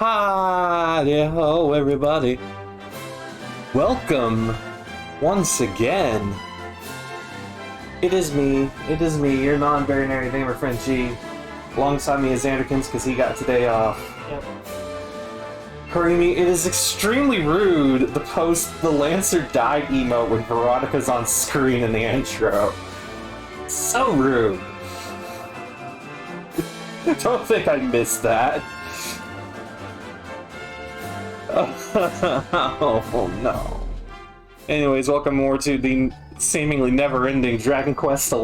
Hi-ho, everybody. Welcome once again. It is me, your non-binary gamer friend G. Alongside me is Anderkins because he got today off. Yep. Harimi, it is extremely rude to post the Lancer died emote when Veronica's on screen in the intro. So rude. Don't think I missed that. Oh no. Anyways, welcome more to the seemingly never-ending Dragon Quest XI.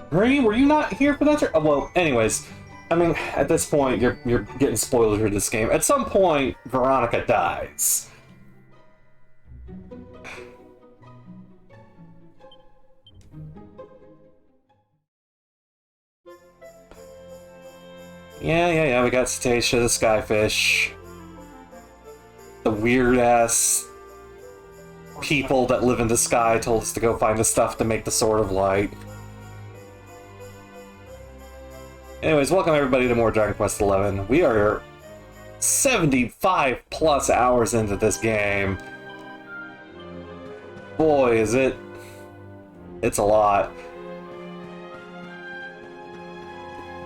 Marie, were you not here for that? Well, anyways, I mean, at this point, you're getting spoilers for this game. At some point, Veronica dies. Yeah, we got Cetacea, the Skyfish. The weird-ass people that live in the sky told us to go find the stuff to make the Sword of Light. Anyways, welcome everybody to more Dragon Quest XI. We are 75 plus hours into this game. Boy, is it... It's a lot.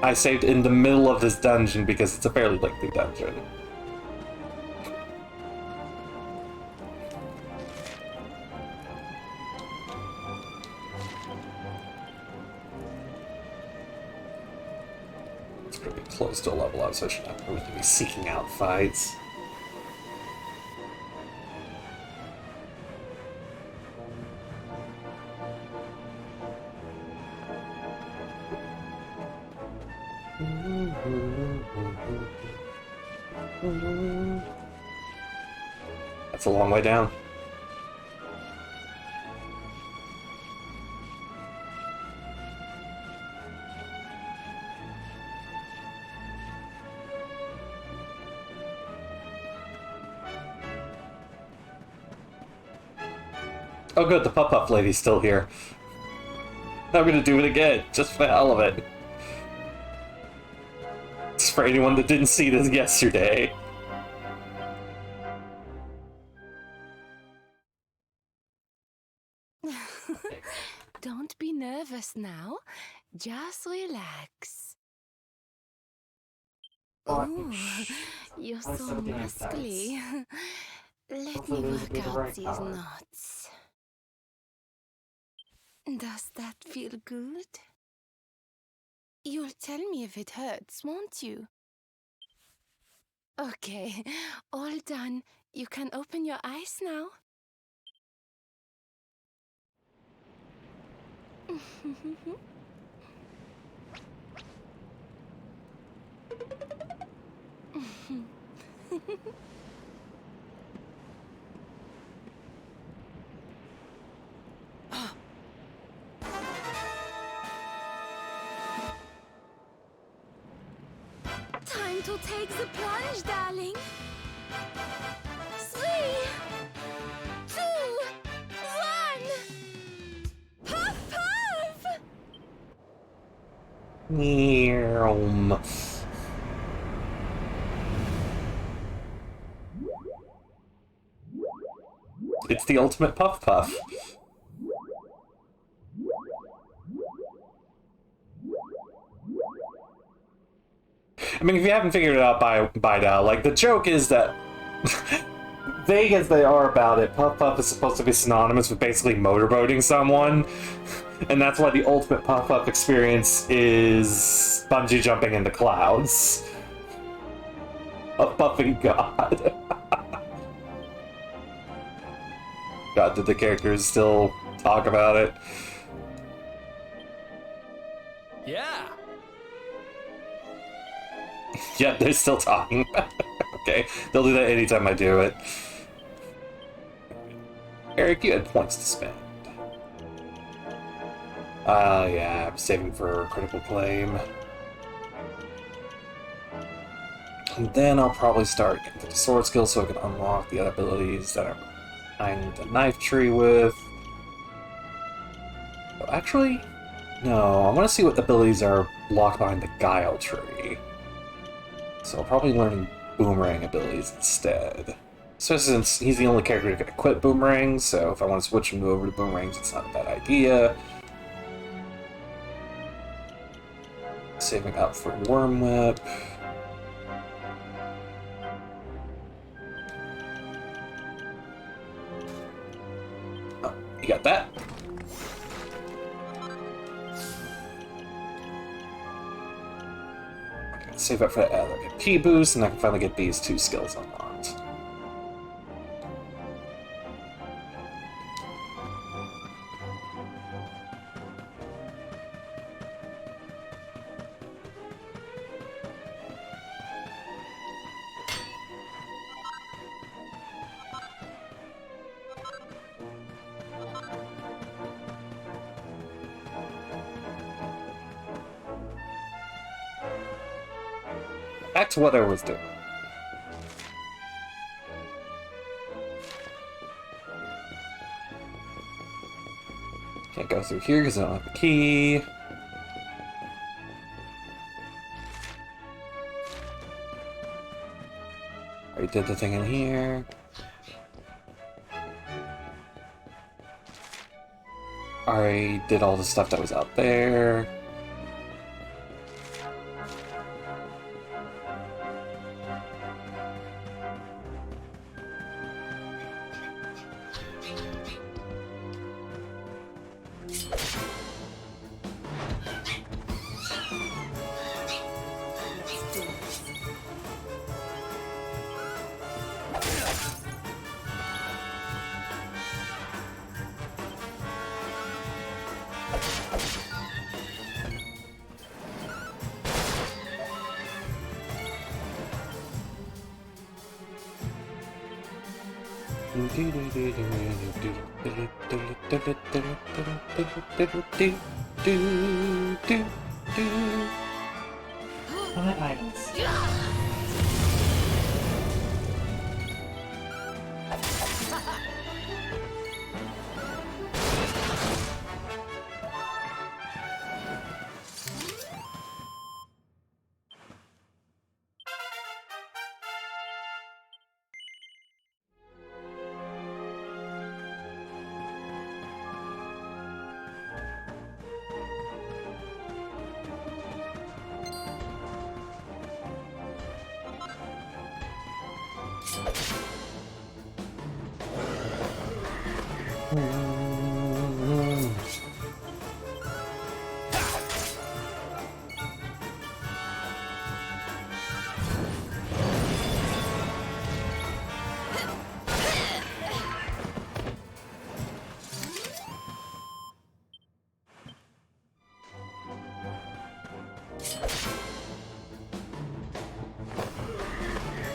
I saved in the middle of this dungeon because it's a fairly lengthy dungeon. It's pretty close to a level up, so I should not really be seeking out fights. That's a long way down. Oh good, the Puff-Puff lady's still here. I'm gonna do it again, just for the hell of it. It's for anyone that didn't see this yesterday. Don't be nervous now. Just relax. Ooh, you're so muscly. Let me work out these knots. Does that feel good? You'll tell me if it hurts, won't you? Okay, all done. You can open your eyes now. Time to take the plunge, darling. 3, 2, 1. Puff, puff! It's the ultimate Puff-Puff. I mean, if you haven't figured it out by now, like, the joke is that, vague as they are about it, Puff-Puff is supposed to be synonymous with basically motorboating someone, and that's why the ultimate Puff-Puff experience is bungee jumping into clouds. A puffing god. God, did the characters still talk about it? Yeah. Yep, they're still talking. Okay, they'll do that anytime I do it. Eric, you had points to spend. Yeah, I'm saving for critical claim. And then I'll probably start getting the sword skill so I can unlock the other abilities that I'm behind the knife tree with. Actually, no. I want to see what abilities are locked behind the Guile tree. So I'll probably learn Boomerang abilities instead. Especially since he's the only character who can equip Boomerangs, so if I want to switch him over to Boomerangs, it's not a bad idea. Saving up for Worm Whip. Oh, you got that? Okay, save up for that P boost, and I can finally get these 2 skills unlocked. Back to what I was doing. Can't go through here because I don't have the key. Already did the thing in here. Already did all the stuff that was out there. My items.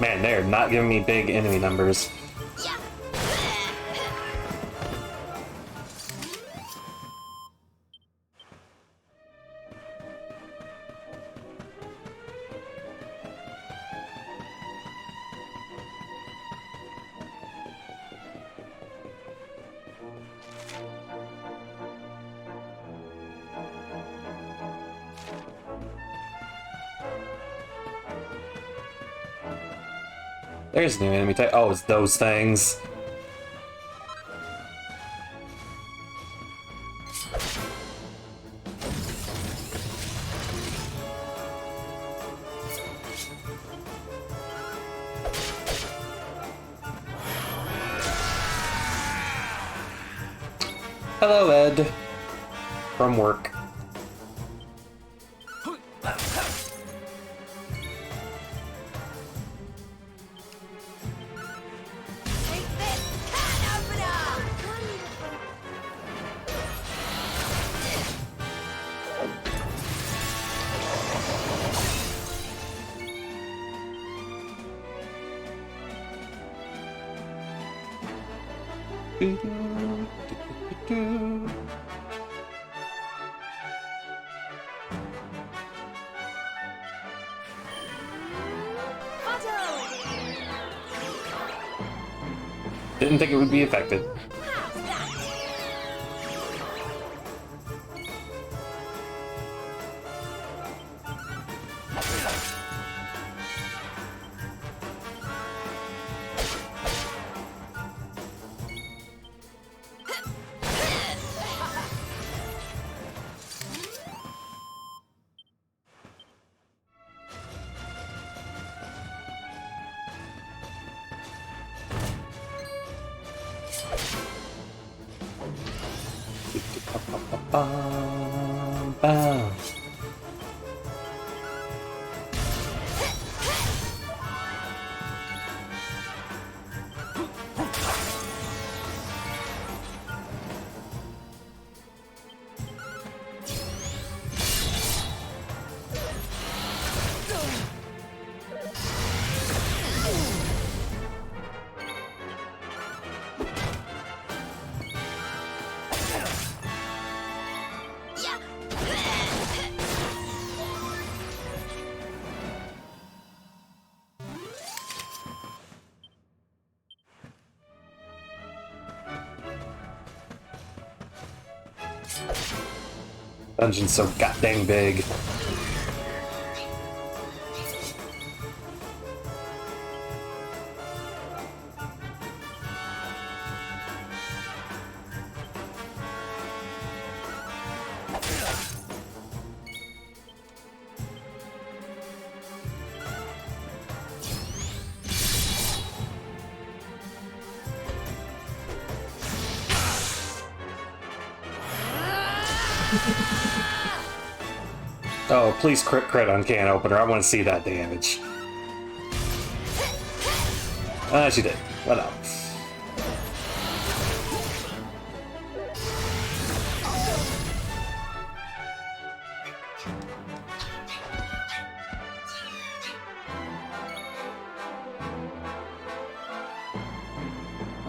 Man, they're not giving me big enemy numbers. There's new enemy type. Oh, it's those things. Hello, Ed. From work. Didn't think it would be affected. Bum, bum. Dungeon's so goddamn big. Oh, please crit on can opener. I want to see that damage. Ah, she did. What up?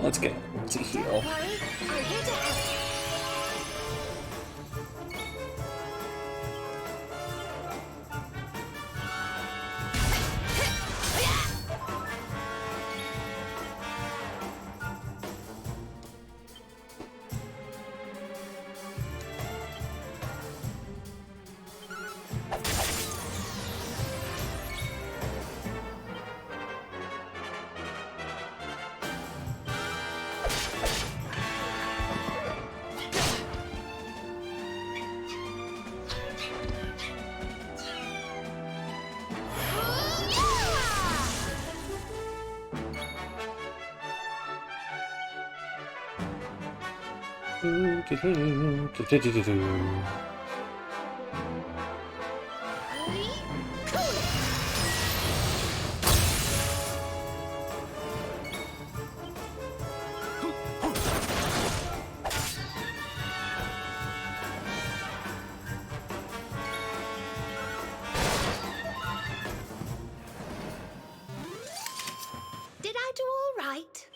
Let's get to heal. Did I do all right?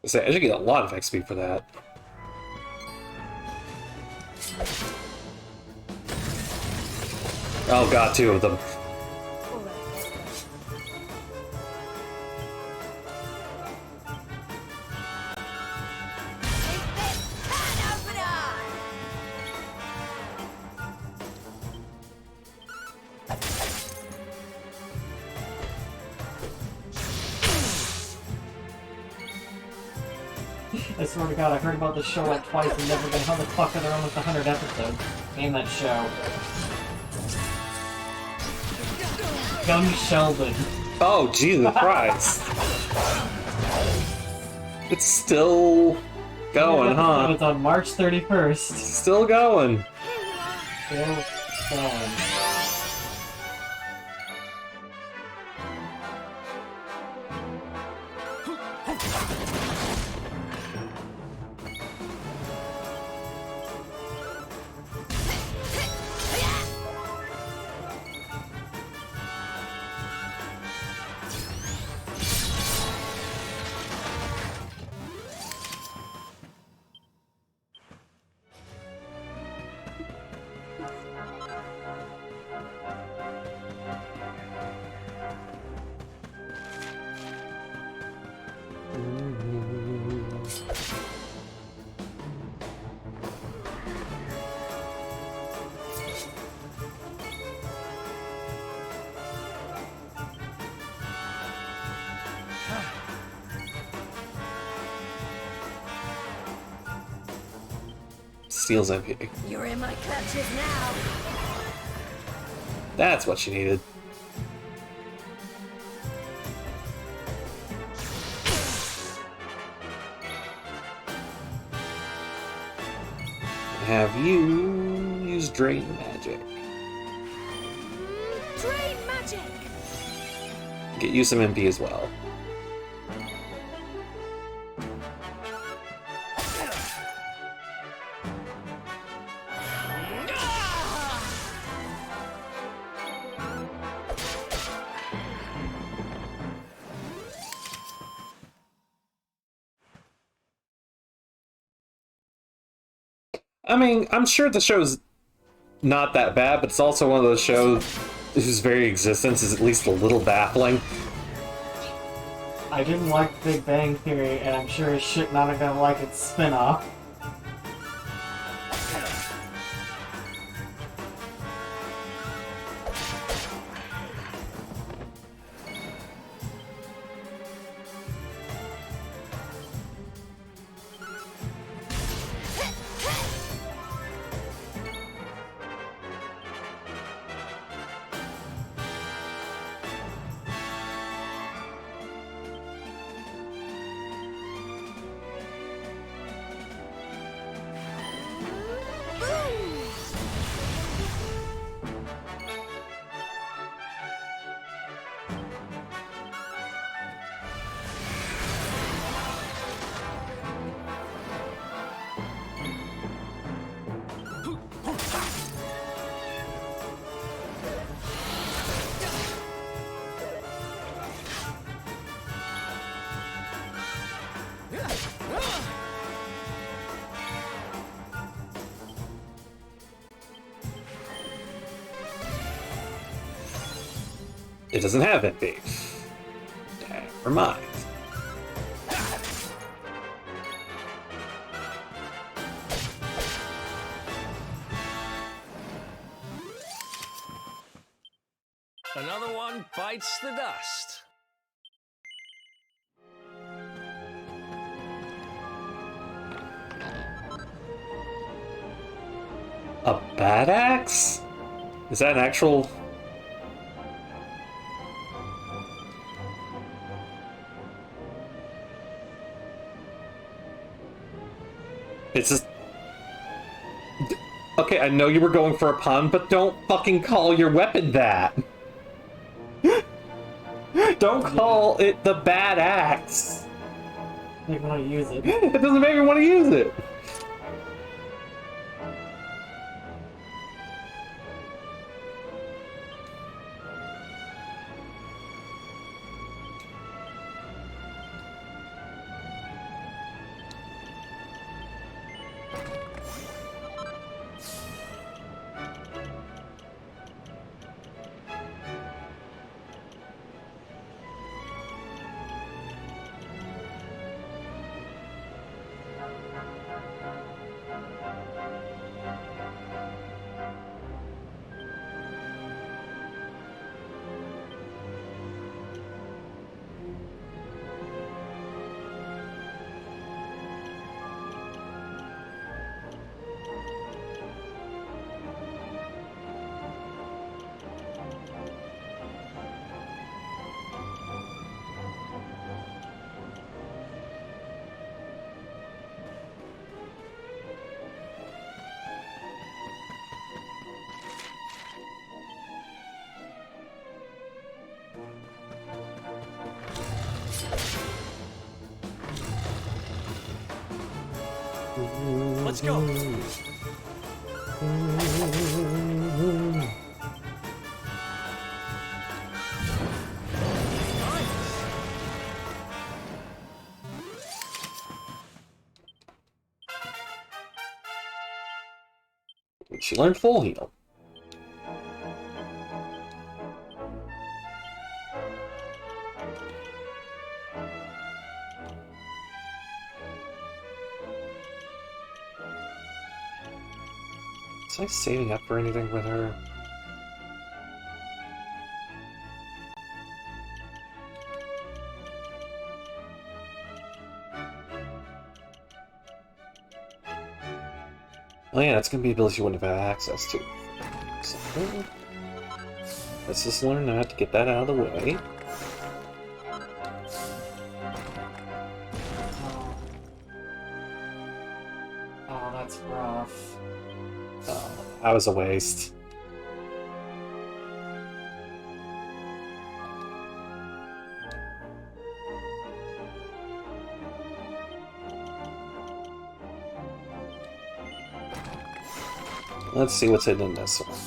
I should get a lot of XP for that. Oh god, two of them. I swear to God, I've heard about this show like twice and never been. How the fuck are there almost 100 episodes? Name that show. Young Sheldon. Oh, Jesus Christ. It's still going, huh? It's on March 31st. Still going. Still going. Steals MP. You're in my clutches now. That's what she needed. have you use Drain Magic. Drain magic! Get you some MP as well. I mean, I'm sure the show's not that bad, but it's also one of those shows whose very existence is at least a little baffling. I didn't like Big Bang Theory, and I'm sure as shit not gonna like its spin-off. It doesn't have MP. Never mind. Another one bites the dust. A bad axe? Is that an actual... It's just... Okay, I know you were going for a pun, but don't fucking call your weapon that! Don't call it the bad axe! They want to use it. It doesn't make me want to use it! Let's go. She learned full heal. Was I saving up for anything with her? Oh yeah, that's gonna be abilities you wouldn't have had access to. So, let's just learn that to get that out of the way. Oh, that's Rough. Oh, that was a waste. Let's see what's hidden in this one.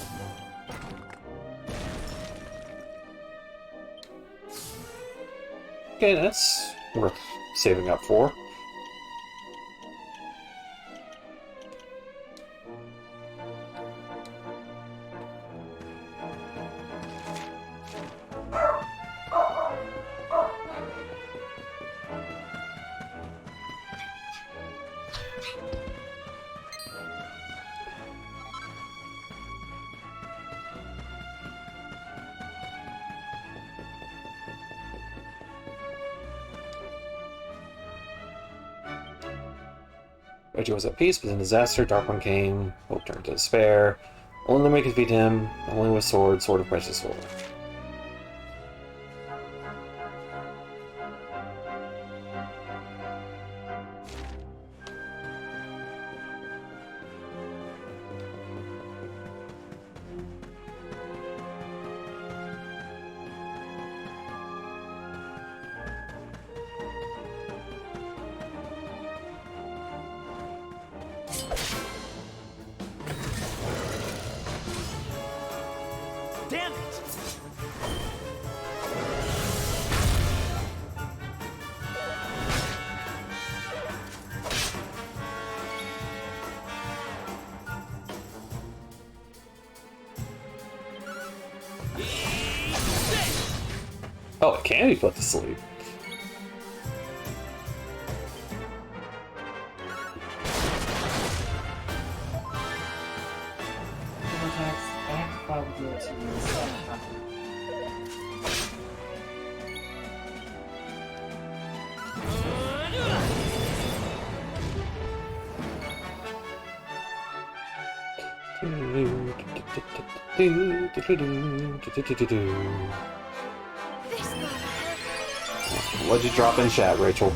Okay, that's worth saving up for. Reggie was at peace, but in disaster, Dark One came. Hope turned to despair. Only we could beat him, only with sword of precious sword. Damn it! Oh, it can be put to sleep. Probably do it to you instead. What'd you drop in chat, Rachel?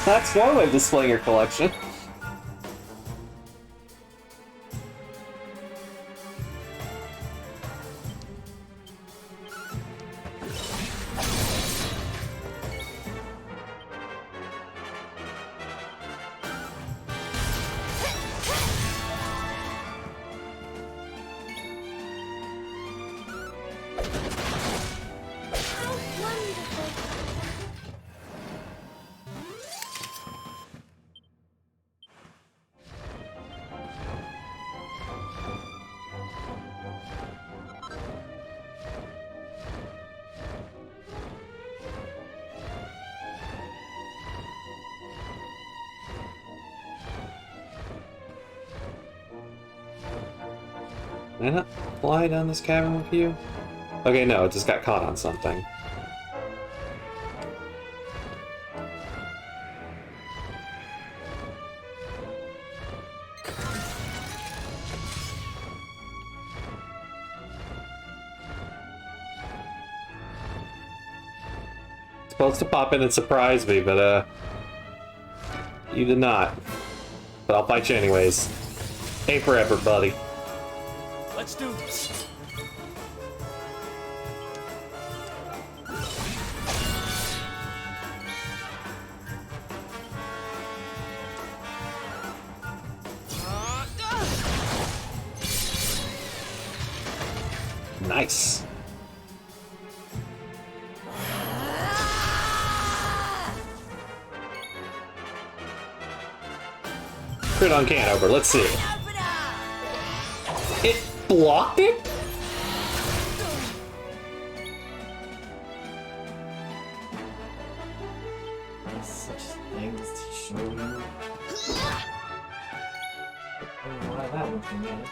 That's one way of displaying your collection. Can I not fly down this cavern with you? Okay, no, it just got caught on something. Supposed to pop in and surprise me, but you did not. But I'll fight you anyways. Ain't forever, buddy. Let's do this. Nice. Crit on Canover, let's see. It blocked it? There's such things to show you. I don't know why that would be made.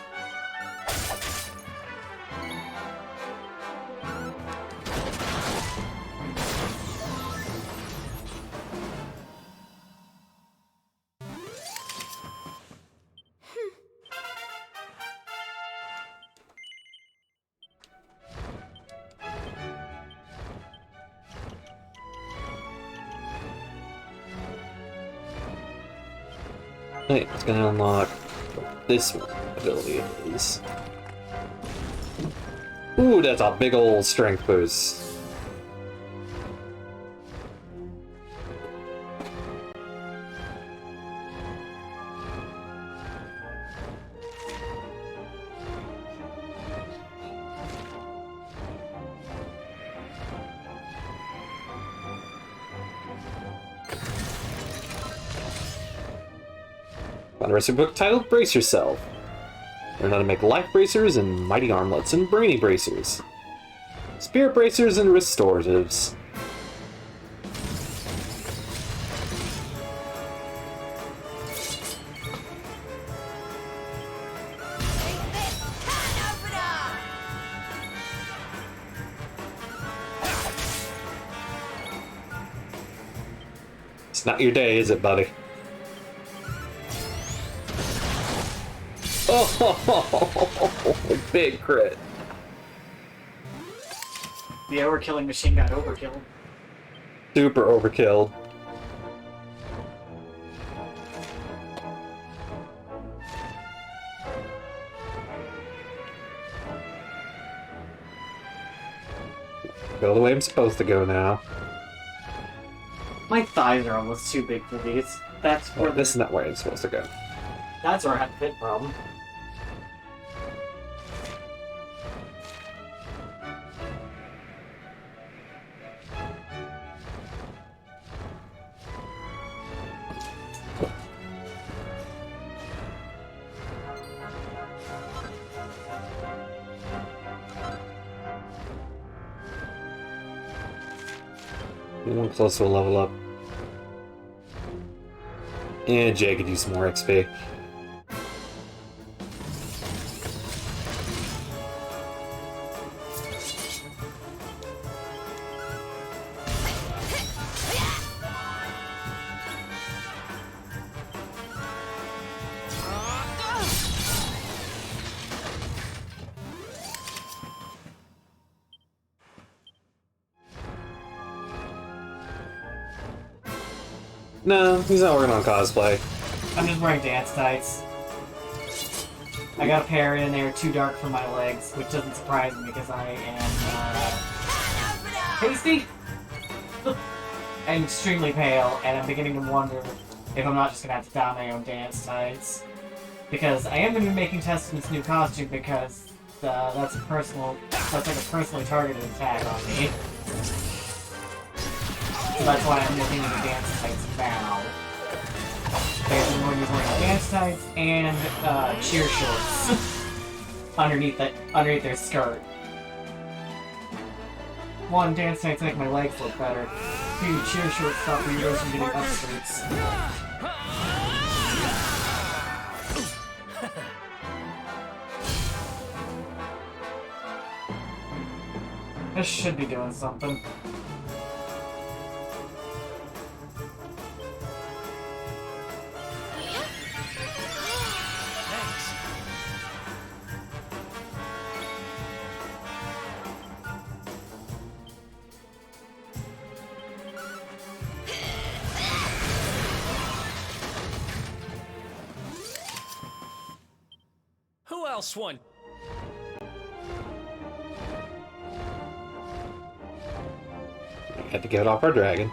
Hey, it's gonna unlock what this ability is. Ooh, that's a big old strength boost. Found a recipe book titled Brace Yourself. Learn how to make life bracers and mighty armlets and brainy bracers. Spirit bracers and restoratives. It's not your day, is it, buddy? Oh, big crit. The overkilling machine got overkilled. Super overkill. Go the way I'm supposed to go now. My thighs are almost too big for these. That's where This is not where I'm supposed to go. That's where I have a fit problem. One close to a level up. And Jay could use some more XP. No, he's not working on cosplay. I'm just wearing dance tights. I got a pair in there too dark for my legs, which doesn't surprise me because I am pasty. I'm extremely pale, and I'm beginning to wonder if I'm not just gonna have to don my own dance tights. Because I am gonna be making Testament's new costume because that's like a personally targeted attack on me. So that's why I'm looking at the dance tights now. I'm going to be wearing dance tights and cheer shorts underneath their skirt. One, dance tights make my legs look better. Two, cheer shorts stop weirdos from getting upskirts. This should be doing something. Who else won? We had to get off our dragon.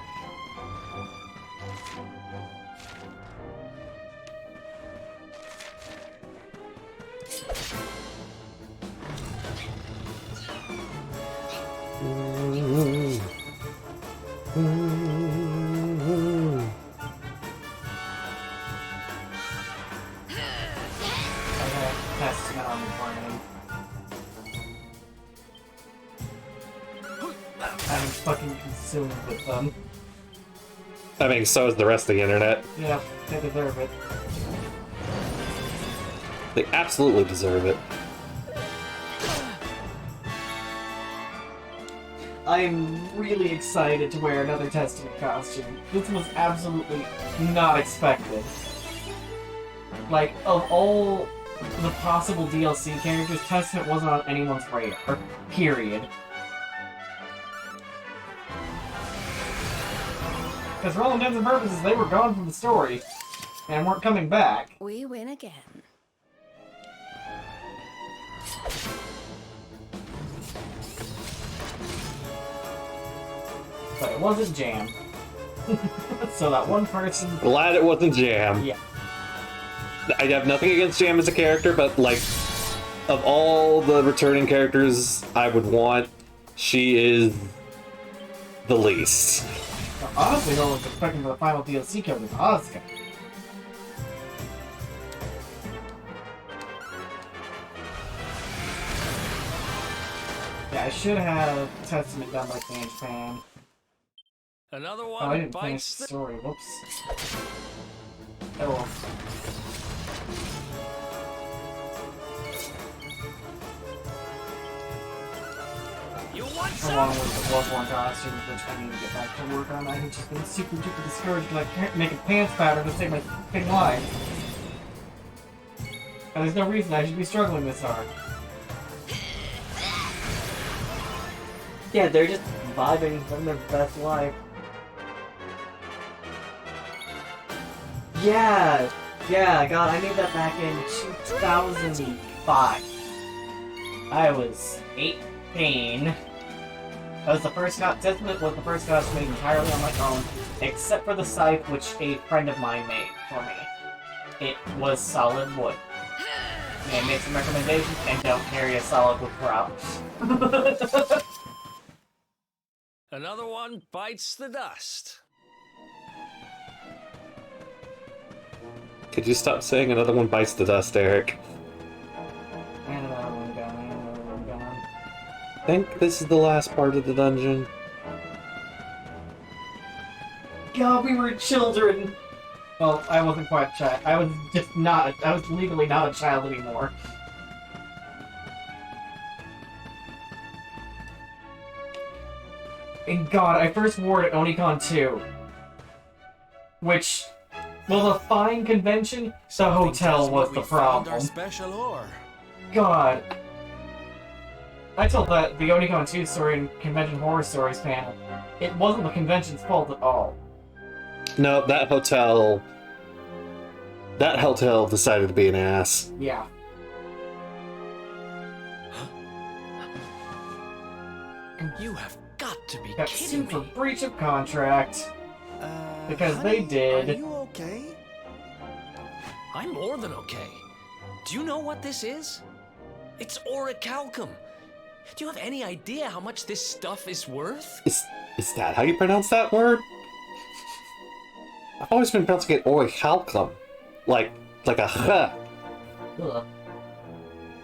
I'm fucking consumed with them. I mean, so is the rest of the internet. Yeah, they deserve it. They absolutely deserve it. I'm really excited to wear another Testament costume. This was absolutely not expected. Like, of all the possible DLC characters, Testament wasn't on anyone's radar. Period. Because for all intents and purposes, they were gone from the story. and weren't coming back. We win again. But it wasn't Jam. So that one person... Glad it wasn't Jam. Yeah. I have nothing against Jam as a character, but, like, of all the returning characters I would want, she is the least. Honestly, though, I was expecting for the final DLC code was Asuka. Yeah, I should have Testament done by Fan. Another Oh, I one didn't finish bites the the... story. Whoops. Oh well. You want Along some? with the Bloodborne costumes, which I need to get back to work on. I've just been super duper discouraged because I can't make a pants pattern to save my fucking life. And there's no reason I should be struggling this hard. Yeah, they're just vibing, living their best life. Yeah, God, I made that back in 2005. I was 18. That was the first Testament was the first costume made entirely on my own, except for the scythe, which a friend of mine made for me. It was solid wood. And make some recommendations, and don't carry a solid wood prop. Another one bites the dust. Could you stop saying another one bites the dust, Eric? And another one gone, and another one gone. I think this is the last part of the dungeon. God, we were children! Well, I wasn't quite a child. I was just not. I was legally not a child anymore. And God, I first wore it at Onicon 2. Which was a fine convention. The hotel was the problem. Special ore. God. I told the Onicon 2 story in Convention Horror Stories panel. It wasn't the convention's fault at all. No, that hotel decided to be an ass. Yeah. You have got to be Got kidding sued for me. breach of contract. Because they did. Are you okay? I'm more than okay. Do you know what this is? It's orichalcum. Do you have any idea how much this stuff is worth? Is that how you pronounce that word? I've always been pronouncing it orichalcum. Like a h. Ugh.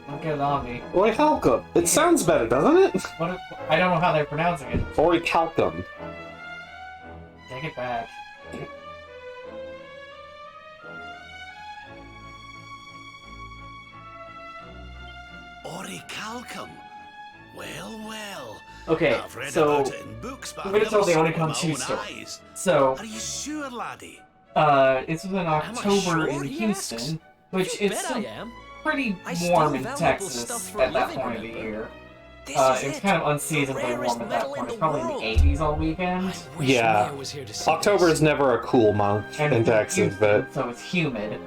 Don't get it on me. Orichalcum. It sounds better, doesn't it? What if, I don't know how they're pronouncing it. Orichalcum. Take it back. Orichalcum. Well. Okay, I've read so about it in books, but I'm I've gonna tell never the seen it Onicon with 2 my own story. eyes. So, Are you sure, laddie? this was in October sure, in he Houston, asks? which You is bet still I am. pretty I steal warm in valuable Texas stuff for at a that living, point of the remember? year. This It is was kind of The unseasonably rarest warm at that metal point. in It's the probably in world. the 80s all weekend. I wish Yeah. Mayor was here to see October this. is never a cool month in it's Texas, Houston, but so it's humid.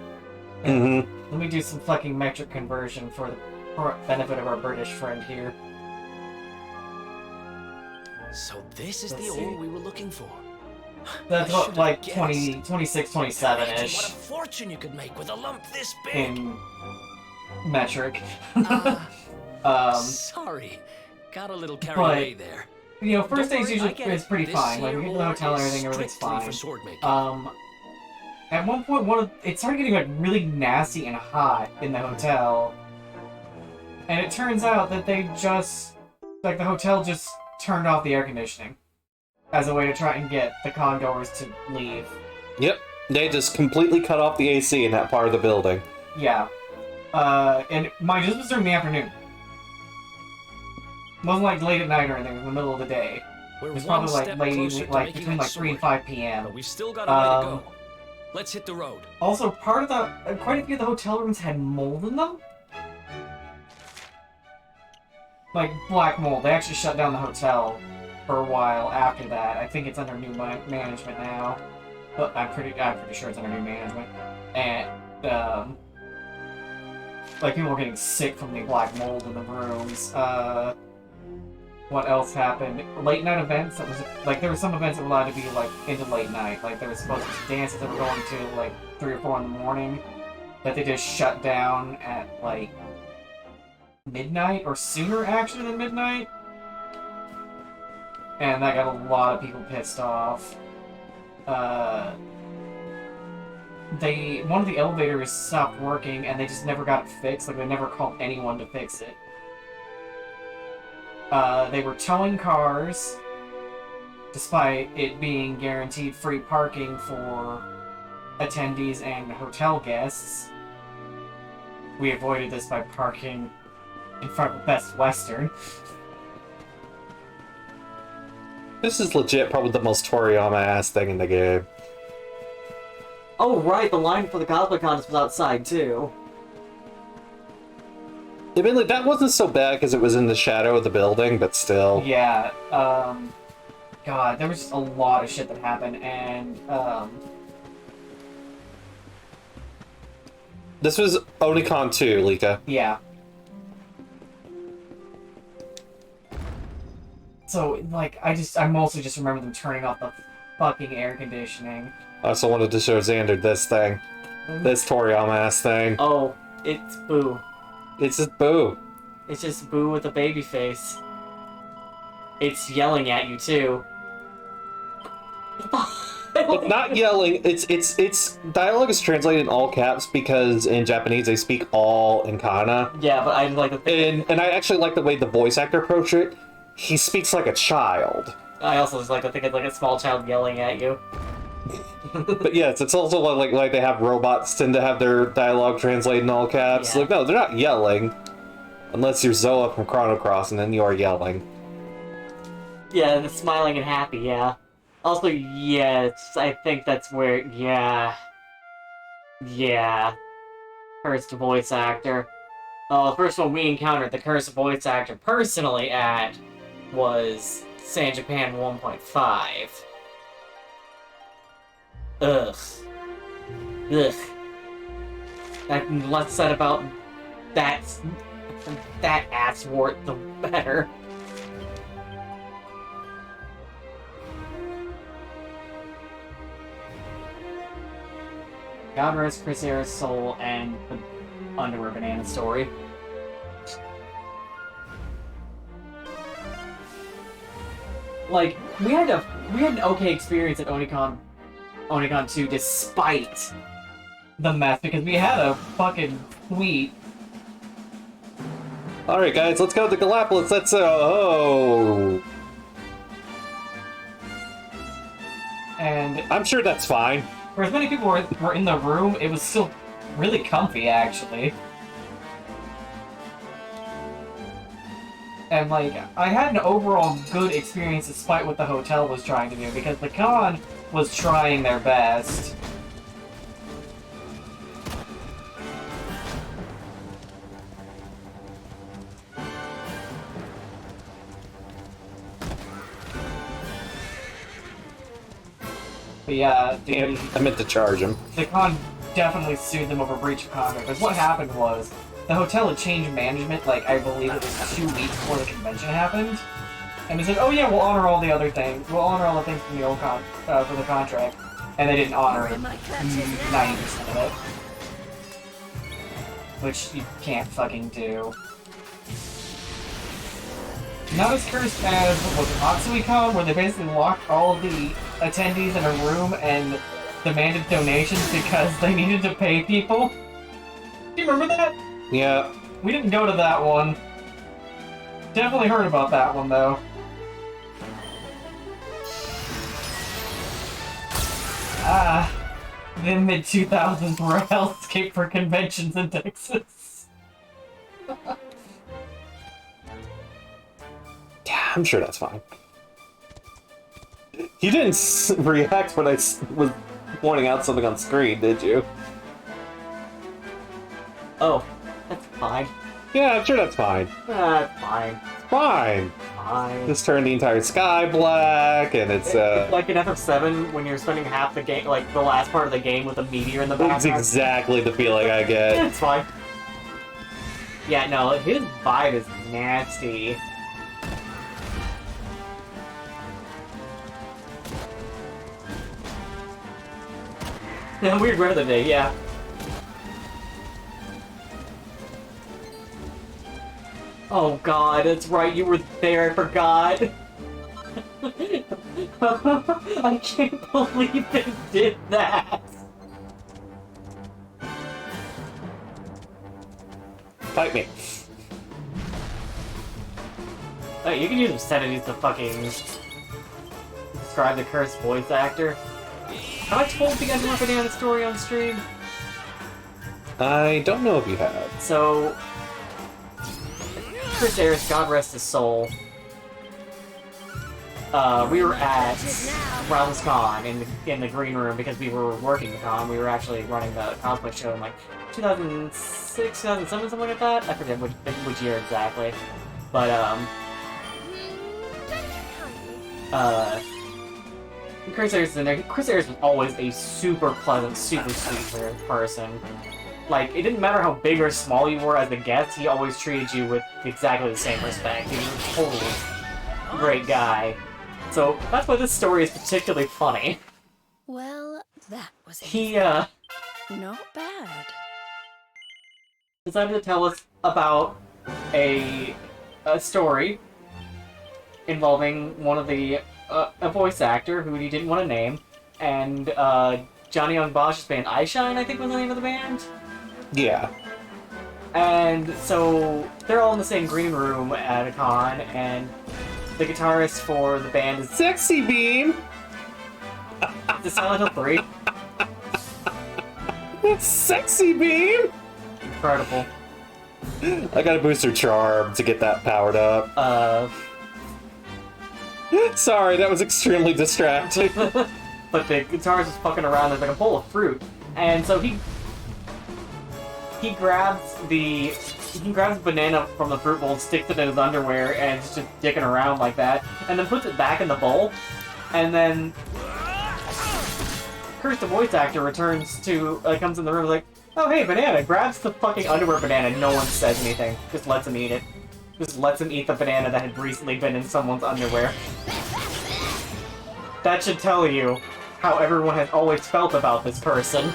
mm-hmm. Let me do some fucking metric conversion for the benefit of our British friend here. So this is Let's the see. ore we were looking for. That's I what, should've like guessed. 26, Imagine 27-ish what a fortune you could make with a lump this big. in metric. Sorry, got a little carried but- away there. You know, first Don't day's worry, usually I get is it. pretty This fine. Like, we here get to the hotel, ore is everything, everything's strictly fine. for sword making. At one point, it started getting, like, really nasty and hot in the hotel. And it turns out that they just, like, the hotel just turned off the air conditioning as a way to try and get the congoers to leave. Yep. They just completely cut off the AC in that part of the building. Yeah. And mind you, this was during the afternoon. It wasn't like late at night or anything, it was in the middle of the day. We're It was one probably like step late, closer to like making between that like 3 and sword. 5 p.m. But we still got a way to Um, go. Let's hit the road. Also, part of the quite a few of the hotel rooms had mold in them. Like black mold. They actually shut down the hotel for a while after that. I think it's under new management now, but I'm pretty sure it's under new management. And, like, people were getting sick from the black mold in the rooms. What else happened? Late night events that was, like, there were some events that were allowed to be, like, into late night. Like, there was supposed to be dances that were going to, like, 3 or 4 in the morning that they just shut down at, like, midnight, or sooner, actually, than midnight. And that got a lot of people pissed off. One of the elevators stopped working, and they just never got it fixed. Like, they never called anyone to fix it. They were towing cars, despite it being guaranteed free parking for attendees and hotel guests. We avoided this by parking in front of Best Western. This is legit probably the most Toriyama-ass thing in the game. Oh, right, the line for the cosplay contest was outside, too. Admittedly, that wasn't so bad because it was in the shadow of the building, but still. Yeah, God, there was just a lot of shit that happened, and, This was Onicon 2, Lika. yeah. So, like, I mostly just remember them turning off the fucking air conditioning. I also wanted to show Xander this thing. This Toriyama-ass thing. Oh, it's Boo. It's just Boo. It's just Boo with a baby face. It's yelling at you, too. But not yelling, it's dialogue is translated in all caps because in Japanese they speak all in kana. Yeah, but I like the thing. And I actually like the way the voice actor approached it. He speaks like a child. I also just like to think it's like a small child yelling at you. But yes, it's also like they have robots tend to have their dialogue translated in all caps. Yeah. Like, no, they're not yelling. Unless you're Zoa from Chrono Cross, and then you are yelling. Yeah, and smiling and happy, yeah. Also, yeah, I think that's where, yeah. Cursed voice actor. The first one we encountered the cursed voice actor personally at was San Japan 1.5. Ugh. And less said about that asswort, the better. God rest Chris Ayres' soul and the underwear banana story. Like, we had an okay experience at Onicon 2 despite the mess, because we had a fucking tweet. Alright guys, let's go to Galapagos, let's oh. And I'm sure that's fine. for as many people were in the room, it was still really comfy, actually. And, like, I had an overall good experience despite what the hotel was trying to do, because the con was trying their best. But yeah, I meant to charge him. the con definitely sued them over breach of contract, because what happened was, the hotel had changed management, like, I believe it was 2 weeks before the convention happened. And they said, oh yeah, we'll honor all the other things. We'll honor all the things from the old for the contract. And they didn't honor it. 90% of it. Which you can't fucking do. Not as cursed as, what was it, Matsui-Con, where they basically locked all of the attendees in a room and demanded donations because they needed to pay people. Do you remember that? Yeah. We didn't go to that one. Definitely heard about that one, though. The mid-2000s were a hellscape for conventions in Texas. Yeah, I'm sure that's fine. You didn't react when I was pointing out something on screen, did you? Oh, that's fine. Yeah, I'm sure that's fine. That's fine. Fine. Fine. fine. Just turn the entire sky black, and it's like in FF7 when you're spending half the game, like the last part of the game with a meteor in the That's background. exactly the feeling I get. It's fine. Yeah, no, his vibe is nasty. Yeah, weird weather day, yeah. Oh god, that's right, you were there, I forgot. I can't believe they did that. Fight me. Hey, you can use obscenities to fucking describe the cursed voice actor. Have I told the Underworld Banana story on stream? I don't know if you have. So, Chris Ayres, God rest his soul. We were at RealmsCon in the green room because we were working the con. We were actually running the cosplay show in like 2006, 2007, something like that. I forget which year exactly. But Chris Ayres is in there. Chris Ayres was always a super pleasant, super sweet person. Like, it didn't matter how big or small you were as a guest, he always treated you with exactly the same respect. He was a totally great guy. So, that's why this story is particularly funny. Well, that was He, not bad. decided to tell us about a story involving one of the, a voice actor who he didn't want to name, and, Johnny Young Bosch's band Eyeshine, I think was the name of the band? Yeah. And so they're all in the same green room at a con, and the guitarist for the band is Sexy Beam! the Silent Hill 3. It's Sexy Beam! Incredible. I gotta boost her charm to get that powered up. Sorry, that was extremely distracting. But the guitarist is fucking around, there's like a bowl of fruit. And so he grabs a banana from the fruit bowl, sticks it in his underwear, and is just dicking around like that, and then puts it back in the bowl, and then Curse the voice actor comes in the room like, oh hey, banana, grabs the fucking underwear banana, no one says anything, just lets him eat it. Just lets him eat the banana that had recently been in someone's underwear. That should tell you how everyone has always felt about this person.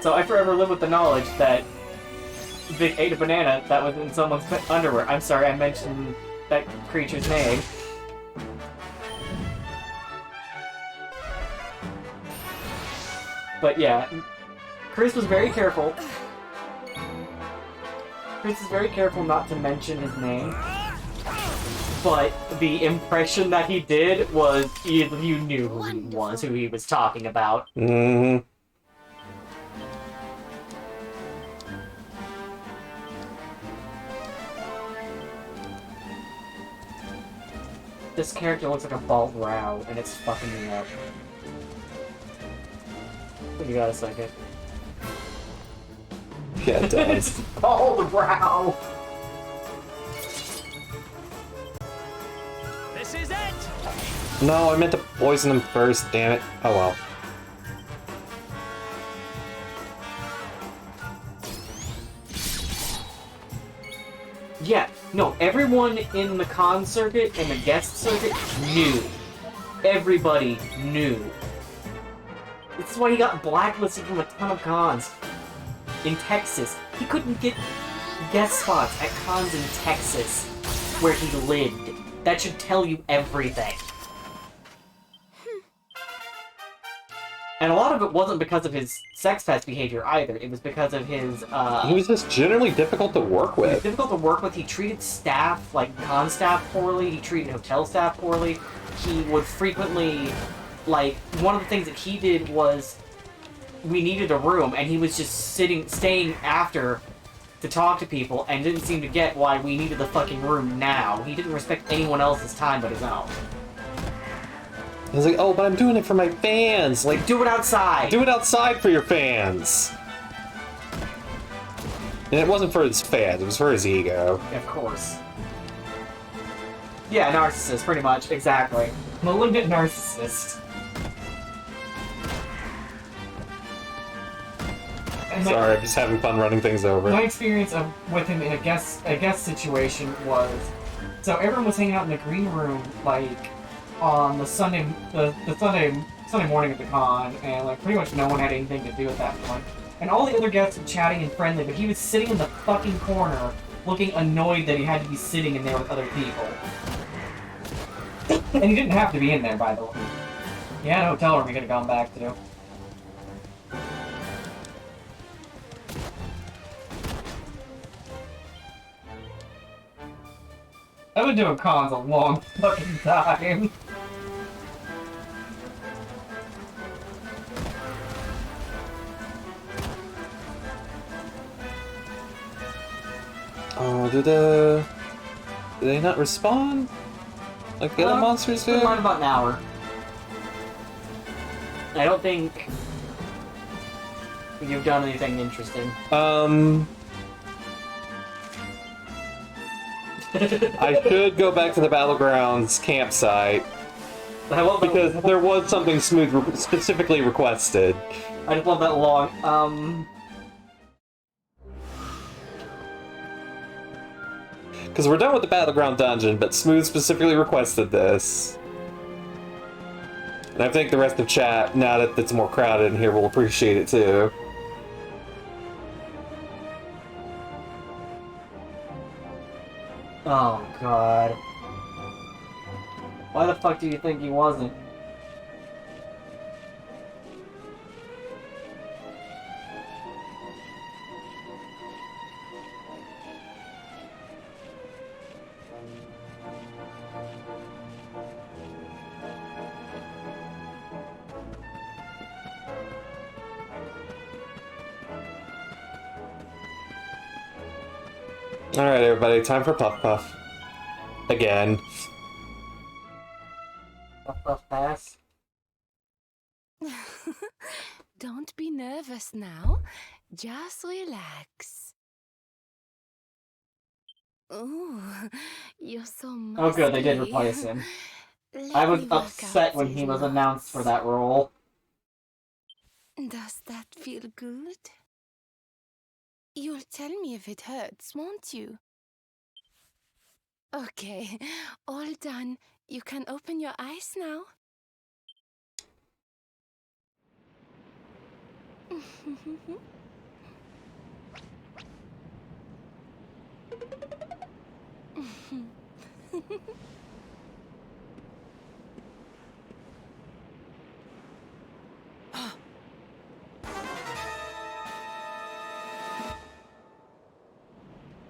So I forever live with the knowledge that Vic ate a banana that was in someone's underwear. I'm sorry, I mentioned that creature's name. But yeah, Chris was very careful. Chris is very careful not to mention his name. But the impression that he did was, you knew who he was, who he was talking about. Mm-hmm. This character looks like a bald row, and it's fucking me up. You got a second. Yeah, it does. It's bald row! This is it! No, I meant to poison him first, damn it. Oh well. Yeah, no, everyone in the con circuit and the guest circuit knew. Everybody knew. This is why he got blacklisted from a ton of cons. In Texas, he couldn't get guest spots at cons in Texas, where he lived. That should tell you everything. And a lot of it wasn't because of his sex pest behavior either. It was because of his, He was just generally difficult to work He was with. difficult to work with. He treated staff, like con staff, poorly. He treated hotel staff poorly. He would frequently, like, one of the things that he did was, we needed a room, and he was just staying after to talk to people, and didn't seem to get why we needed the fucking room now. He didn't respect anyone else's time but his own. I was like, oh, but I'm doing it for my fans. Like, Do it outside! do it outside for your fans. And it wasn't for his fans, it was for his ego. Of course. Yeah, narcissist, pretty much, exactly. Malignant narcissist. And Sorry, I'm just having fun running things over. my experience with him in a guest situation was, so everyone was hanging out in the green room like on the Sunday morning of the con, and like pretty much no one had anything to do at that point. And all the other guests were chatting and friendly, but he was sitting in the fucking corner, looking annoyed that he had to be sitting in there with other people. And he didn't have to be in there, by the way. He had a hotel room he could have gone back to. I've been doing cons a long fucking time. Oh, do they not respawn? Like the other monsters do? It's been about an hour. I don't think you've done anything interesting. I should go back to the Battlegrounds campsite, because there was something Smooth specifically requested. I just love that long. Because we're done with the Battleground dungeon, but Smooth specifically requested this. And I think the rest of chat, now that it's more crowded in here, will appreciate it too. Oh god. Why the fuck do you think he wasn't? Alright, everybody, time for Puff Puff. Again. Puff puff pass. Don't be nervous now. Just relax. Ooh, you're so muscly. Oh good, they did replace him. I was upset when he was announced for that role. Does that feel good? You'll tell me if it hurts, won't you? Okay, all done. You can open your eyes now.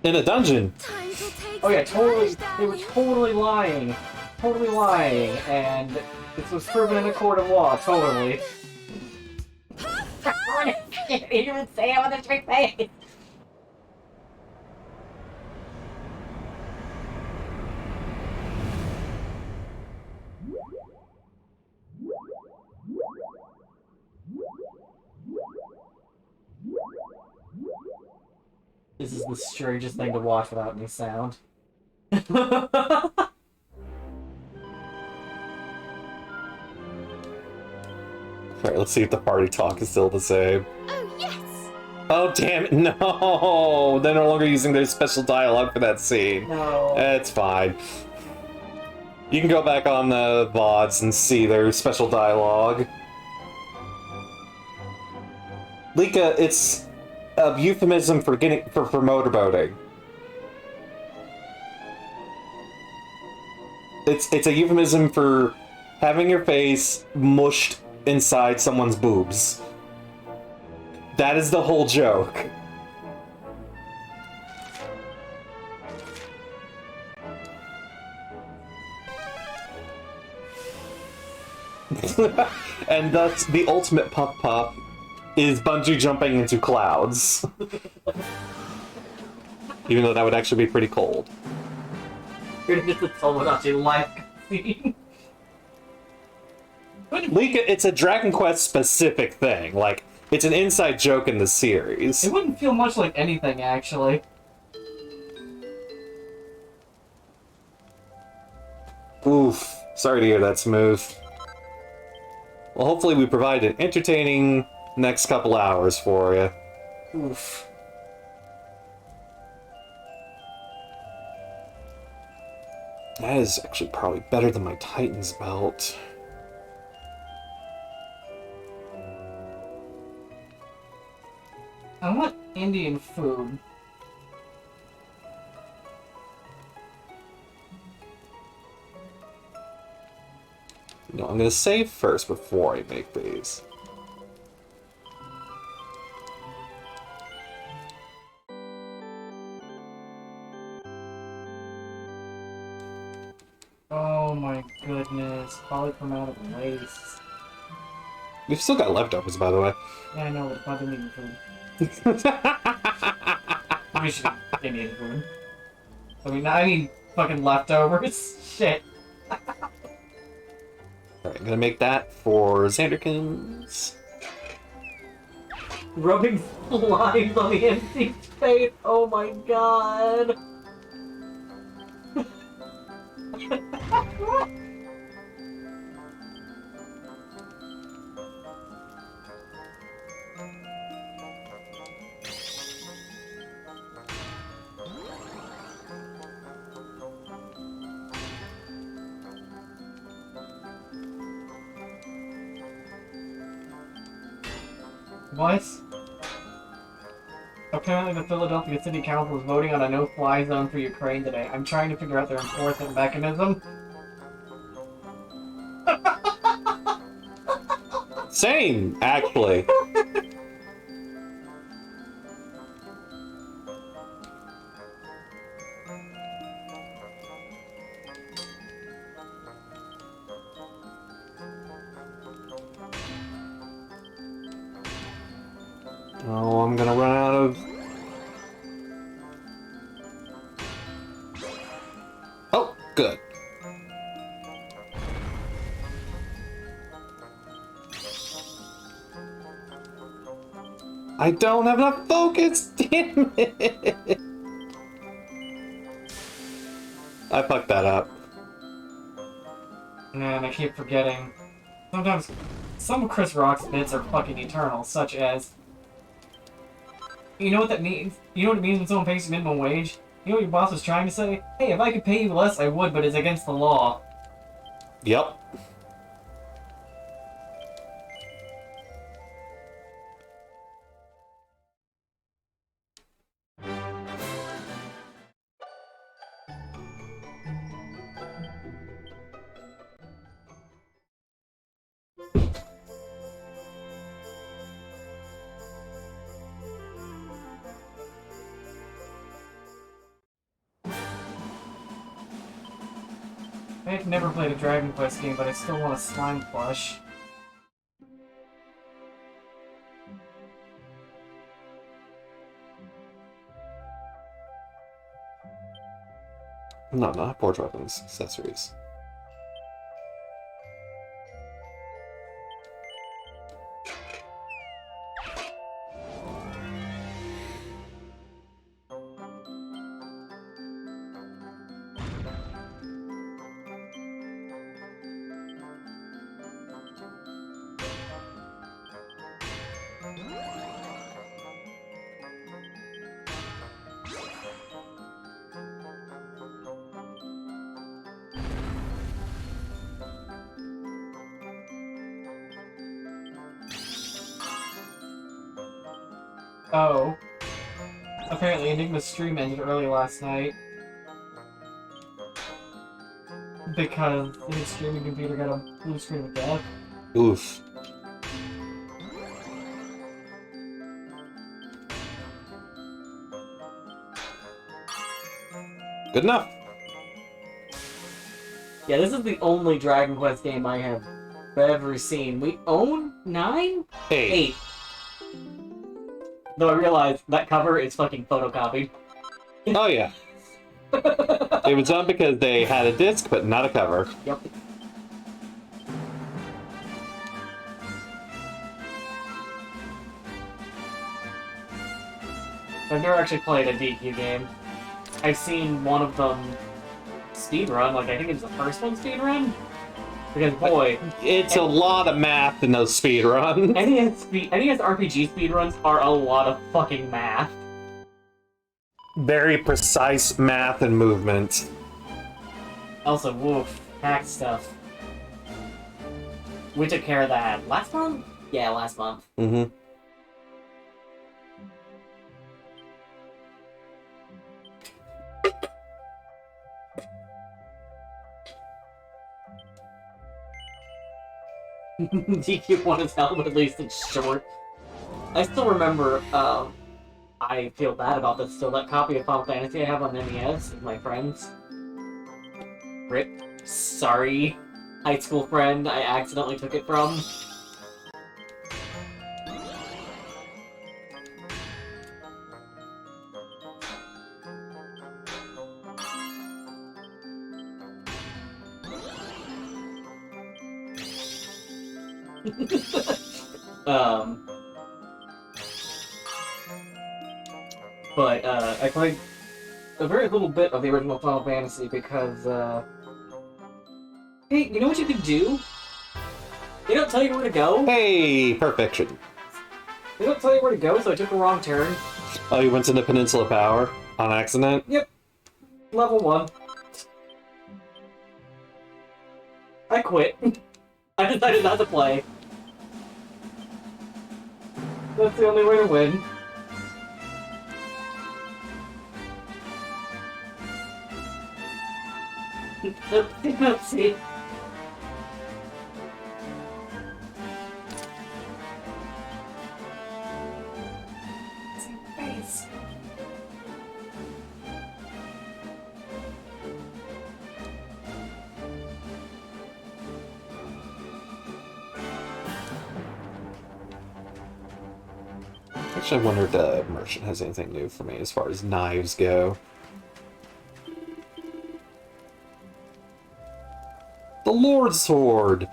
In a dungeon! Time to take Oh yeah, the totally. trash They were down. totally lying. Totally lying. And this was proven in a court of law, totally. You didn't even say it with a straight face! This is the strangest thing to watch without any sound. Alright, let's see if the party talk is still the same. Oh, yes! Oh, damn it, no! They're no longer using their special dialogue for that scene. No. It's fine. You can go back on the VODs and see their special dialogue. Lika, it's a euphemism for for motorboating. It's a euphemism for having your face mushed inside someone's boobs. That is the whole joke. And thus, the ultimate Puff Puff is bungee jumping into clouds. Even though that would actually be pretty cold. You're just a Tomodachi life scene. Lika, it's a Dragon Quest specific thing. Like, It's an inside joke in the series. It wouldn't feel much like anything, actually. Oof. Sorry to hear that, Smooth. Well, hopefully we provide an entertaining next couple hours for you. Oof. That is actually probably better than my Titan's belt. I want Indian food. No, I'm gonna save first before I make these. Oh my goodness. Polychromatic waste. We've still got leftovers, by the way. Yeah, I know, but I've been eating food. We should eat Indian food. I mean fucking leftovers. Shit. Alright, I'm gonna make that for Xanderkins. Rubbing lines on the empty space. Oh my god. What? Apparently the Philadelphia City Council is voting on a no-fly zone for Ukraine today. I'm trying to figure out their enforcement mechanism. Same, actually. Oh, I'm gonna run out of... Oh, good. I don't have enough focus, damn it! I fucked that up. Man, I keep forgetting. Sometimes, some of Chris Rock's bits are fucking eternal, such as... You know what that means? You know what it means when someone pays you minimum wage? You know what your boss was trying to say? Hey, if I could pay you less, I would, but it's against the law. Yep. I've never played a Dragon Quest game, but I still want a slime plush. No, not forge weapons, accessories. Oh. Apparently Enigma's stream ended early last night. Because his streaming computer got a blue screen of death. Oof. Good enough. Yeah, this is the only Dragon Quest game I have ever seen. We own 9? Hey. 8. Though I realize that cover is fucking photocopied. Oh yeah. It was done because they had a disc, but not a cover. Yep. I've never actually played a DQ game. I've seen one of them speedrun, like I think it was the first one speedrun. Because boy, It's a lot of math in those speedruns. NES RPG speedruns are a lot of fucking math. Very precise math and movement. Also, woof, hack stuff. We took care of that last month? Yeah, last month. Mm-hmm. DQ1 is hell, but at least it's short. I still remember, I feel bad about this still, that copy of Final Fantasy I have on NES with my friends. RIP. Sorry, high school friend I accidentally took it from. But I played a very little bit of the original Final Fantasy because, hey, you know what you can do? They don't tell you where to go. Hey, perfection. They don't tell you where to go, so I took a wrong turn. Oh, you went into Peninsula Power on accident? Yep. Level 1. I quit. I decided not to play. That's the only way to win. Oopsie. Face. Actually, I wonder if the merchant has anything new for me as far as knives go. The Lord's Sword!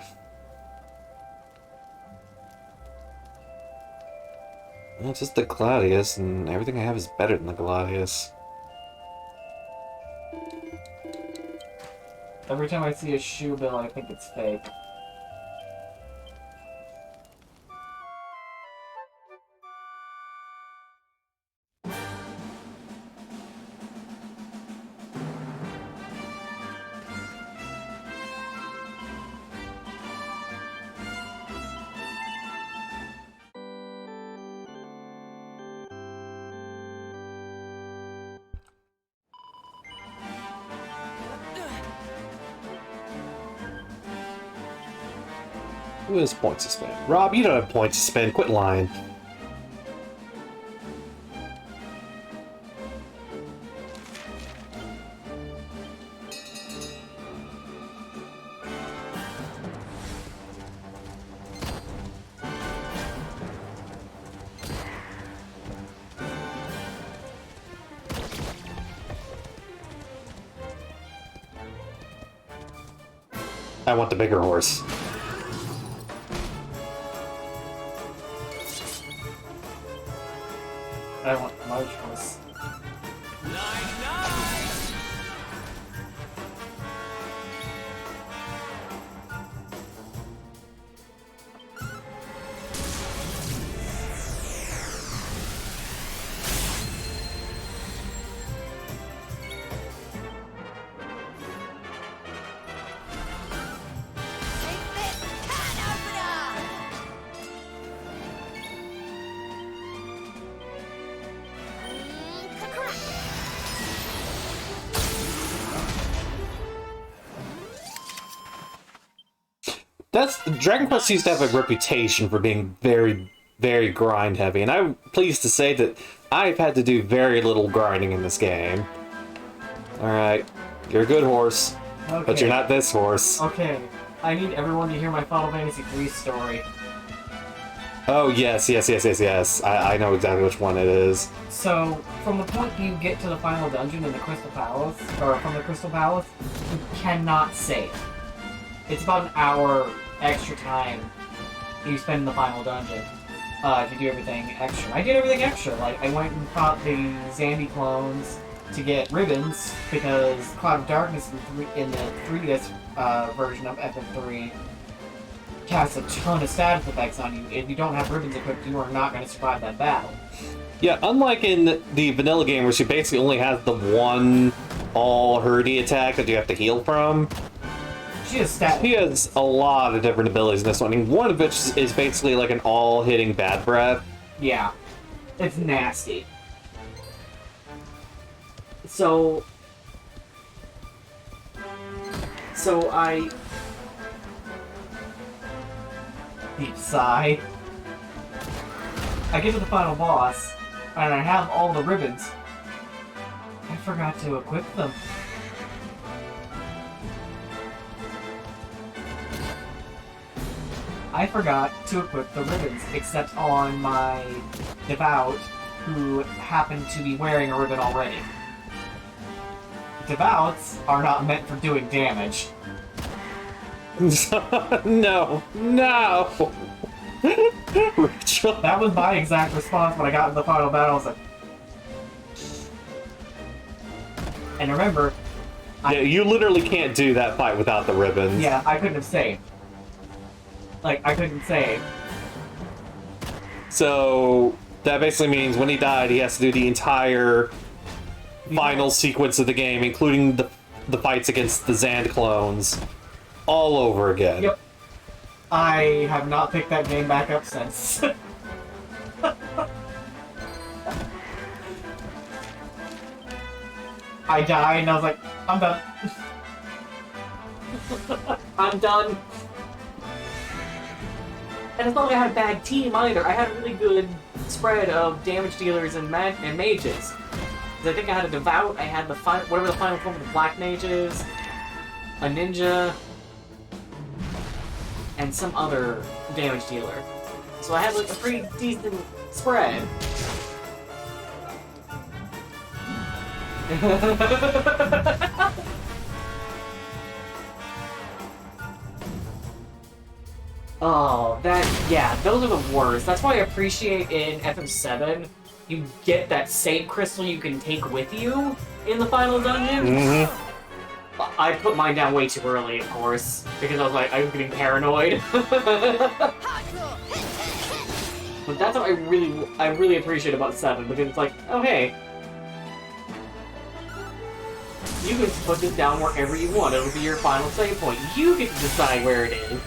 Well, it's just the Gladius, and everything I have is better than the Gladius. Every time I see a shoe bill, I think it's fake. Who has points to spend? Rob, you don't have points to spend. Quit lying. I want the bigger horse. I want a large horse. Dragon Quest used to have a reputation for being very, very grind heavy, and I'm pleased to say that I've had to do very little grinding in this game. Alright, you're a good horse, Okay. but you're not this horse. Okay, I need everyone to hear my Final Fantasy III story. Oh, yes. I know exactly which one it is. So, from the point you get to the final dungeon in the Crystal Palace, or from the Crystal Palace, you cannot save. It's about an hour extra time you spend in the final dungeon. to do everything extra. I did everything extra. Like, I went and caught the Zandy clones to get ribbons, because Cloud of Darkness in the 3DS version of FF3 casts a ton of status effects on you. If you don't have ribbons equipped, you are not going to survive that battle. Yeah, unlike in the vanilla game where she basically only has the one all-hurdy attack that you have to heal from, She has stat. he has a lot of different abilities in this one. I mean, one of which is basically like an all-hitting bad breath. Yeah. It's nasty. So I Deep sigh. I get to the final boss, and I have all the ribbons. I forgot to equip them. I forgot to equip the ribbons, except on my Devout, who happened to be wearing a ribbon already. Devouts are not meant for doing damage. No, no! Rachel. That was my exact response when I got in the final battle. I was like... And remember... Yeah, you literally can't do that fight without the ribbons. Yeah, I couldn't have saved. Like, I couldn't save. So, that basically means when he died, he has to do the entire final sequence of the game, including the fights against the Zand clones, all over again. Yep. I have not picked that game back up since. I died and I was like, I'm done. I'm done. And it's not like I had a bad team either. I had a really good spread of damage dealers and mages. 'Cause I think I had a Devout, I had the whatever the final form of the Black Mage is, a Ninja, and some other damage dealer. So I had like a pretty decent spread. Oh, yeah, those are the worst. That's why I appreciate in FF7, you get that save crystal you can take with you in the final dungeon. Mm-hmm. I put mine down way too early, of course, because I was getting paranoid. But that's what I really appreciate about 7, because it's like, oh hey, you can put this down wherever you want. It'll be your final save point. You get to decide where it is.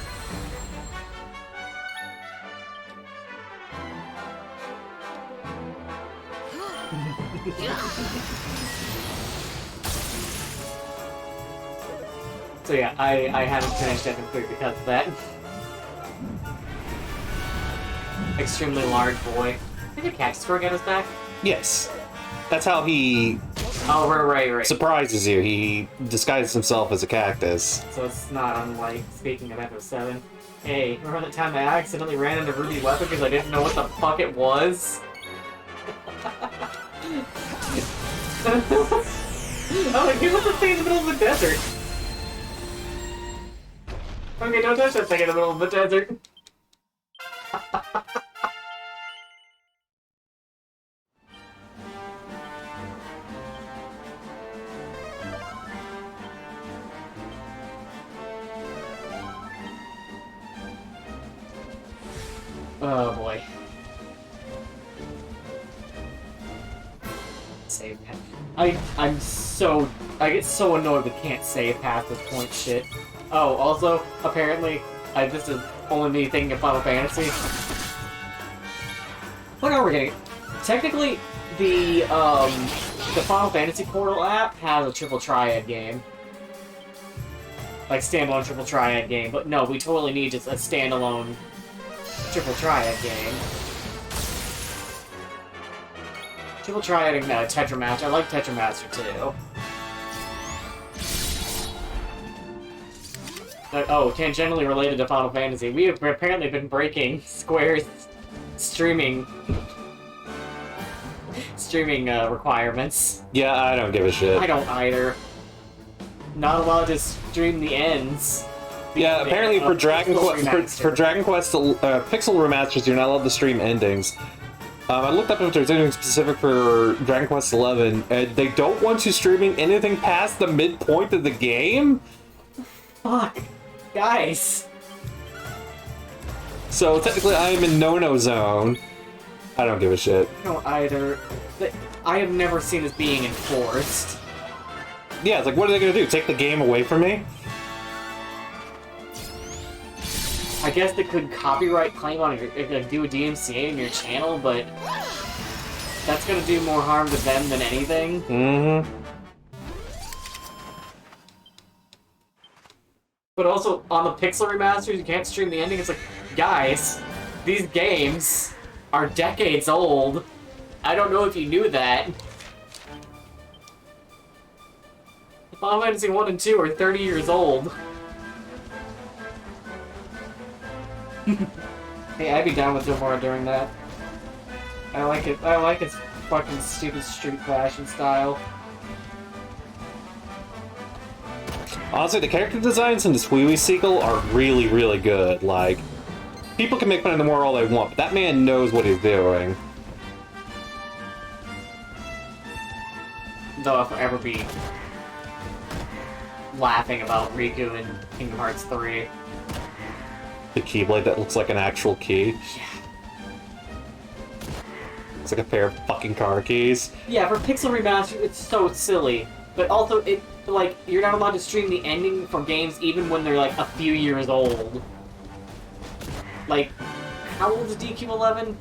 So yeah, I haven't finished FF3 because of that. Extremely large boy. Did the cactus throw get us back? Yes. That's how he Oh, right. surprises you. He disguises himself as a cactus. So it's not unlike, speaking of FF7. Hey, remember that time I accidentally ran into Ruby's weapon because I didn't know what the fuck it was? I'm like, he was the thing in the middle of the desert. Okay, don't touch that thing in the middle of the desert. Oh boy. Save path. I get so annoyed with can't save past this point shit. Oh, also, apparently, this is only me thinking of Final Fantasy. What are we getting? Technically, the Final Fantasy Portal app has a triple triad game. Like, standalone triple triad game, but no, we totally need just a standalone triple triad game. Triple triad and Tetra Match. I like Tetra Master too. Oh, tangentially related to Final Fantasy, we have apparently been breaking Square's streaming requirements. Yeah, I don't give a shit. I don't either. Not allowed to stream the ends. Yeah, apparently for Dragon Quest for Remastered. Dragon Quest Pixel remasters, you're not allowed to stream endings. I looked up if there's anything specific for Dragon Quest 11, and they don't want you streaming anything past the midpoint of the game. Fuck, guys. So technically, I am in no-no zone. I don't give a shit. No, either. I have never seen this being enforced. Yeah, it's like, what are they gonna do? Take the game away from me? I guess they could copyright claim on your, do a DMCA in your channel, but that's gonna do more harm to them than anything. Mm-hmm. But also, on the Pixel remasters, you can't stream the ending. It's like, guys, these games are decades old. I don't know if you knew that. Final Fantasy 1 and 2 are 30 years old. Hey, I'd be down with Domora during that. I like it. I like his fucking stupid street fashion style. Honestly, the character designs in the Squeezy sequel are really, really good. Like, people can make fun of Nomura all they want, but that man knows what he's doing. Though if I ever be laughing about Riku in Kingdom Hearts 3. The Keyblade that looks like an actual key. Yeah. It's like a pair of fucking car keys. Yeah, for Pixel Remaster, it's so silly. But also, it like you're not allowed to stream the ending for games even when they're like a few years old. Like, how old is DQ11?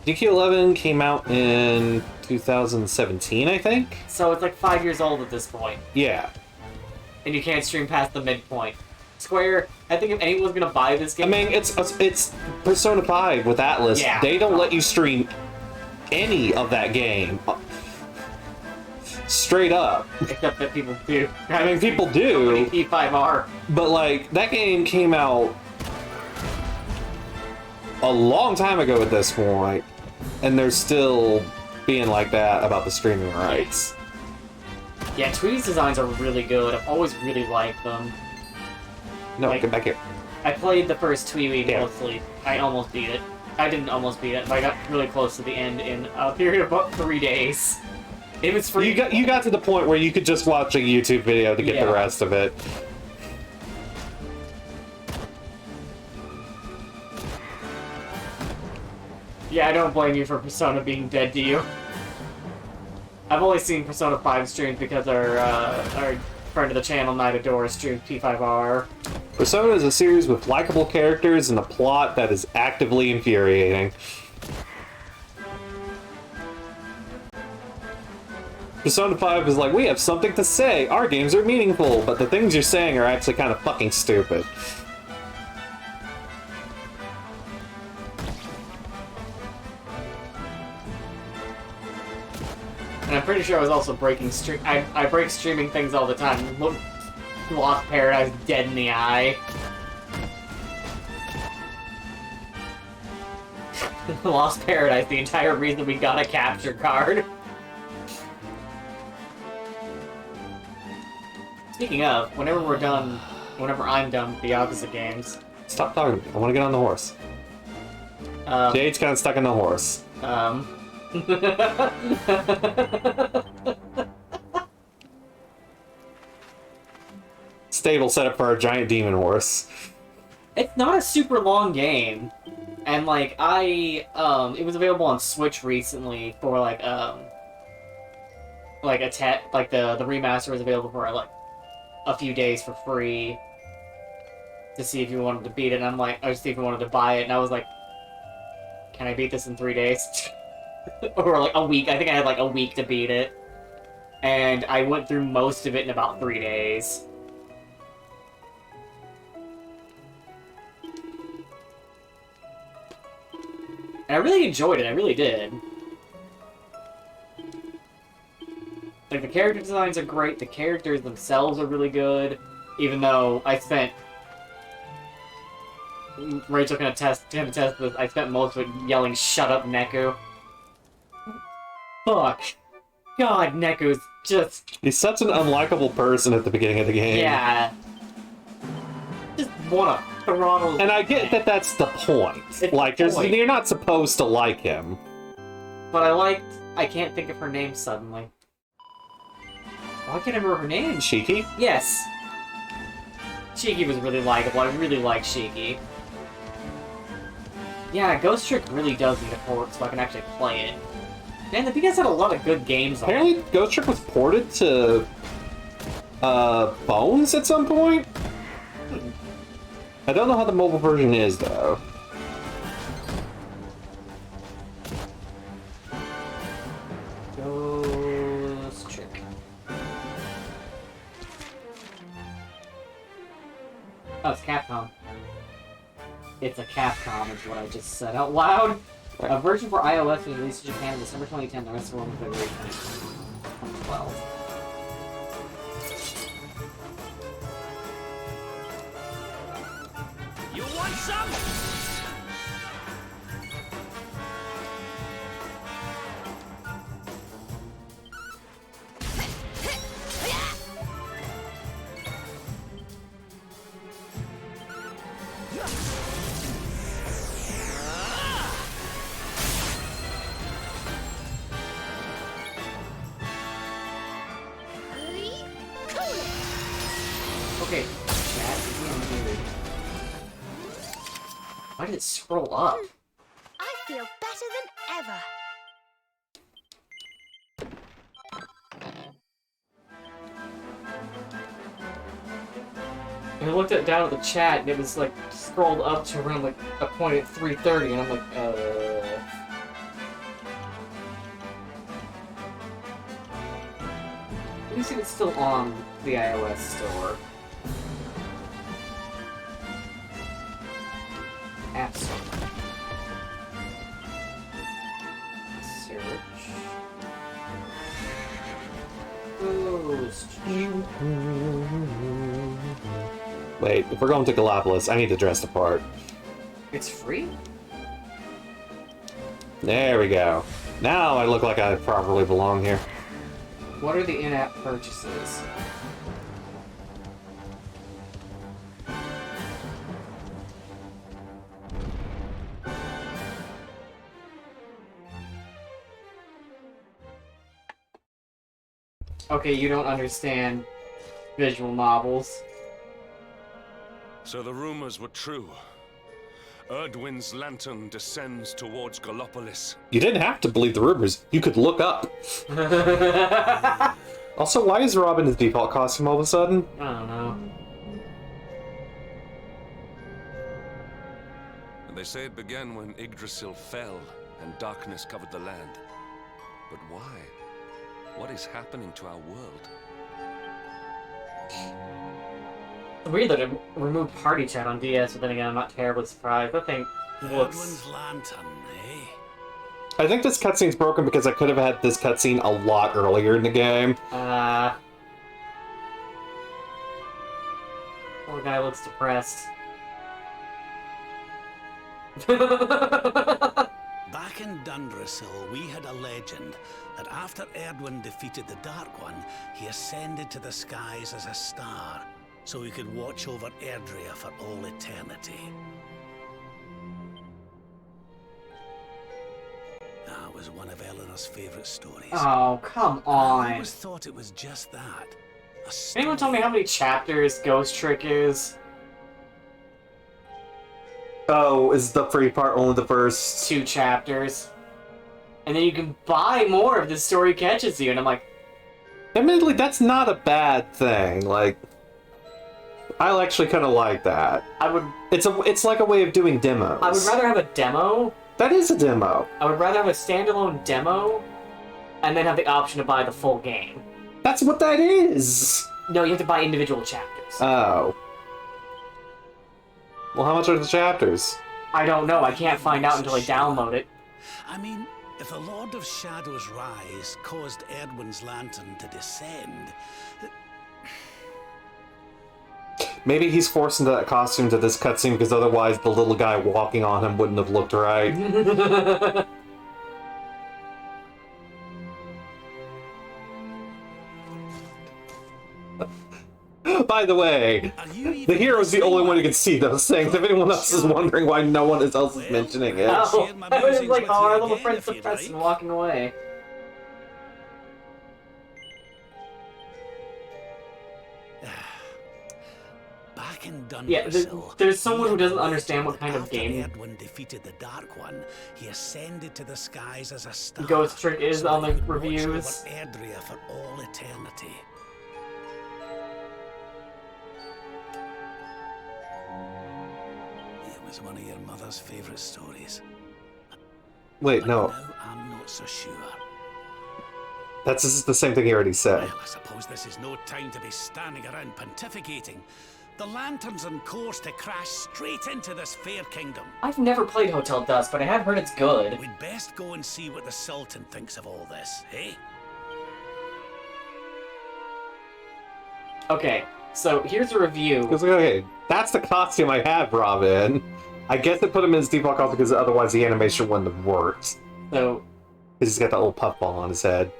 DQ11 came out in 2017, I think? So it's like 5 years old at this point. Yeah. And you can't stream past the midpoint. Square, I think if anyone's gonna buy this game... I mean, it's Persona 5 with Atlas. Yeah. They don't let you stream any of that game. Straight up. Except that people do. I mean, people do. P5R. But, like, that game came out a long time ago at this point, and they're still being like that about the streaming rights. Yeah, Tweety's designs are really good. I've always really liked them. No, Like- get back here. I played the first Tweety Yeah. mostly. I almost beat it. I didn't almost beat it, but I got really close to the end in a period of about 3 days. It was free. You got to the point where you could just watch a YouTube video to get Yeah. the rest of it. Yeah, I don't blame you for Persona being dead to you. I've only seen Persona 5 streamed because our friend of the channel, Night Adora, streamed P5R. Persona is a series with likable characters and a plot that is actively infuriating. Persona 5 is like, we have something to say, our games are meaningful, but the things you're saying are actually kind of fucking stupid. And I'm pretty sure I was also breaking stream. I break streaming things all the time. Look, Lost Paradise dead in the eye. Lost Paradise, the entire reason we got a capture card. Speaking of, whenever I'm done with the opposite games, Stop talking to me. I want to get on the horse. Jade's kind of stuck in the horse. Stable setup for a giant demon horse. It's not a super long game, and like it was available on Switch recently for like the remaster was available for like a few days for free to see if you wanted to beat it. And I'm like, I just see if you wanted to buy it, and I was like, can I beat this in 3 days? Or like a week. I think I had like a week to beat it, and I went through most of it in about 3 days. And I really enjoyed it, I really did. Like, the character designs are great, the characters themselves are really good, even though I spent... Rachel can attest this, I spent most of it yelling, "Shut up, Neku." Fuck. God, Neku's just... He's such an unlikable person at the beginning of the game. Yeah. Just want to throttle. And I get that that's the point. It's Like, the point. you're not supposed to like him. But I can't think of her name suddenly. Why can't I remember her name? Cheeky? Yes. Shiki was really likable. I really like Shiki. Yeah, Ghost Trick really does need a port so I can actually play it. Man, the PS had a lot of good games on it. Apparently, Ghost Trick was ported to Bones at some point? I don't know how the mobile version is, though. Ghost Trick. Oh, it's Capcom. It's a Capcom, is what I just said out loud. A version for iOS was released in Japan in December 2010, the rest of the world in February 2012. You want some? Okay, chat, weird. Why did it scroll up? I feel better than ever. And I looked down at the chat and it was like scrolled up to around like a point at 3:30 and I'm like, Let me see if it's still on the iOS store. App Store. Search. Ghost. Wait, if we're going to Gallipolis, I need to dress the part. It's free? There we go. Now I look like I properly belong here. What are the in-app purchases? Okay, you don't understand visual novels. So the rumors were true. Erdwin's lantern descends towards Gallipolis. You didn't have to believe the rumors. You could look up. Also, why is Robin his default costume all of a sudden? I don't know. And they say it began when Yggdrasil fell and darkness covered the land. But why? What is happening to our world? Weird that it removed party chat on DS, but then again, I'm not terribly surprised. That thing looks... Edwin's lantern, eh? I think this cutscene's broken because I could have had this cutscene a lot earlier in the game. Poor guy looks depressed. Back in Dundrasil, we had a legend that after Erdwin defeated the Dark One, he ascended to the skies as a star, so he could watch over Erdrea for all eternity. That was one of Eleanor's favorite stories. Oh, come I on. always thought it was just that. A Can anyone tell me how many chapters Ghost Trick is? Oh, is the free part only the first? 2 chapters. And then you can buy more if the story catches you, and I'm like... Admittedly, that's not a bad thing. Like, I actually kind of like that. I would It's like a way of doing demos. rather have a demo. That is a demo. I would rather have a standalone demo, and then have the option to buy the full game. That's what that is. No, you have to buy individual chapters. Oh. Well, how much are the chapters? I don't know. I can't find out until I download it. I mean, if the Lord of Shadow's rise caused Erdwin's lantern to descend, Maybe he's forced into that costume to this cutscene because otherwise the little guy walking on him wouldn't have looked right. By the way, Are you the even hero's the only one who can listening? see those things. If anyone else is wondering why no one else is mentioning it. Oh, share my I was just musings like, with oh, you our little again friend if you'd suppressed and like. walking away. Back in Yeah, Dundrasil, there's someone we who had a doesn't understand legend what kind that of after game Erdwin defeated the Dark One, he ascended to the skies as a star. Ghost Trick is so on that the he could watch reviews. over Erdrea for all eternity. It was one of your mother's favorite stories. Wait, But no. now I'm not so sure. This is the same thing he already said. Well, I suppose this is no time to be standing around pontificating. The lantern's on course to crash straight into this fair kingdom. I've never played Hotel Dusk, but I have heard it's good. We'd best go and see what the Sultan thinks of all this, eh? Okay, so here's a review. It's like, okay, that's the costume I had Robin. I guess they put him in his default costume because otherwise the animation wouldn't have worked. So, Because he's got that little puffball on his head.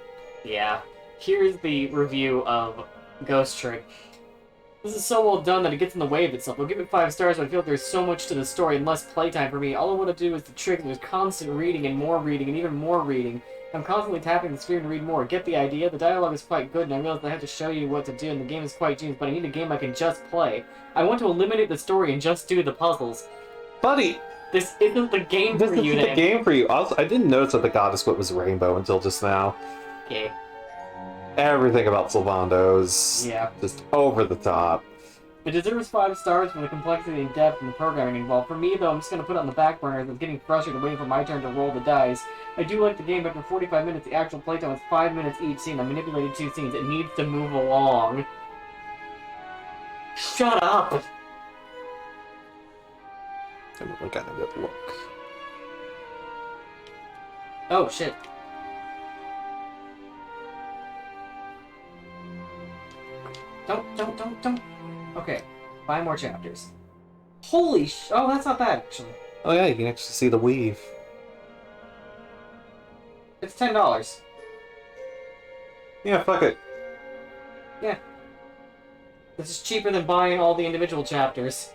yeah. Here's the review of Ghost Trick. This is so well done that it gets in the way of itself. I'll give it 5 stars, but I feel like there's so much to the story and less playtime for me. All I want to do is the trick. There's constant reading and even more reading. I'm constantly tapping the screen to read more. Get the idea? The dialogue is quite good, and I realize I have to show you what to do, and the game is quite genius, but I need a game I can just play. I want to eliminate the story and just do the puzzles. Buddy, This isn't the game this for isn't you, the then. game for you. Also, I didn't notice that the goddess whip was rainbow until just now. Okay. Everything about Sylvando's Yeah. just over the top. It deserves 5 stars for the complexity and depth and the programming involved. For me, though, I'm just going to put it on the back burner as I'm getting frustrated waiting for my turn to roll the dice. I do like the game, but for 45 minutes, the actual playtime is 5 minutes each scene. I manipulated 2 scenes. It needs to move along. Shut up! Everyone got a good look. Oh, shit. Don't. Okay, 5 more chapters. Holy oh, that's not bad, actually. Oh yeah, you can actually see the weave. It's $10. Yeah, fuck it. Yeah. This is cheaper than buying all the individual chapters.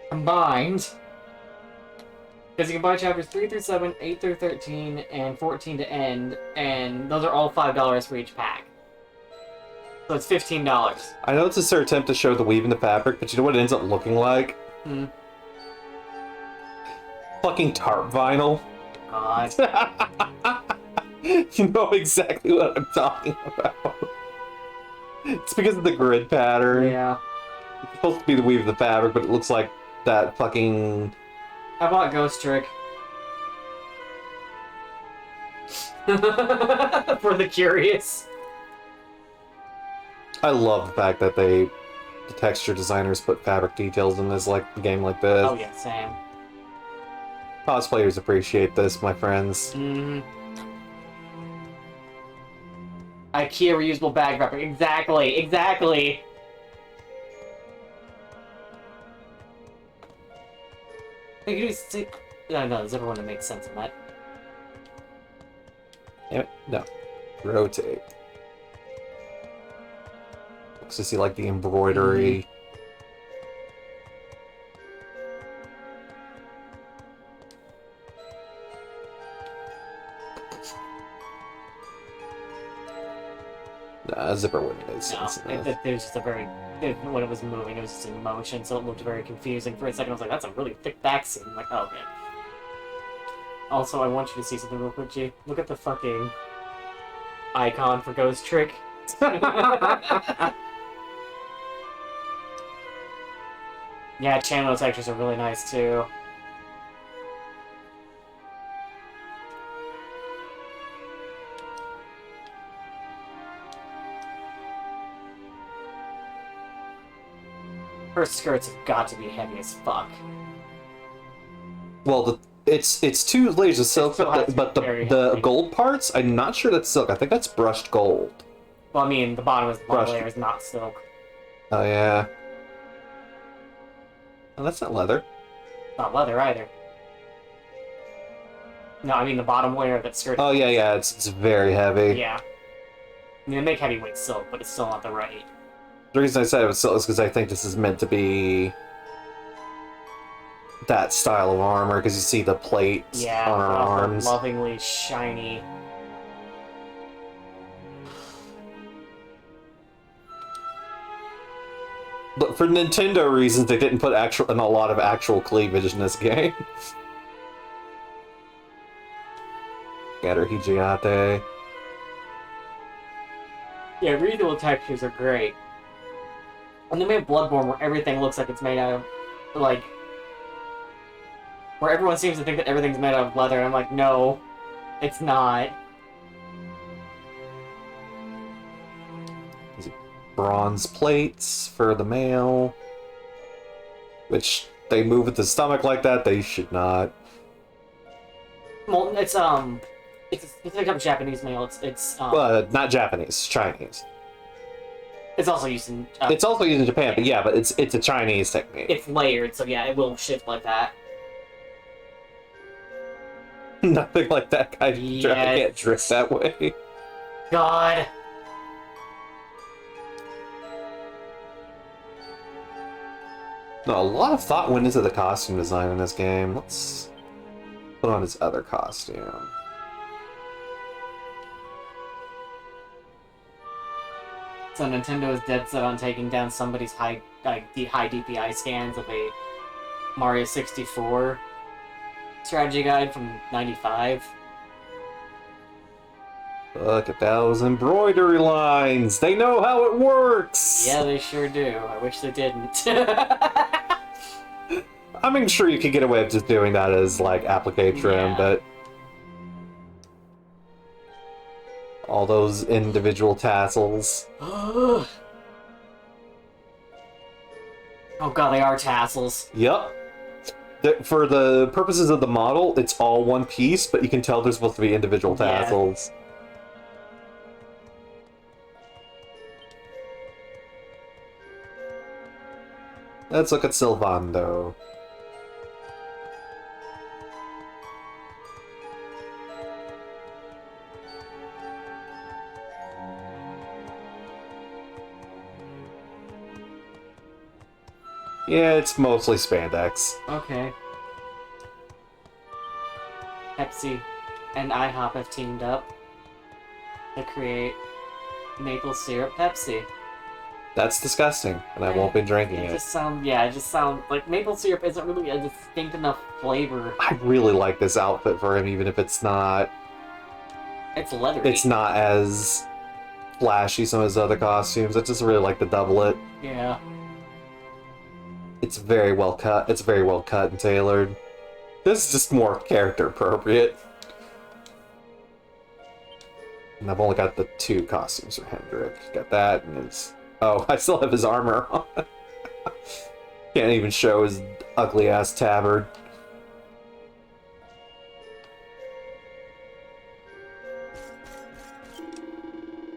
Combined. Because you can buy chapters 3 through 7, 8 through 13, and 14 to end, and those are all $5 for each pack. So it's $15. I know it's a sort of attempt to show the weave in the fabric, but you know what it ends up looking like? Hmm. Fucking tarp vinyl. God. You know exactly what I'm talking about. It's because of the grid pattern. Yeah. It's supposed to be the weave of the fabric, but it looks like that fucking... I bought Ghost Trick. For the curious. I love the fact that the texture designers put fabric details in this a game like this. Oh yeah, Sam. Cosplayers appreciate this, my friends. Mm-hmm. IKEA reusable bag wrapper. Exactly. Hey, you can see... No, there's everyone that makes sense in that. Damn it. No. Rotate. Looks to see the embroidery. Nah, zipper wouldn't make sense. It was just a very... when it was moving, it was just in motion, so it looked very confusing. For a second, I was like, that's a really thick back scene. I'm like, oh, man. Also, I want you to see something real quick, G. Look at the fucking icon for Ghost Trick. Yeah, channel textures are really nice, too. Her skirts have got to be heavy as fuck. Well, it's 2 layers of silk, still has to but be very the heavy. gold parts, I'm not sure that's silk. I think that's brushed gold. Well, I mean, the bottom Brushed. layer is not silk. Oh, yeah. Oh, that's not leather. Not leather either. No, I mean the bottom layer of that skirt. Oh, yeah, it's very heavy. Yeah. I mean, they make heavyweight silk, but it's still not the right The reason I said it was silk is because I think this is meant to be that style of armor, because you see the plates Yeah, on her arms. lovingly shiny. But for Nintendo reasons, they didn't put a lot of actual cleavage in this game. Get her Hijiate. Yeah, regional textures are great. And they made Bloodborne where everything looks like it's made out of, like, where everyone seems to think that everything's made out of leather, and I'm like, no, it's not. Bronze plates for the male. Which, they move with the stomach like that, they should not. Well, it's a specific type of Japanese mail. It's Not Japanese, Chinese. it's also used in. It's also used in Japan, but yeah, but it's a Chinese technique. It's layered, so yeah, it will shift like that. Nothing like that guy Yes. can't drift that way. God. No, a lot of thought went into the costume design in this game. Let's put on his other costume. So Nintendo is dead set on taking down somebody's high DPI scans of a Mario 64 strategy guide from '95. Look at those embroidery lines! They know how it works! Yeah, they sure do. I wish they didn't. I mean, sure, you could get away with just doing that as, like, applique trim, Yeah. but... all those individual tassels. Oh god, they are tassels. Yep. For the purposes of the model, it's all one piece, but you can tell there's supposed to be individual Yeah. tassels. Let's look at Sylvando. Yeah, it's mostly spandex. Okay. Pepsi and IHOP have teamed up to create maple syrup Pepsi. That's disgusting, and I won't be drinking It it. just sounds like maple syrup isn't really a distinct enough flavor. I really like this outfit for him, even if it's not It's not as flashy some of his other costumes. I just really like the doublet. Yeah. It's very well cut. It's very well cut and tailored. This is just more character appropriate. And I've only got the 2 costumes for Hendrik. Got that and his... Oh, I still have his armor on. Can't even show his ugly ass tabard.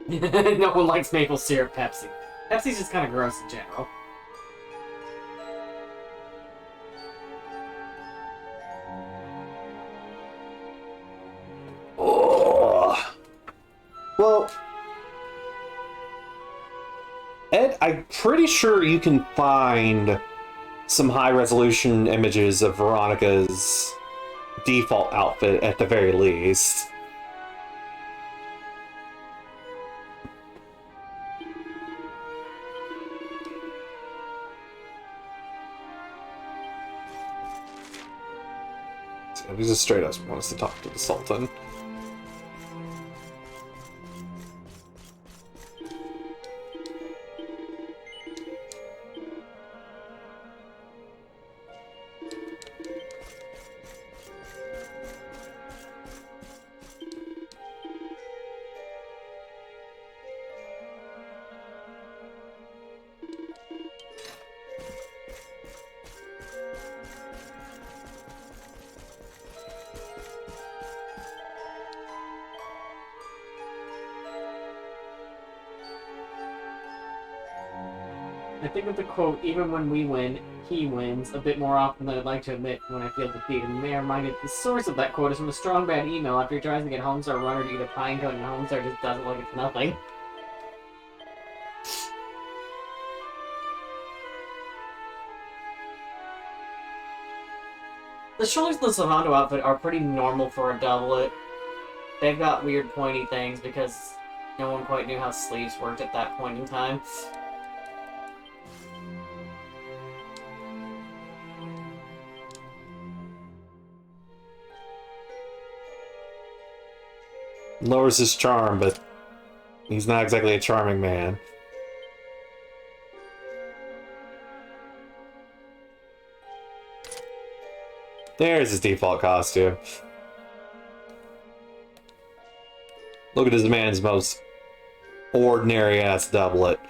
No one likes maple syrup Pepsi. Pepsi's just kind of gross in general. Oh. Well, Ed, I'm pretty sure you can find some high-resolution images of Veronica's default outfit at the very least. So he just straight up wants to talk to the Sultan. I think of the quote, even when we win, he wins, a bit more often than I'd like to admit when I feel defeated. And may I remind you, the source of that quote is from a strong bad email after he tries to get Homestar Runner to eat a pine cone and Homestar just does it like it's nothing. The shoulders of the Savando outfit are pretty normal for a doublet. They've got weird pointy things because no one quite knew how sleeves worked at that point in time. Lowers his charm, but he's not exactly a charming man. There's his default costume. Look at this man's most ordinary-ass doublet.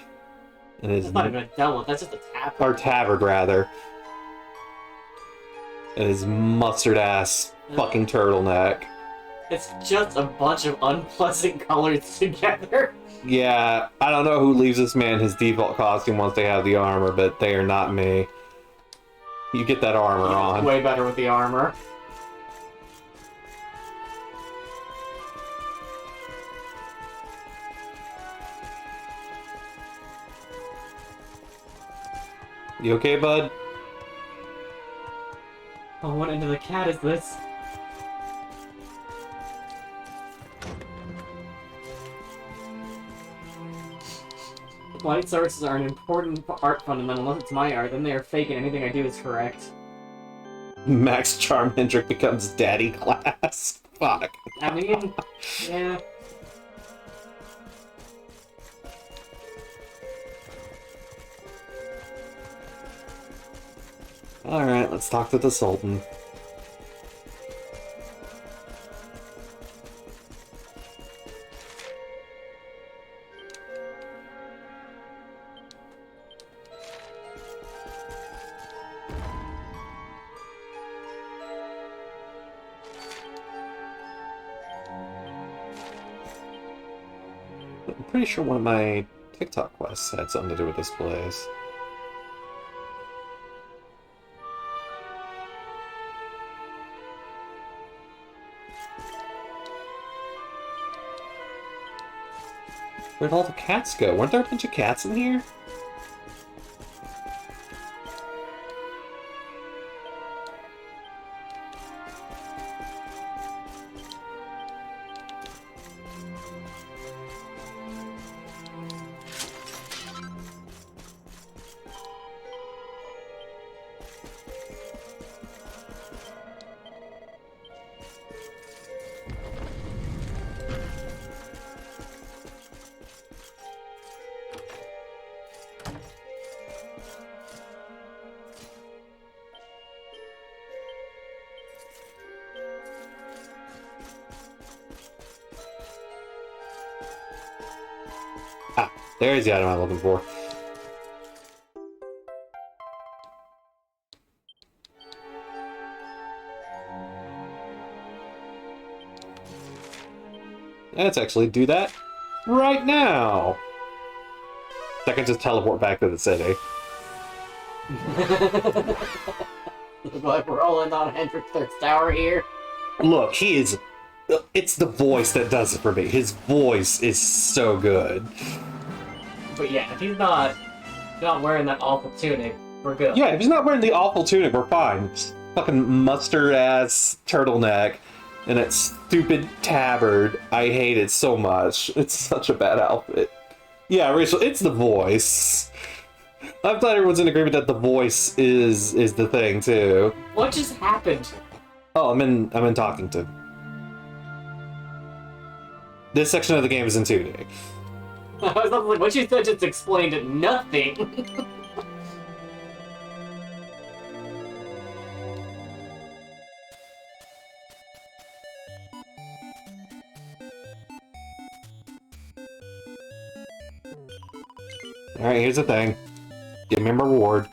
And his, That's not even a doublet, that's just a tap. or tabard, rather. And his mustard-ass fucking turtleneck. It's just a bunch of unpleasant colors together. Yeah, I don't know who leaves this man his default costume once they have the armor, but they are not me. You get that armor on. Way better with the armor. You okay, bud? Oh, what into the cat is this? Light sources are an important art fundamental. Unless it's my art, then they are fake and anything I do is correct. Max Charmhendrick becomes daddy class. Fuck. I mean, yeah. Alright, let's talk to the Sultan. I'm pretty sure one of my TikTok quests had something to do with this place. Where'd all the cats go? Weren't there a bunch of cats in here? Ah, there's the item I'm looking for. Let's actually do that right now. I can just teleport back to the city. Looks like we're all in on Hendrick's third tower here. Look, he is... It's the voice that does it for me. His voice is so good. But yeah, if he's not wearing that awful tunic, we're good. Yeah, if he's not wearing the awful tunic, we're fine. Fucking mustard-ass turtleneck and that stupid tabard. I hate it so much. It's such a bad outfit. Yeah, Rachel, it's the voice. I'm glad everyone's in agreement that the voice is the thing, too. What just happened? Oh, I'm in talking to. This section of the game is in 2D. I was like, what you said just explained nothing. Alright, here's the thing. Give me a reward.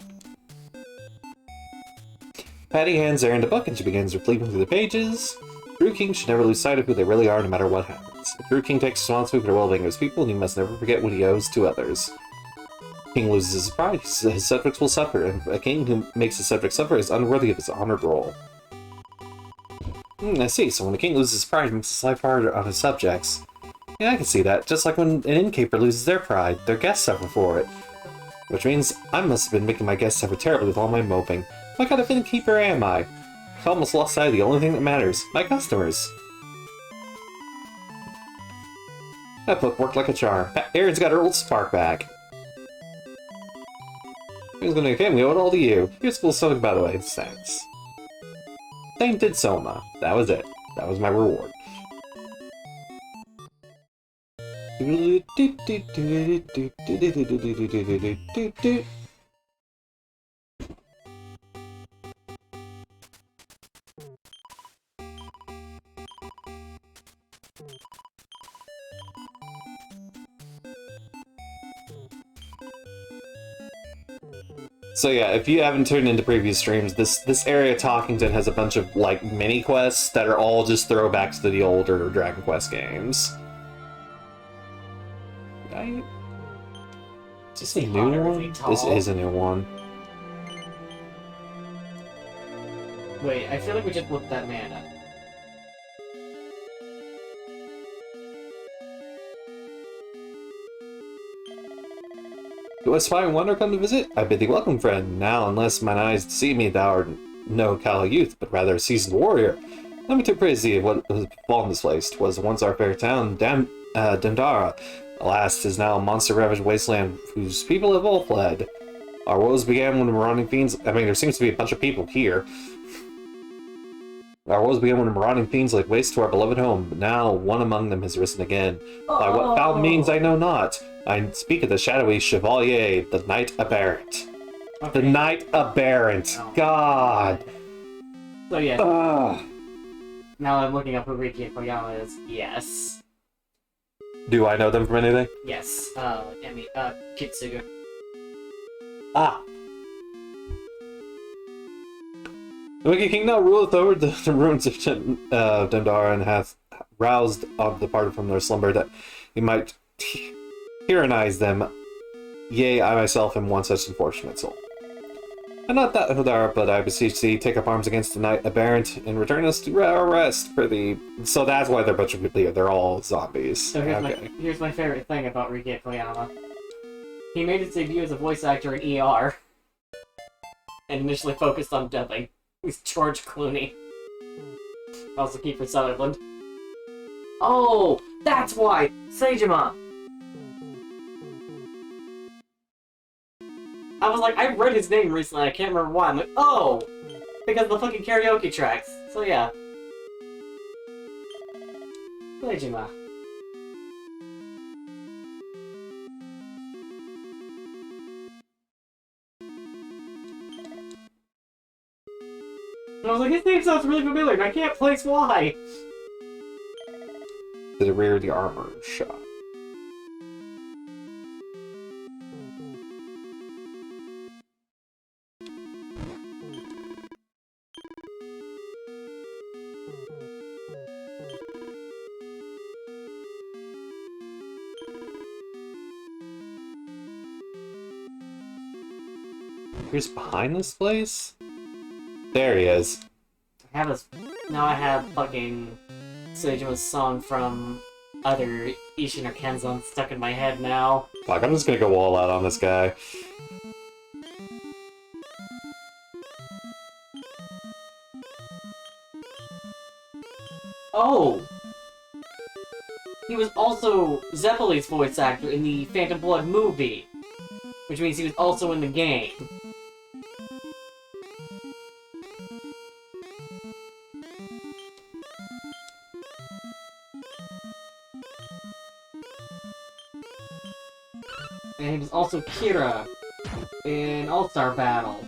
Patty hands Erin the book and she begins flipping through the pages. True King should never lose sight of who they really are no matter what happens. A true king takes responsibility for the well-being of his people, and he must never forget what he owes to others. King loses his pride, his subjects will suffer, and a king who makes his subjects suffer is unworthy of his honored role. I see, so when a king loses his pride, he makes his life harder on his subjects. Yeah, I can see that. Just like when an innkeeper loses their pride, their guests suffer for it. Which means I must have been making my guests suffer terribly with all my moping. What kind of innkeeper am I? I almost lost sight of the only thing that matters. My customers. That book worked like a charm. Erin's got her old spark back. Who's gonna get me? Owe it all to you. Here's a little something, by the way. Thanks. Tainted Soma. That was it. That was my reward. So yeah, if you haven't tuned into previous streams, this area Talkington has a bunch of like mini quests that are all just throwbacks to the older Dragon Quest games. Is this a new one? This is a new one. Wait, I feel like we just looked that man up. Do a spy and wonder come to visit? I bid thee welcome, friend. Now, unless mine eyes deceive me, thou art no callow youth, but rather a seasoned warrior. Let me to praise thee of what has befallen this place. 'Twas once our fair town, Dandara. Alas, 'tis now a monster-ravaged wasteland whose people have all fled. Our woes began when marauding fiends... I mean, there seems to be a bunch of people here. Our woes began when marauding fiends laid waste to our beloved home, but now one among them has risen again. By what foul means I know not. I speak of the shadowy Chevalier, the Knight Aberrant. Okay. The Knight Aberrant. Oh. God. So yeah, Ugh. now I'm looking up who Riki and Koyama is. Yes. Do I know them from anything? Yes. Kitsuga. Ah. The Wicked King now ruleth over the ruins of Dandara and hath roused of the party from their slumber that he might tyrannize them. Yea, I myself am one such unfortunate soul. And not that, Hodara, but I beseech thee, take up arms against the Knight Aberrant and return us to our rest for the... So that's why they're a bunch of people here. They're all zombies. So Okay. here's my favorite thing about Riki Koyama. He made his debut as a voice actor in ER, and initially focused on dubbing. He's George Clooney. Also Kiefer Sutherland. Oh, that's why! Seijima! I was like, I read his name recently, I can't remember why. I'm like, oh! Because of the fucking karaoke tracks. So yeah. Seijima. And I was like, his name sounds really familiar, and I can't place why. To the rear of the armor shop. Here's behind this place? There he is. I have this. Now I have fucking Seijima's song from other Ishin or Kenzan stuck in my head now. Fuck, I'm just gonna go all out on this guy. Oh! He was also Zeppeli's voice actor in the Phantom Blood movie, which means he was also in the game. And he was also Kira in All-Star Battle.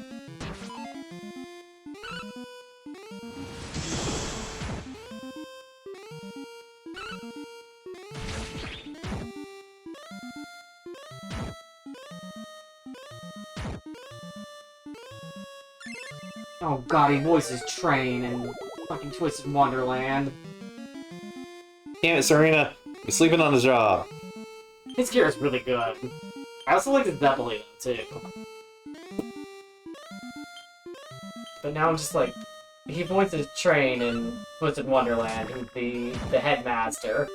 Oh god, he voices Train in fucking Twisted Wonderland. Damn it, Serena! You're sleeping on the job. His Kira's really good. I also like the Zeppeli though, too. But now I'm just like, he voices Train in Twisted Wonderland, who's the headmaster.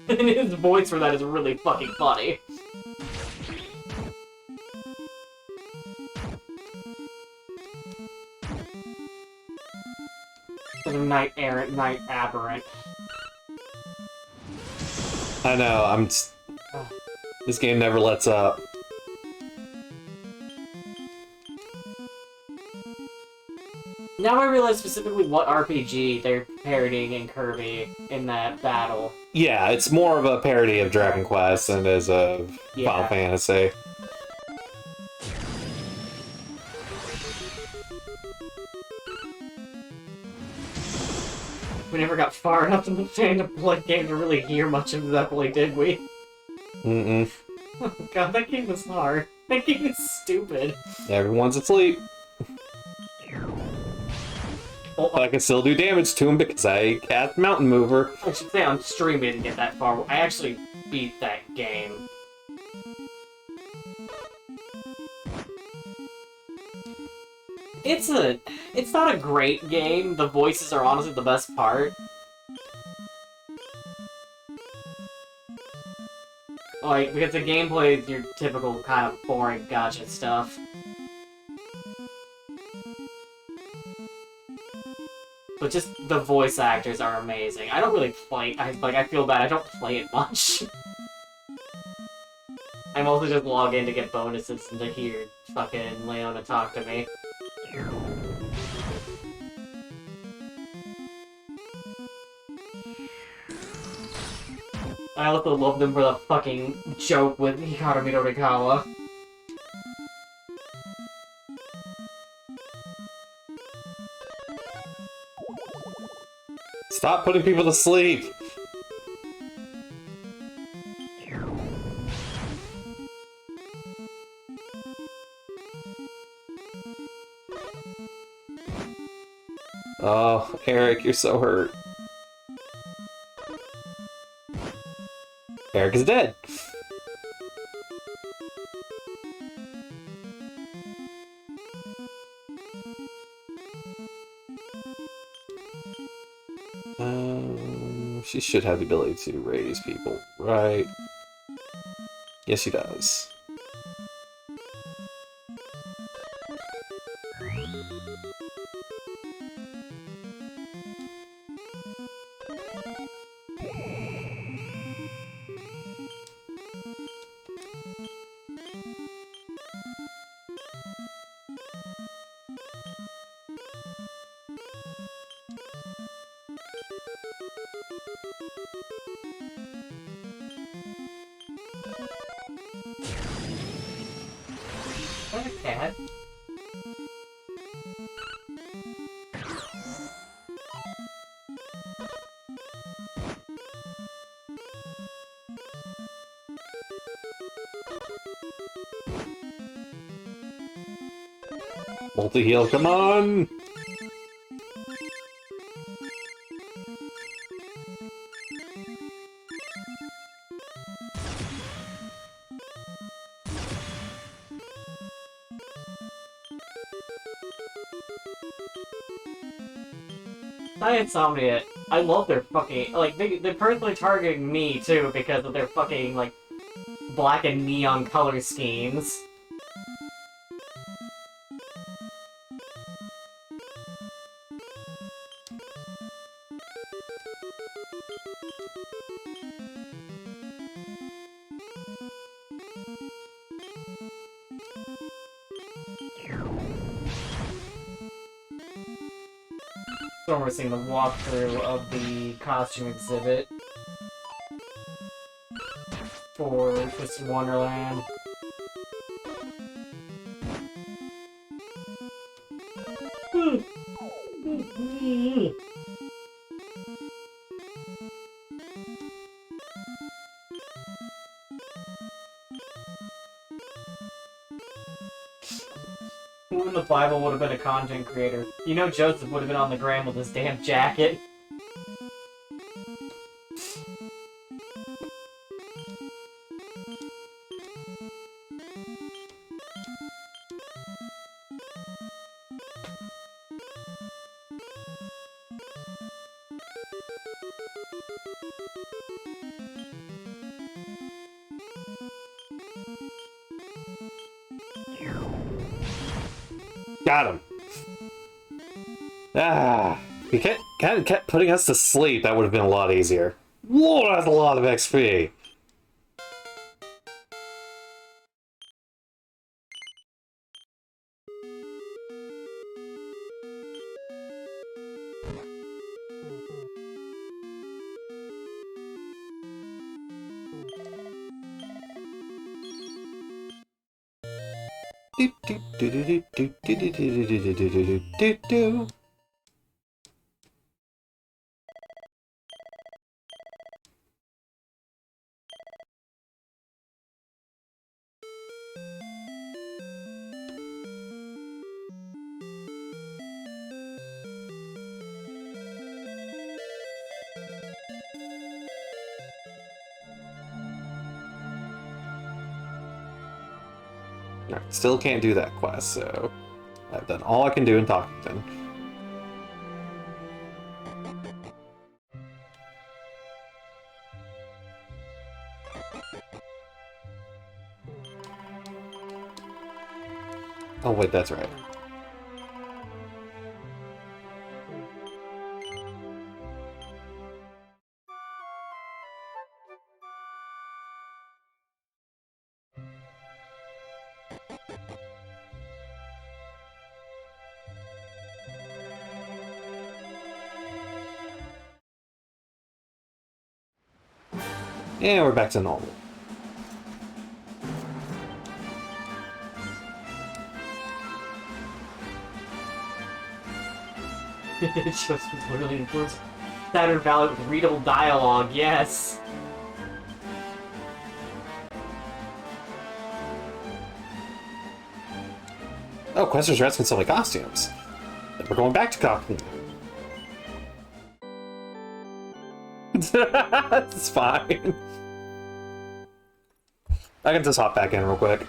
And his voice for that is really fucking funny. instead of Knight Errant, Knight Aberrant. I know, this game never lets up. Now I realize specifically what RPG they're parodying in Kirby in that battle. Yeah, it's more of a parody of Dragon Quest than it is of Final Fantasy. We never got far enough in the fandom game to really hear much of Zeppeli, did we? Mm-mm. Oh god, that game was hard. That game is stupid. Everyone's asleep. Oh, But I can still do damage to him because I cast Mountain Mover. I should say on stream we didn't get that far. I actually beat that game. It's not a great game. The voices are honestly the best part. Like, because the gameplay is your typical kind of boring gacha stuff. But just the voice actors are amazing. I don't really play. I feel bad. I don't play it much. I mostly just log in to get bonuses and to hear fucking Leona talk to me. I also love them for the fucking joke with Hikaru Midorikawa. Stop putting people to sleep! Oh, Eric, you're so hurt. Eric is dead. She should have the ability to raise people, right? Yes, she does. What a cat. Multi-heal, come on! Insomnia, I love their fucking, like, they're personally targeting me, too, because of their fucking, like, black and neon color schemes. So we're seeing the walkthrough of the costume exhibit for Twisted Wonderland. Who in the Bible would have been a content creator? You know Joseph would have been on the gram with his damn jacket. Got him! Ah! He kept putting us to sleep, that would have been a lot easier. Whoa, that's a lot of XP! Alright, still can't do that quest, so I've done all I can do in Talkington. Oh wait, that's right. And we're back to normal. It just was literally influenced Saturn Valley with readable dialogue, yes! Oh, Quester's Rest can sell me costumes. Then we're going back to costume. It's fine. I can just hop back in real quick.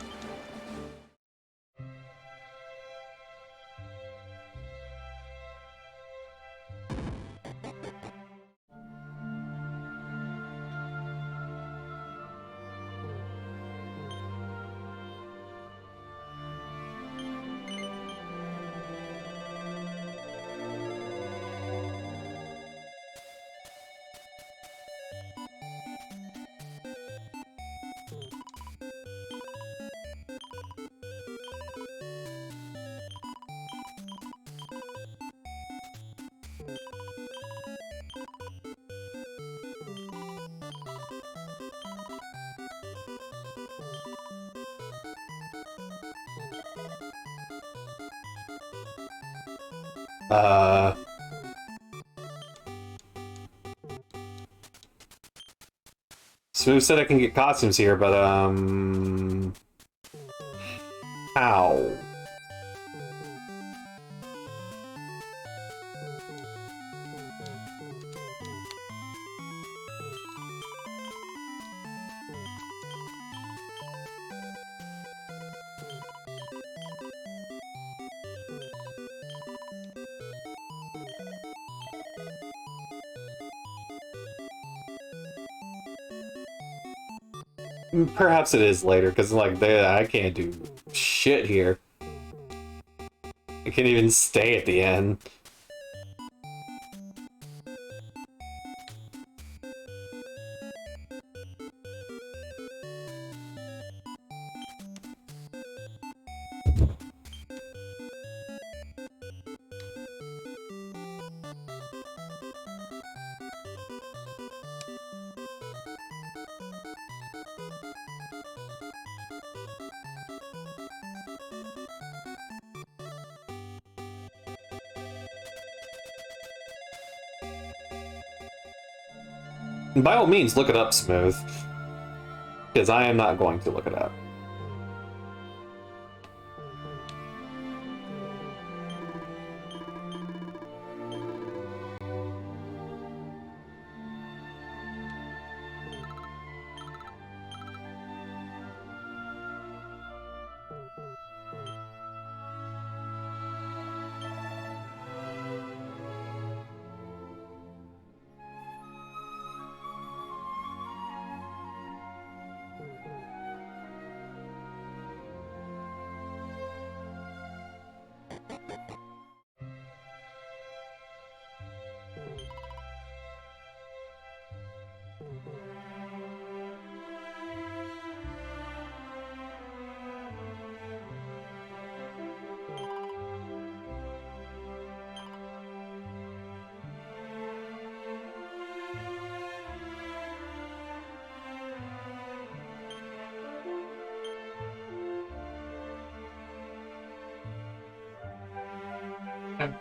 Smooth said I can get costumes here, but, how? Perhaps it is later, because, like, I can't do shit here. I can't even stay at the end. By all means, look it up, Smooth. Because I am not going to look it up. I'm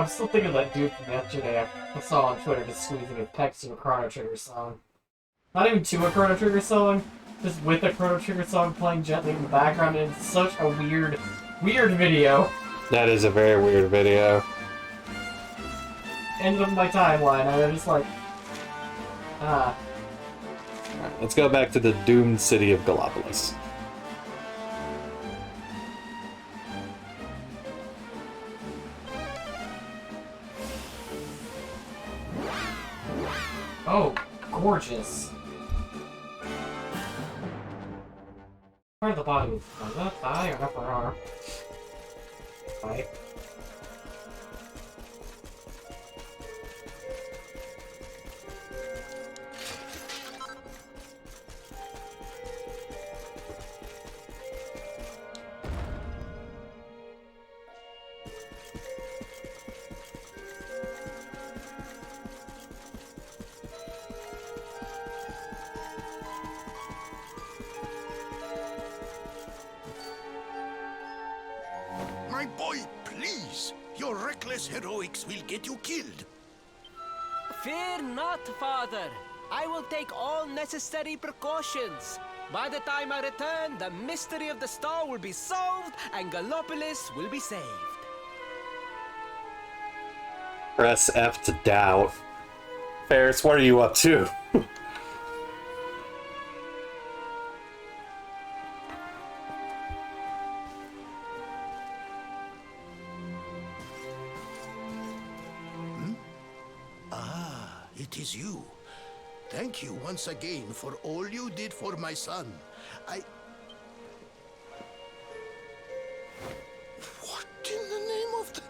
still thinking of that dude from yesterday I saw on Twitter just squeezing his pecs to a Chrono Trigger song. Not even to a Chrono Trigger song, just with a Chrono Trigger song playing gently in the background, and it's such a weird video. That is a very weird video. Ended up in my timeline, and I'm just like, Alright, let's go back to the doomed city of Gallopolis. oh, gorgeous. Part of the body is thigh or upper arm. Thigh. My boy, please! Your reckless heroics will get you killed. Fear not, Father. I will take all necessary precautions. By the time I return, the mystery of the star will be solved and Gallopolis will be saved. Press F to doubt. Ferris, what are you up to? It is you. Thank you once again for all you did for my son. What in the name of the...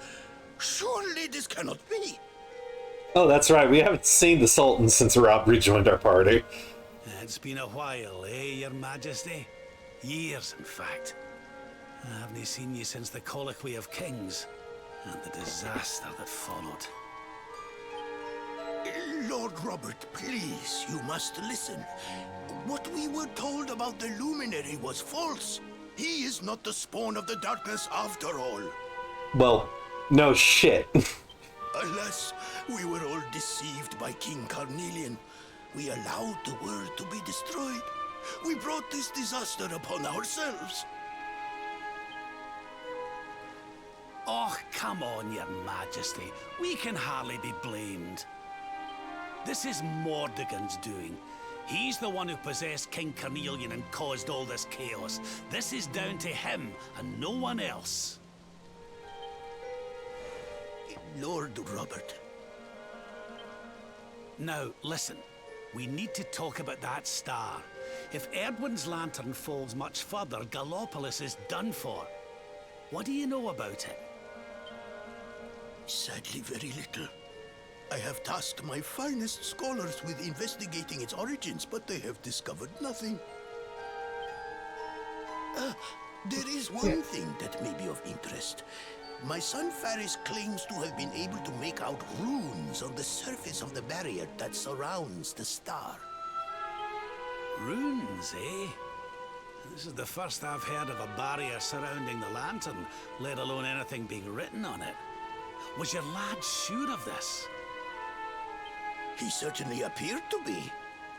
Surely this cannot be. Oh, that's right. We haven't seen the Sultan since Rob rejoined our party. It's been a while, Your Majesty? Years, in fact. I haven't seen you since the Colloquy of Kings and the disaster that followed. Lord Robert, please, you must listen. What we were told about the Luminary was false. He is not the spawn of the darkness after all. Well, no shit. Alas, we were all deceived by King Carnelian. We allowed the world to be destroyed. We brought this disaster upon ourselves. Oh, come on, Your Majesty. We can hardly be blamed. This is Mordegon's doing. He's the one who possessed King Carnelian and caused all this chaos. This is down to him and no one else. Lord Robert. Now, listen. We need to talk about that star. If Erdwin's lantern falls much further, Gallopolis is done for. What do you know about it? Sadly, very little. I have tasked my finest scholars with investigating its origins, but they have discovered nothing. There is one thing that may be of interest. My son Faris claims to have been able to make out runes on the surface of the barrier that surrounds the star. Runes, eh? This is the first I've heard of a barrier surrounding the lantern, let alone anything being written on it. Was your lad sure of this? He certainly appeared to be.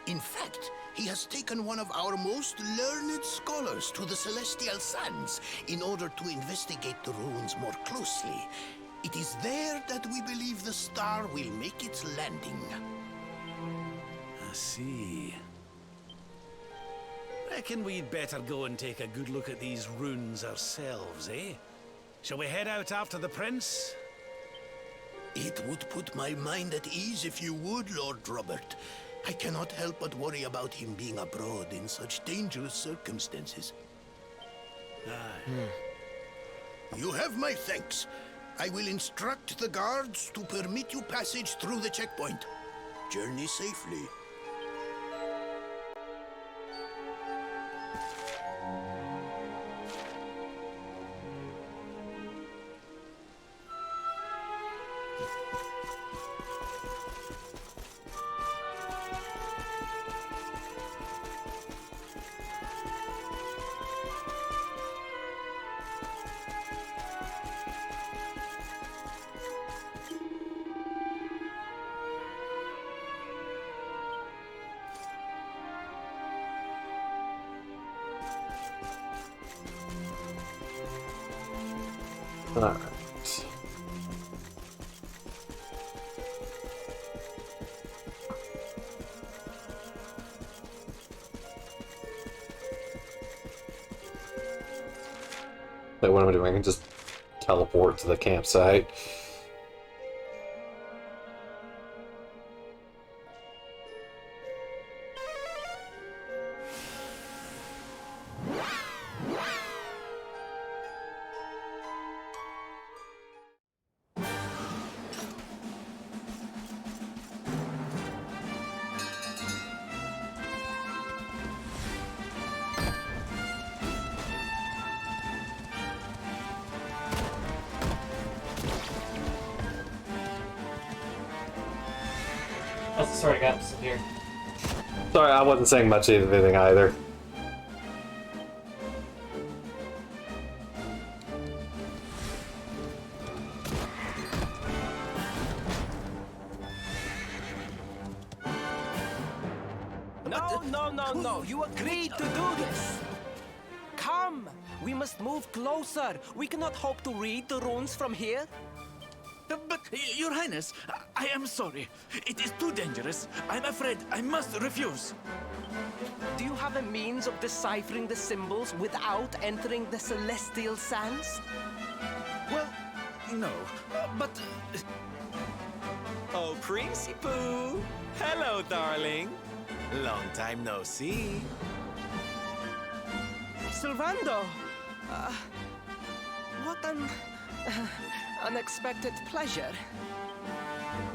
In fact, he has taken one of our most learned scholars to the Celestial Sands in order to investigate the ruins more closely. It is there that we believe the star will make its landing. I see. Reckon we'd better go and take a good look at these runes ourselves, eh? Shall we head out after the prince? It would put my mind at ease if you would, Lord Robert. I cannot help but worry about him being abroad in such dangerous circumstances. Aye. You have my thanks. I will instruct the guards to permit you passage through the checkpoint. Journey safely. Alright. Wait, what am I doing? I can just teleport to the campsite. That's the sort of got disappeared. Sorry, I wasn't saying much of anything either. No. You agreed to do this. Come. We must move closer. We cannot hope to read the runes from here. But, Your Highness, I am sorry. It is too dangerous. I'm afraid I must refuse. Do you have a means of deciphering the symbols without entering the celestial sands? Well, no. But... Oh, Principoo! Hello, darling. Long time no see. Sylvando! What an... unexpected pleasure.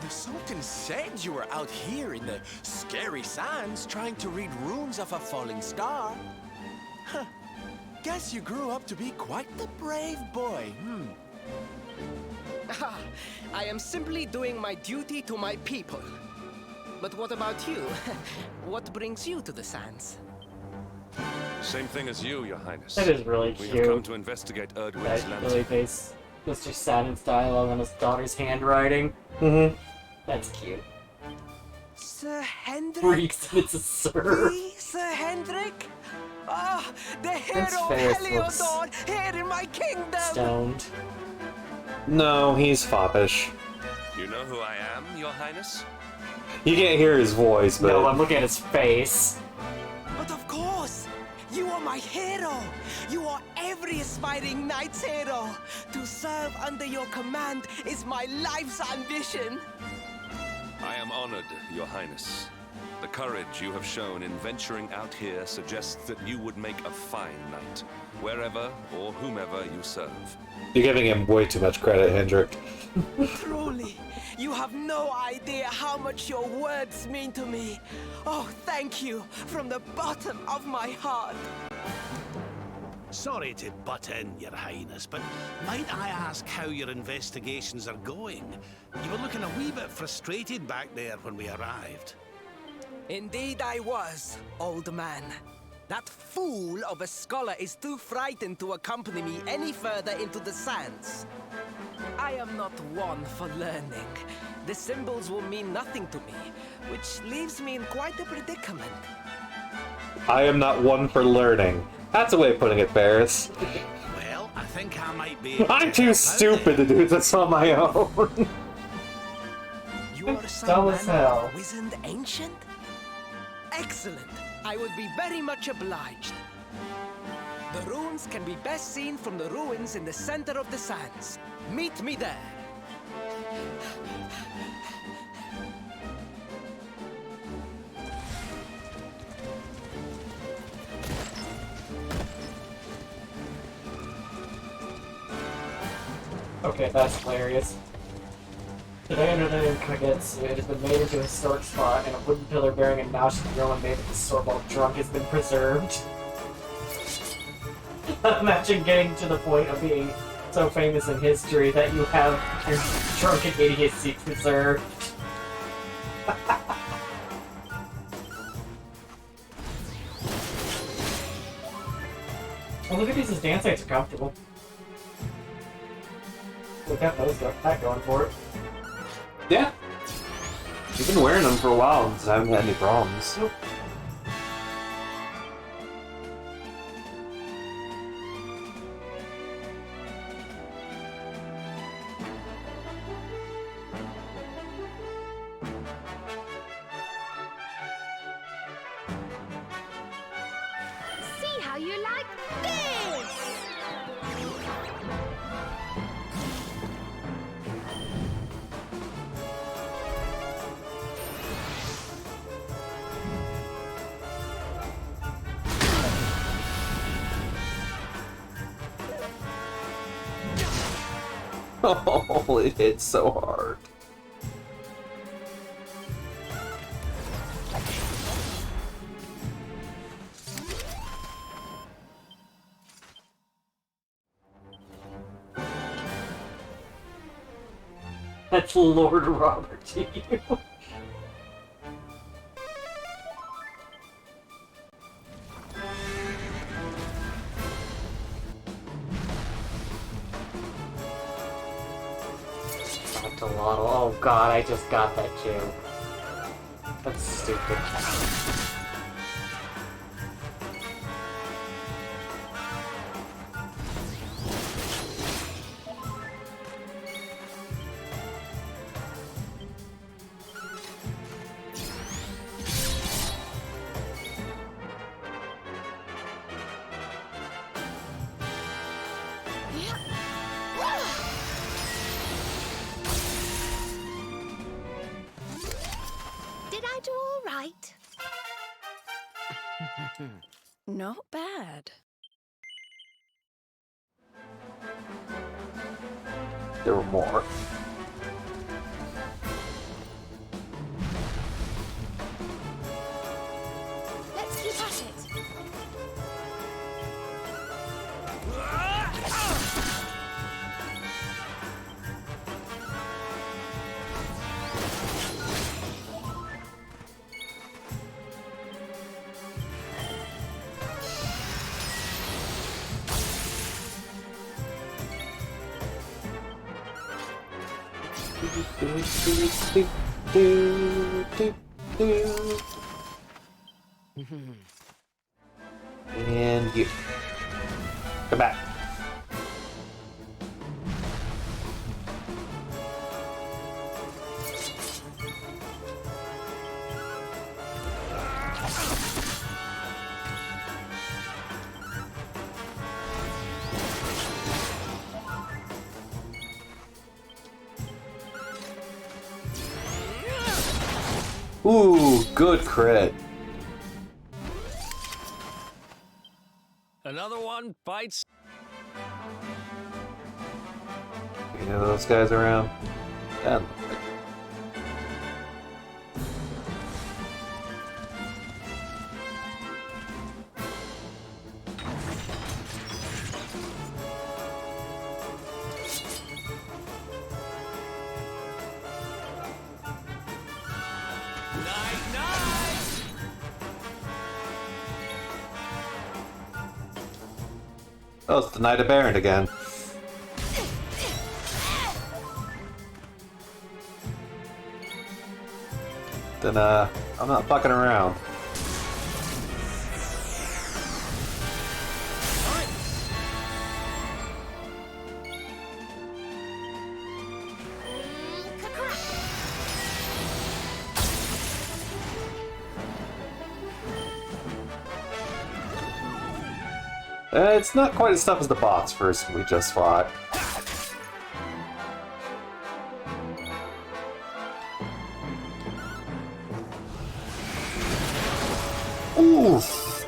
The Sultan said you were out here in the scary sands trying to read runes of a falling star. Huh. Guess you grew up to be quite the brave boy, I am simply doing my duty to my people. But what about you? What brings you to the sands? Same thing as you, Your Highness. That is really We cute. have come to investigate Erdwin's That land. really based Mr. Sadden's dialogue on his daughter's handwriting. Mm-hmm. That's cute. Sir Hendrik? Freaks, it's a sir. Me, Sir Hendrik? Ah, the Prince hero Ferris Heliodor here in my kingdom! Stoned. No, he's foppish. You know who I am, Your Highness? You can't hear his voice, but... No, I'm looking at his face. But of course! You are my hero! You are every aspiring knight's hero! To serve under your command is my life's ambition! I am honored, Your Highness. The courage you have shown in venturing out here suggests that you would make a fine knight, wherever or whomever you serve. You're giving him way too much credit, Hendrik. Truly, you have no idea how much your words mean to me. Oh, thank you from the bottom of my heart. Sorry to butt in, Your Highness, but might I ask how your investigations are going? You were looking a wee bit frustrated back there when we arrived. Indeed I was, old man. That fool of a scholar is too frightened to accompany me any further into the sands. I am not one for learning. The symbols will mean nothing to me, which leaves me in quite a predicament. I am not one for learning. That's a way of putting it, Ferris. Well, I think I might be... I'm too stupid to do this on my own. You are Dumb some as manner hell. of wizened ancient? Excellent! I would be very much obliged. The runes can be best seen from the ruins in the center of the sands. Meet me there. Okay, that's hilarious. Today under the name Kagetsu, it has been made into a historic spot, and a wooden pillar bearing a Nausicaa girl made of the sword while drunk has been preserved. Imagine getting to the point of being so famous in history that you have your drunken idiocy preserved. Well, look at these, his dance sites are comfortable. Look at that going for it. Yeah. You've been wearing them for a while and I haven't had any problems. Nope. how you like this! Oh, it hits so hard. That's Lord Robert to you. Axolotl. Oh god, I just got that joke. That's stupid. Did I do all right? Not bad. There were more. Let's keep at it. And you. Come back. Ooh, good crit. Another one bites. You know those guys around? And oh, it's the Knight of Baron again. Then, I'm not fucking around. It's not quite as tough as the boss first we just fought. Oof!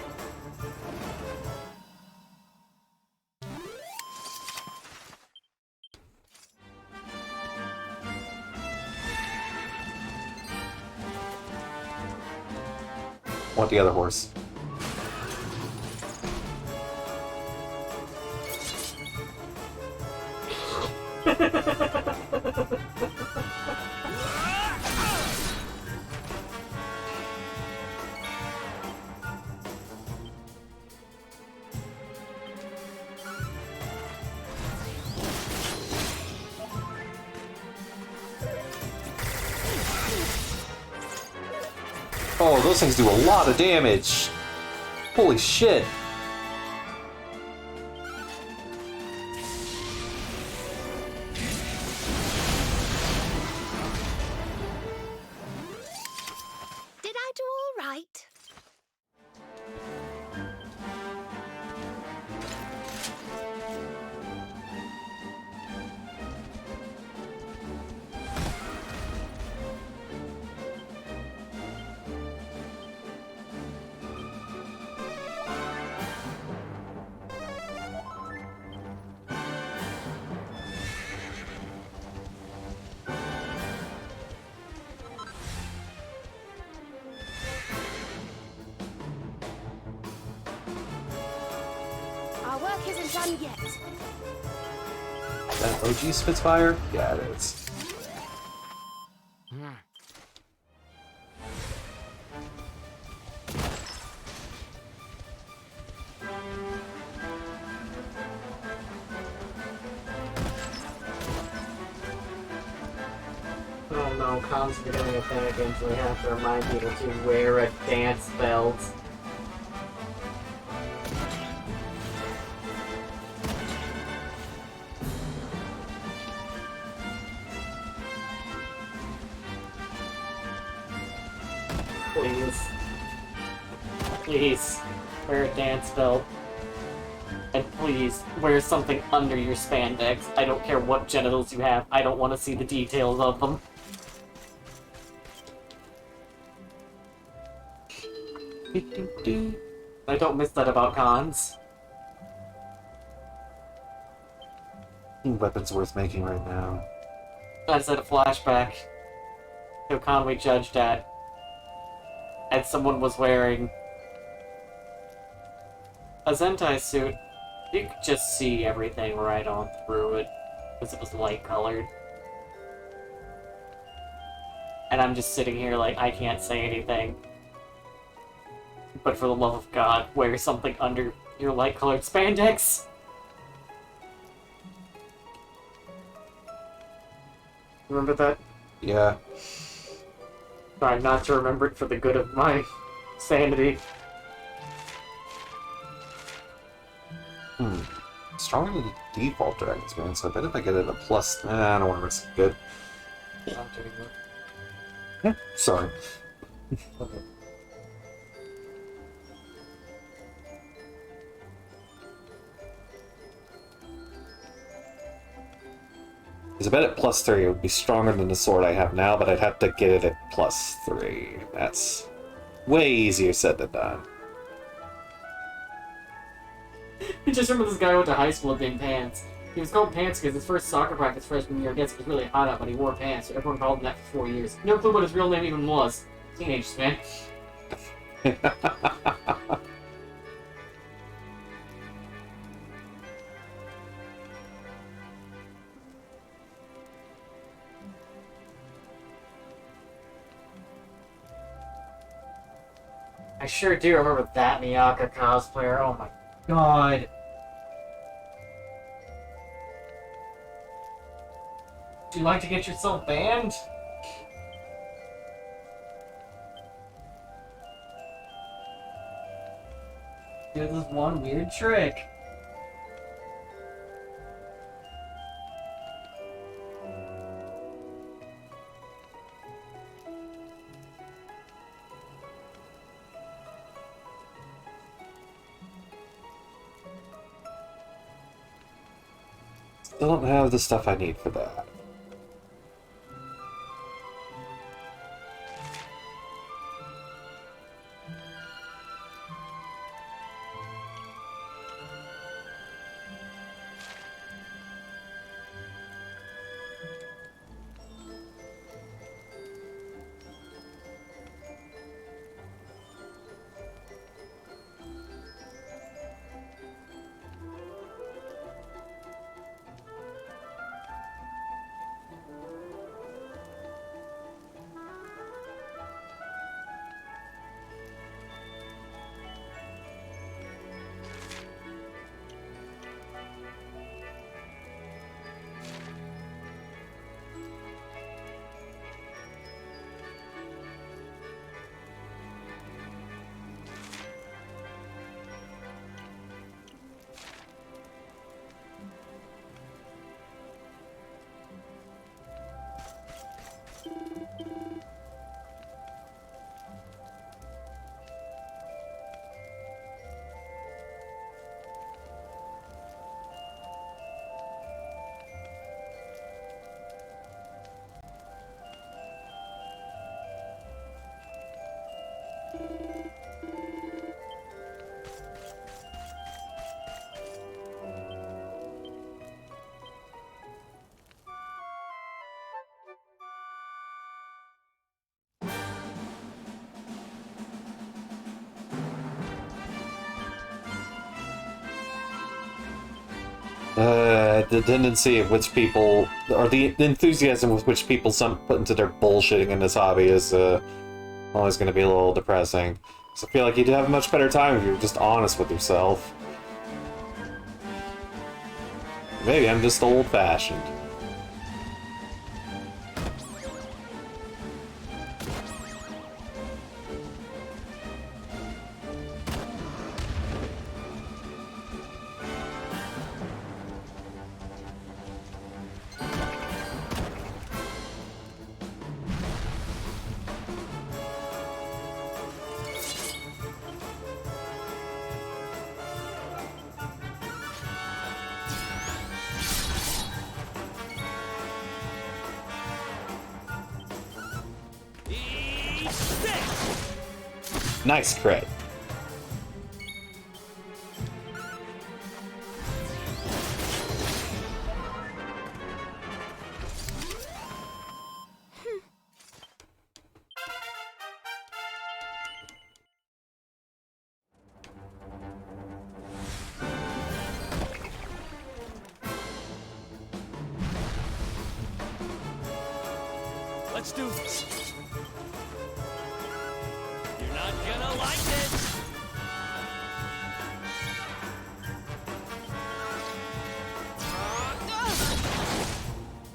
Want the other horse. Oh, those things do a lot of damage! Holy shit! Did I do all right? Our work isn't done yet. Is that an OG Spitfire? Yeah, it is. Oh no, Khan's becoming a thing again, so we have to remind people to wear a dance belt. Please. Please, wear a dance belt. And please, wear something under your spandex. I don't care what genitals you have, I don't want to see the details of them. I don't miss that about cons. Weapons worth making right now. I said a flashback to a con we judged at, and someone was wearing a Zentai suit. You could just see everything right on through it, because it was light colored. And I'm just sitting here like, I can't say anything. But for the love of God, wear something under your light colored spandex! Remember that? Yeah. Trying not to remember it for the good of my sanity. Stronger than the default dragons, man, so I bet if I get it a plus... I don't want to risk it. Good. Not doing that. Yeah, sorry. Okay. Because I bet at plus 3 it would be stronger than the sword I have now, but I'd have to get it at plus 3. That's way easier said than done. I just remember this guy I went to high school named Pants. He was called Pants because his first soccer practice freshman year, I guess it was really hot out, but he wore pants, so everyone called him that for 4 years. No clue what his real name even was. Teenagers, man. I sure do remember that Miyaka cosplayer. Oh my god. Would you like to get yourself banned? Do this one weird trick. Still don't have the stuff I need for that. The tendency of which people, or the enthusiasm with which people put into their bullshitting in this hobby is always going to be a little depressing. So I feel like you'd have a much better time if you were just honest with yourself. Maybe I'm just old-fashioned. Nice crit. Let's do this. You're not gonna like it.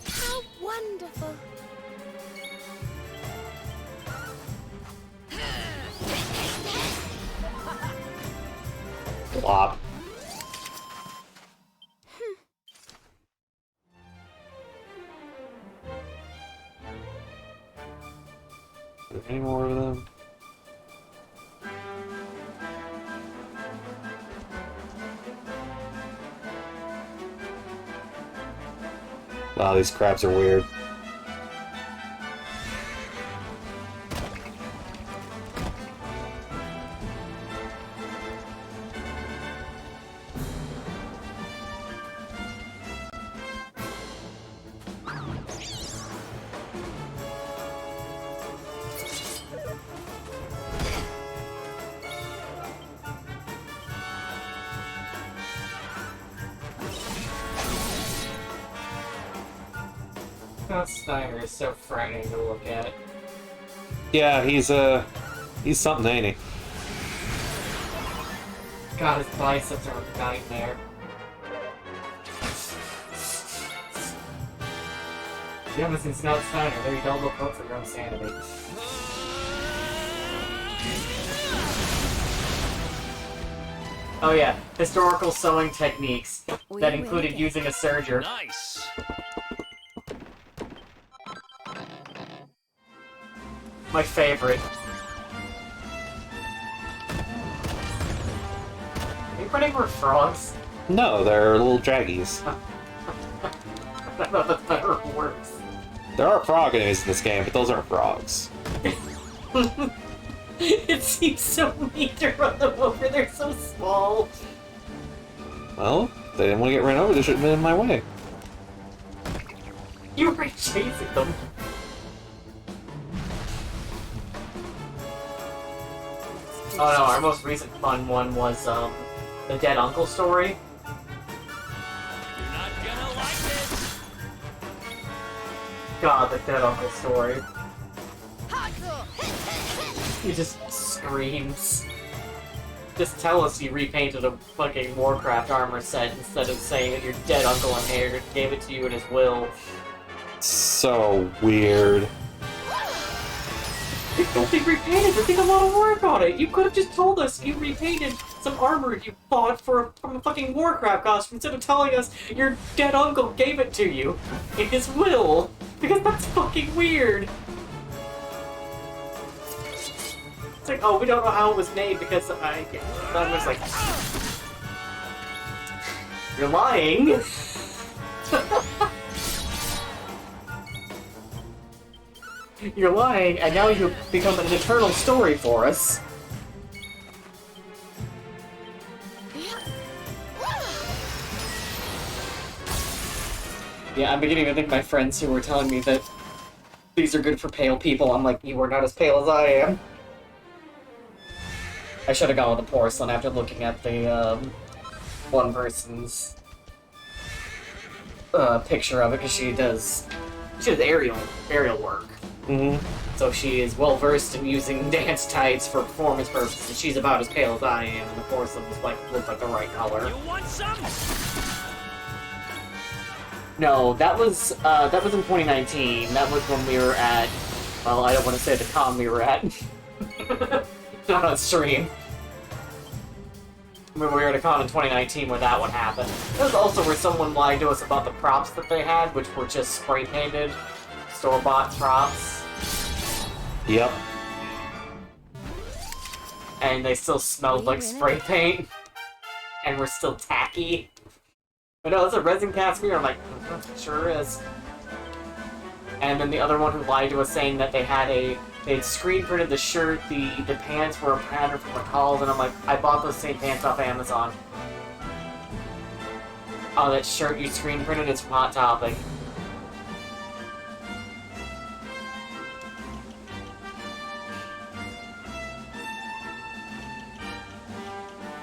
How wonderful. Flop. Are there any more of them? Wow, these crabs are weird. Scott Steiner is so frightening to look at. Yeah, he's something, ain't he? God, his biceps are a nightmare. If you haven't seen Scott Steiner, there you don't look up for your own sanity. Oh yeah, historical sewing techniques that included using a serger. Nice. My favorite. Are you putting more frogs? No, they're little draggies. I thought that's better or worse. There are frog enemies in this game, but those aren't frogs. It seems so mean to run them over, they're so small. Well, if they didn't want to get run over, they shouldn't have been in my way. You were chasing them. Oh no, our most recent fun one was, the Dead Uncle story. You're not gonna like it. God, the Dead Uncle story. He just screams. Just tell us you repainted a fucking Warcraft armor set instead of saying that your dead uncle inherited gave it to you in his will. So weird. Don't be repainted, there did a lot of work on it. You could have just told us you repainted some armor you bought from a fucking Warcraft costume instead of telling us your dead uncle gave it to you in his will. Because that's fucking weird. It's like, oh, we don't know how it was made because I was like, you're lying. You're lying, and now you've become an eternal story for us. Yeah, I'm beginning to think my friends who were telling me that these are good for pale people, I'm like, you are not as pale as I am. I should have gone with the porcelain after looking at the, one person's picture of it because she does aerial work. Mm-hmm. So she is well versed in using dance tights for performance purposes. She's about as pale as I am, and the porcelain looks like the right color. You want some? No, that was in 2019. That was when we were at. Well, I don't want to say the con we were at. Not on stream. When we were at a con in 2019 where that one happened. It was also where someone lied to us about the props that they had, which were just spray painted, store-bought props. Yep. And they still smelled like spray paint. And were still tacky. But no, it's a resin cast mirror. I'm like, sure is. And then the other one who lied to us saying that they had screen printed the shirt, the pants were a pattern from the calls, and I'm like, I bought those same pants off Amazon. Oh, that shirt you screen printed is from Hot Topic.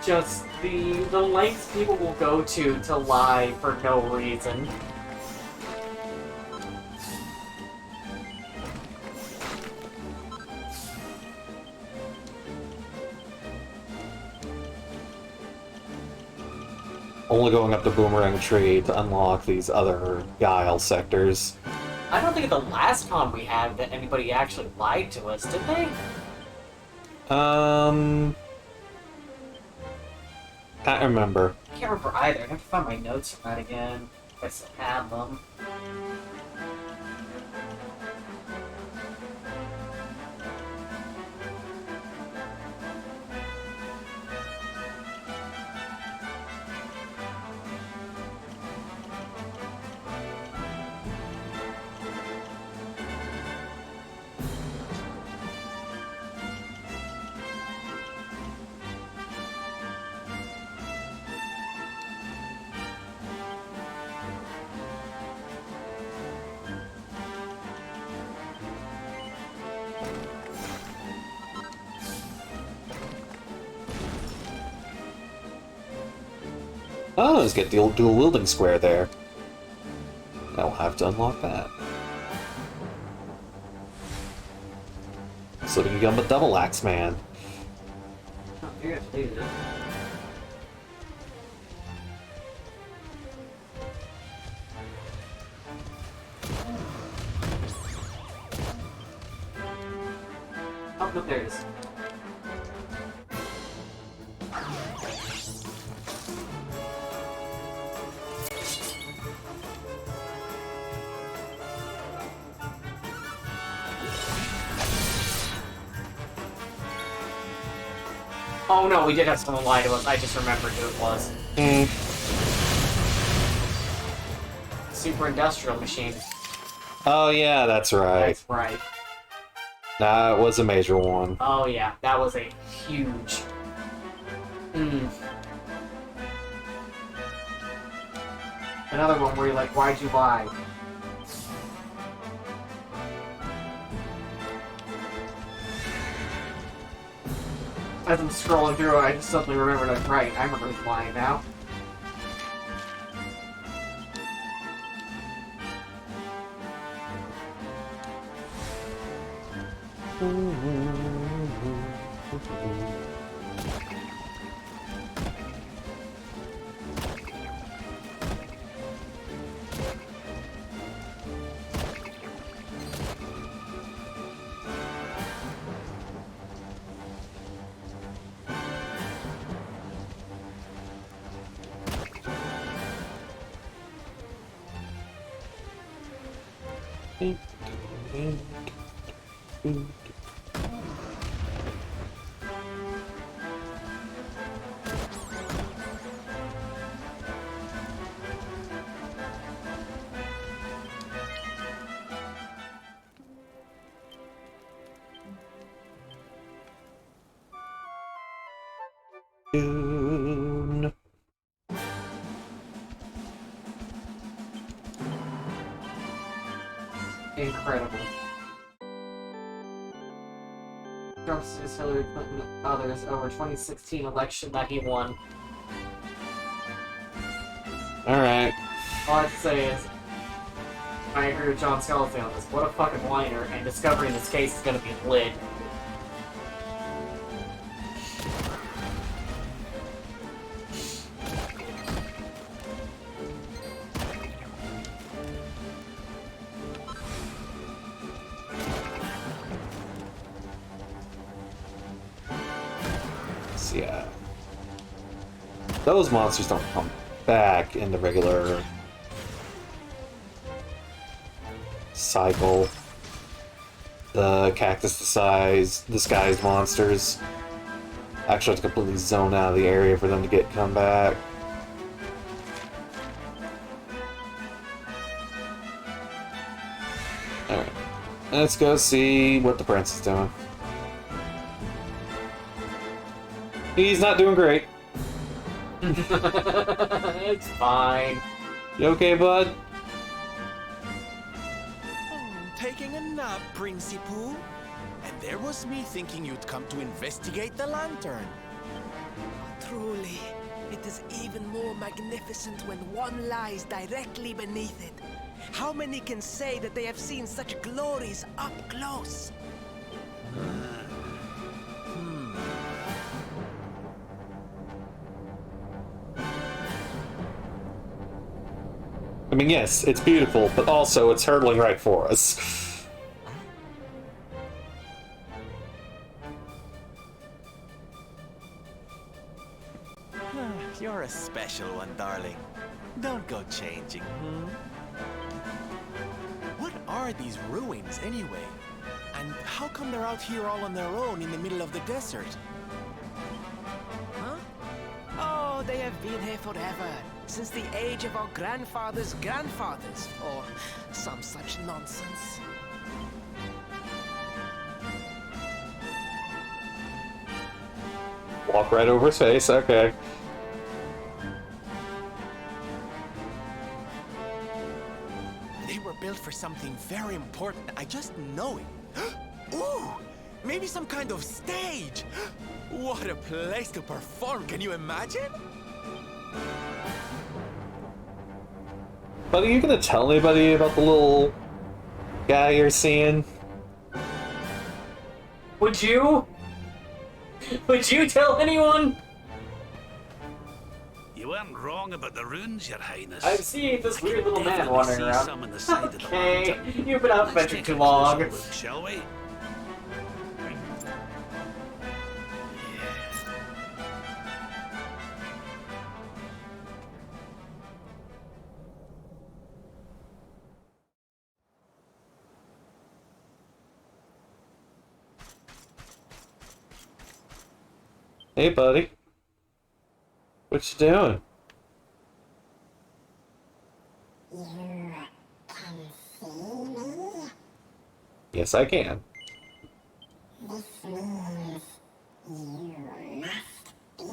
Just the lengths people will go to lie for no reason. Only going up the boomerang tree to unlock these other Guile sectors. I don't think at the last con we had that anybody actually lied to us, did they? Can't remember. I can't remember either. I have to find my notes from that again. If I still have them. Oh, let's get the dual wielding square there. I'll have to unlock that. So we can become a double axe man. Oh, you're gonna do this. Oh, look, there it is. Oh no, we did have someone lie to us. I just remembered who it was. Super Industrial Machine. Oh yeah, that's right. That's right. Nah, it was a major one. Oh yeah, that was a huge... Another one where you're like, why'd you lie? As I'm scrolling through it, I just suddenly remembered, like, right, I remember who's lying now. Dune. Incredible. Trump's his Hillary Clinton and others over 2016 election that he won. Alright. All I have to say is, I agree with John Scalzi on this. What a fucking whiner, and discovering this case is gonna be lit. So, yeah. Those monsters don't come back in the regular cycle. The cactus disguised monsters actually have to completely zone out of the area for them to come back. Alright. Let's go see what the prince is doing. He's not doing great. It's fine. You okay, bud? Taking a nap, Princey Pooh? And there was me thinking you'd come to investigate the lantern. Truly, it is even more magnificent when one lies directly beneath it. How many can say that they have seen such glories up close? I mean, yes, it's beautiful, but also it's hurtling right for us. You're a special one, darling. Don't go changing, What are these ruins, anyway? And how come they're out here all on their own in the middle of the desert? Huh? Oh, they have been here forever. Since the age of our grandfathers' grandfathers, or some such nonsense. Walk right over his face, okay. They were built for something very important. I just know it. Ooh! Maybe some kind of stage! What a place to perform, can you imagine? But are you gonna tell anybody about the little guy you're seeing? Would you? Would you tell anyone? You weren't wrong about the runes, Your Highness. I've seen this weird little man Definitely wandering see around. some on the side of the Okay, lantern. you've been out Let's venturing take too a long. closer look, shall we? Hey, buddy. What you doing? You can see me? Yes, I can. This means you must be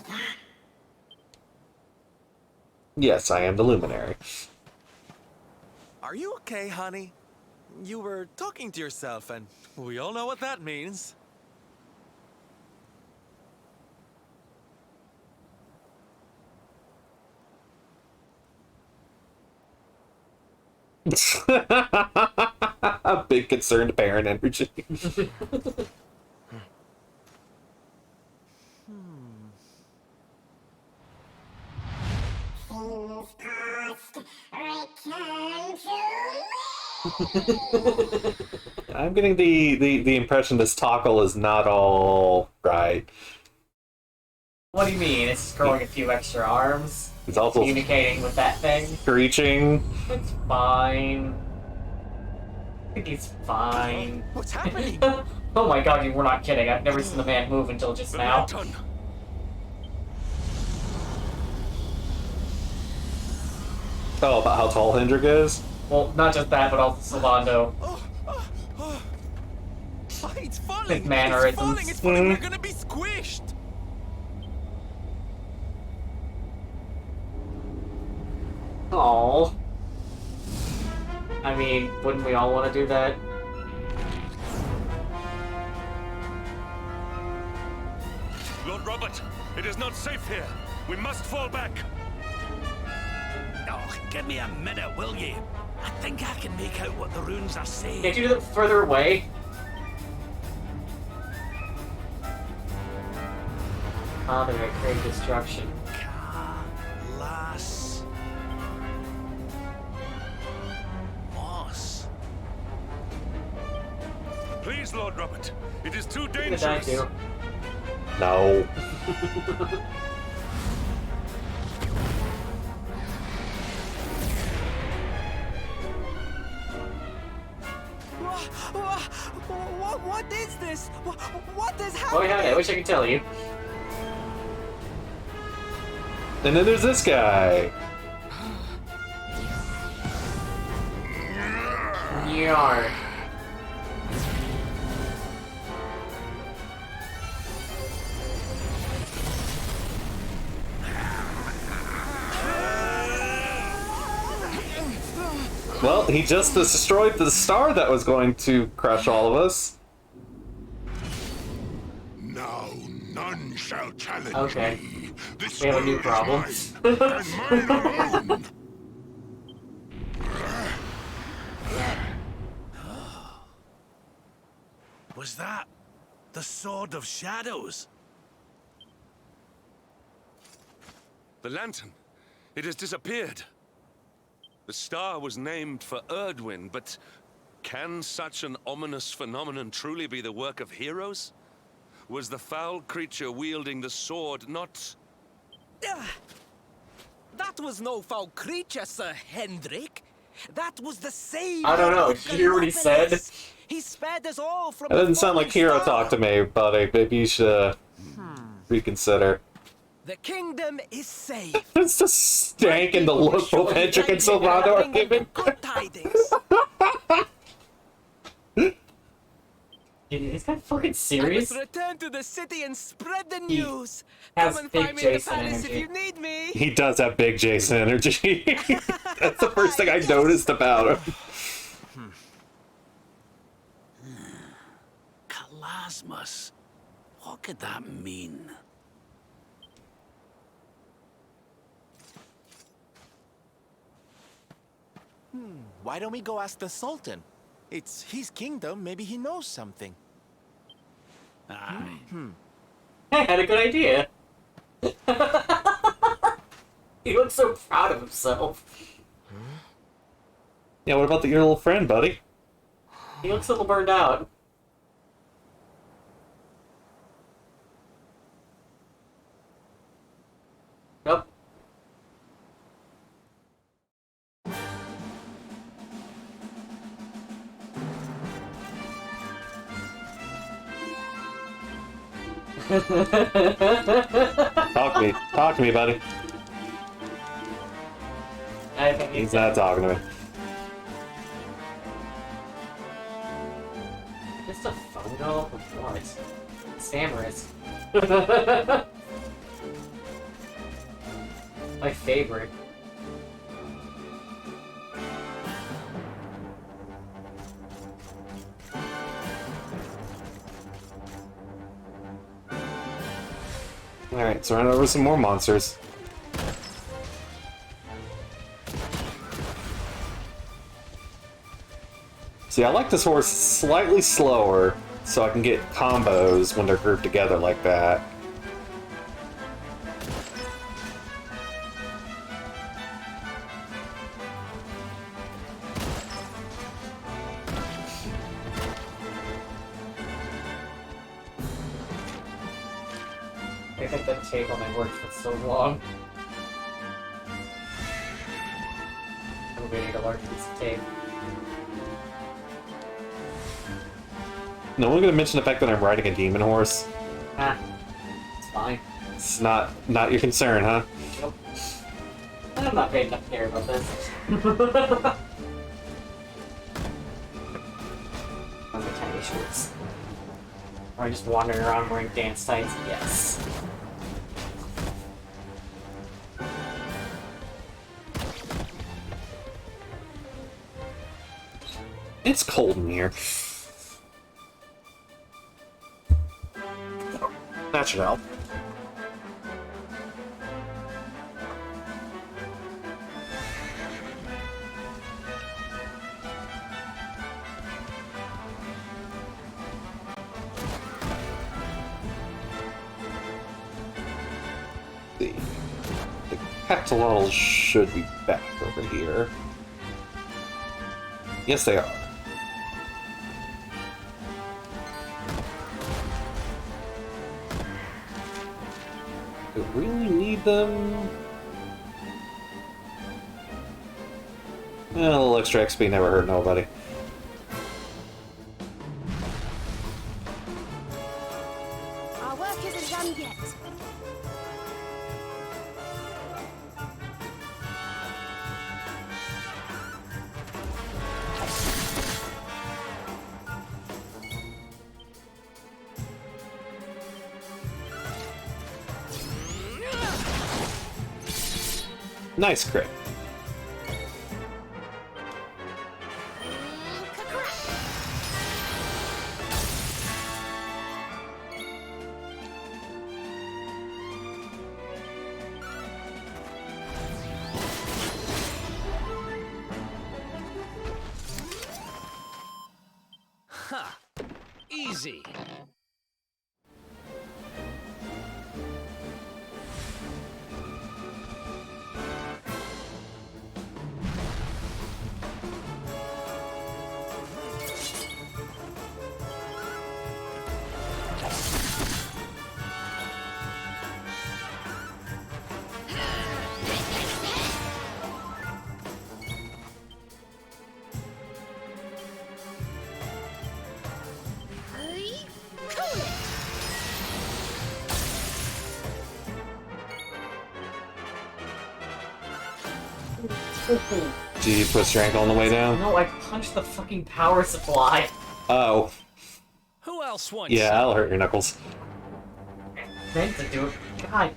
the... Yes, I am the Luminary. Are you okay, honey? You were talking to yourself, and we all know what that means. A big concerned parent energy. Things past, return to me! I'm getting the impression this Tockle is not all right. What do you mean? It's just growing a few extra arms? It's also Communicating with that thing? screeching. It's fine. I think he's fine. What's happening? Oh my god, you were not kidding. I've never seen the man move until just now. Lantern. Oh, about how tall Hendrik is? Well, not just that, but also Solando. Oh, it's falling! His mannerisms. It's falling! It's falling! We're gonna be squished! Aww. I mean, wouldn't we all want to do that? Lord Robert, it is not safe here. We must fall back. Oh, give me a minute, will ye? I think I can make out what the runes are saying. Can't you do it further away? Father, I crave destruction. Lass. Moss. Please, Lord Robert, it is too I'm gonna die dangerous. too. No. What is this? What is Oh happening? yeah, I wish I could tell you. And then there's this guy. Yarr. Well, he just destroyed the star that was going to crush all of us. Now none shall challenge Okay. me. This We have a new world problem. is mine, and mine alone. Was that the Sword of Shadows? The lantern. It has disappeared. The star was named for Erdwin, but can such an ominous phenomenon truly be the work of heroes? Was the foul creature wielding the sword not... That was no foul creature, Sir Hendrik. That was the savior. I don't know. of Did you hear what he said? Gallopolis. He spared us all from That the doesn't sound like falling hero star. talk to me, buddy. Maybe you should reconsider. The kingdom is safe. It's the stank and the look both Hendrik and Silvano are giving. Good tidings. Dude, is this guy fucking I serious? must return to the city and spread the news. has Come and big find me in the Jason palace energy. if you need me. He does have big Jason energy. That's the first thing I noticed about him. Kalasmus. What could that mean? Why don't we go ask the Sultan? It's his kingdom, maybe he knows something. Aye. I had a good idea. He looks so proud of himself. Yeah, what about your little friend, buddy? He looks a little burned out. Nope. Talk to me, buddy. I think He's not talking to me. Just a photo of what? Stammers. My favorite. Alright, so run over some more monsters. See, I like this horse slightly slower, so I can get combos when they're grouped together like that. I think that tape only worked for so long. I'm waiting a large piece of tape. No one gonna mention the fact that I'm riding a demon horse. Ah, it's fine. It's not your concern, huh? Nope. I'm not paying enough care about this. On the tiny shorts. Or just wandering around wearing dance tights? Yes. It's cold in here. That should help. Axolotls should be back over here. Yes, they are. Do we really need them? A little extra XP never hurt nobody. Our work isn't done yet. Nice crit. Ha! Easy. Did you put strength on the way down? No, I punched the fucking power supply. Oh. Who else wants? Yeah, that'll hurt your knuckles. Meant to do it. God.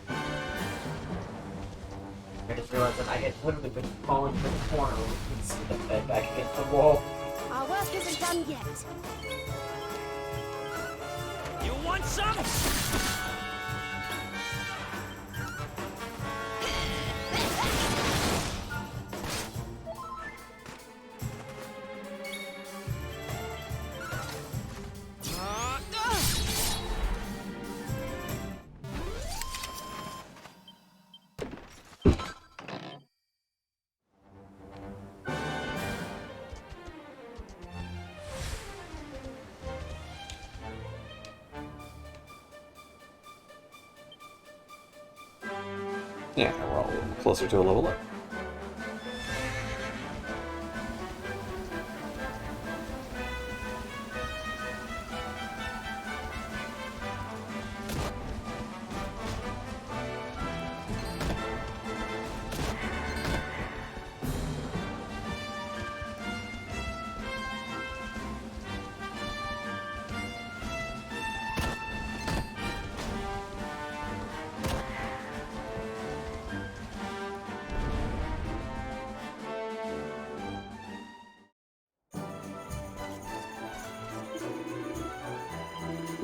I just realized that I had literally been falling to the corner and see the bed back against the wall. Our work isn't done yet. You want some? Yeah, we're all closer to a level up.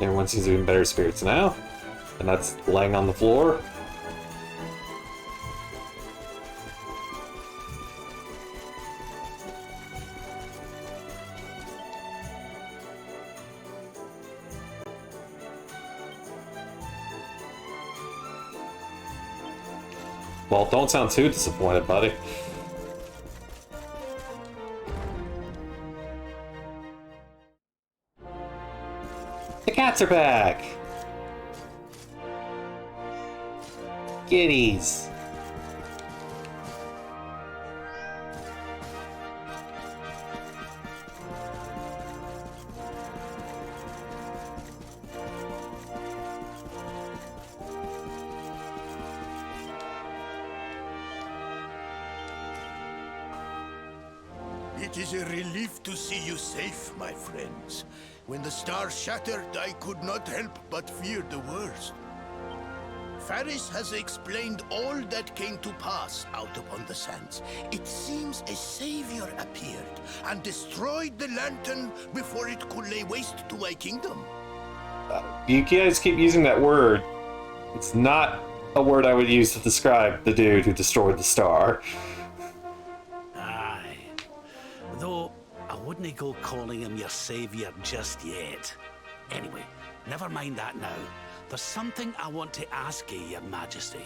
Everyone seems to be in better spirits now, and that's laying on the floor. Well, don't sound too disappointed, buddy. The cats are back! Kitties! It is a relief to see you safe, my friends. When the star shattered, I could not help but fear the worst. Faris has explained all that came to pass out upon the sands. It seems a savior appeared and destroyed the lantern before it could lay waste to my kingdom. You guys keep using that word. It's not a word I would use to describe the dude who destroyed the star. Aye. Though, I wouldn't go calling him your savior just yet. Anyway, never mind that now. There's something I want to ask you, Your Majesty.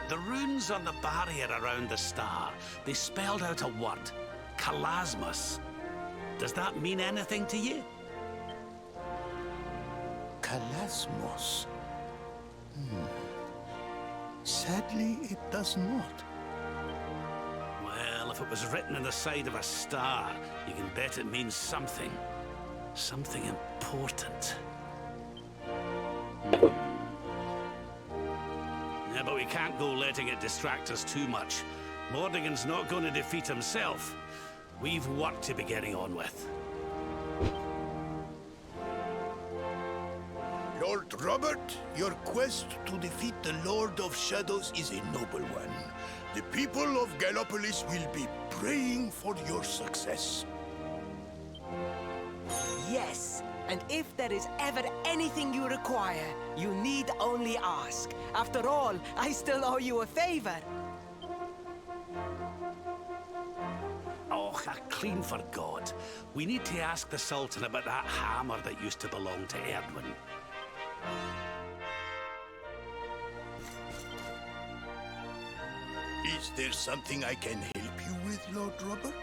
The runes on the barrier around the star, they spelled out a word. Kalasmus. Does that mean anything to you? Kalasmos. Sadly, it does not. Well, if it was written on the side of a star, you can bet it means something. Something important. Yeah, but we can't go letting it distract us too much. Mordigan's not going to defeat himself. We've work to be getting on with. Lord Robert, your quest to defeat the Lord of Shadows is a noble one. The people of Gallopolis will be praying for your success. Yes, and if there is ever anything you require, you need only ask. After all, I still owe you a favor. Oh, I clean forgot. We need to ask the Sultan about that hammer that used to belong to Erdwin. Is there something I can help you with, Lord Robert?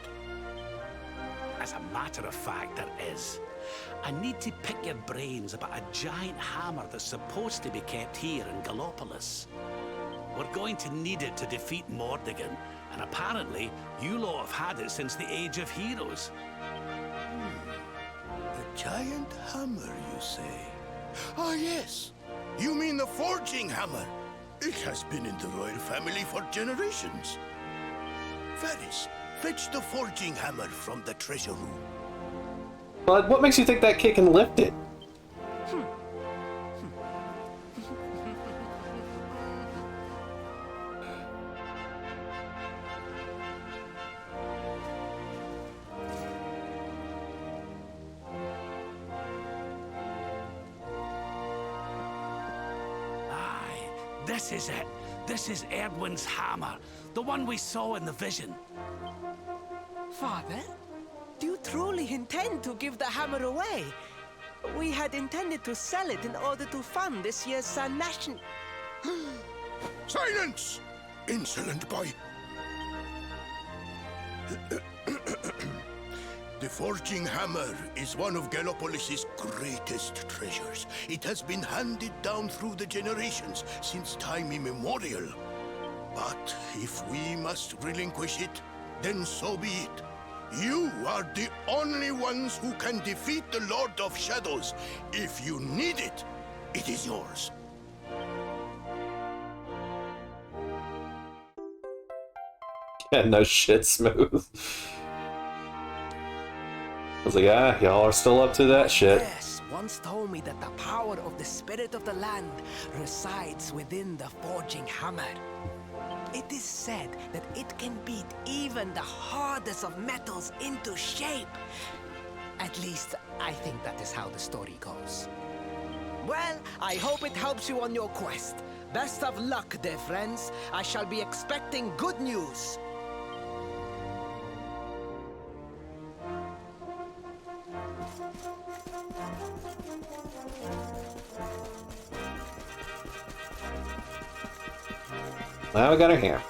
As a matter of fact, there is. I need to pick your brains about a giant hammer that's supposed to be kept here in Gallopolis. We're going to need it to defeat Mordigan, and apparently, you lot have had it since the Age of Heroes. A giant hammer, you say? Ah, yes. You mean the forging hammer? It has been in the royal family for generations. Varys, fetch the forging hammer from the treasure room. But what makes you think that kid can lift it? This is it. This is Erdwin's hammer, the one we saw in the vision. Father, do you truly intend to give the hammer away? We had intended to sell it in order to fund this year's Sun Nation. Silence! Insolent boy! The forging hammer is one of Gallopolis' greatest treasures. It has been handed down through the generations since time immemorial. But if we must relinquish it, then so be it. You are the only ones who can defeat the Lord of Shadows. If you need it, it is yours. Yeah, no shit, Smooth. I was like, ah, y'all are still up to that shit. Yes, once told me that the power of the spirit of the land resides within the forging hammer. It is said that it can beat even the hardest of metals into shape. At least, I think that is how the story goes. Well, I hope it helps you on your quest. Best of luck, dear friends. I shall be expecting good news. Now we got her here.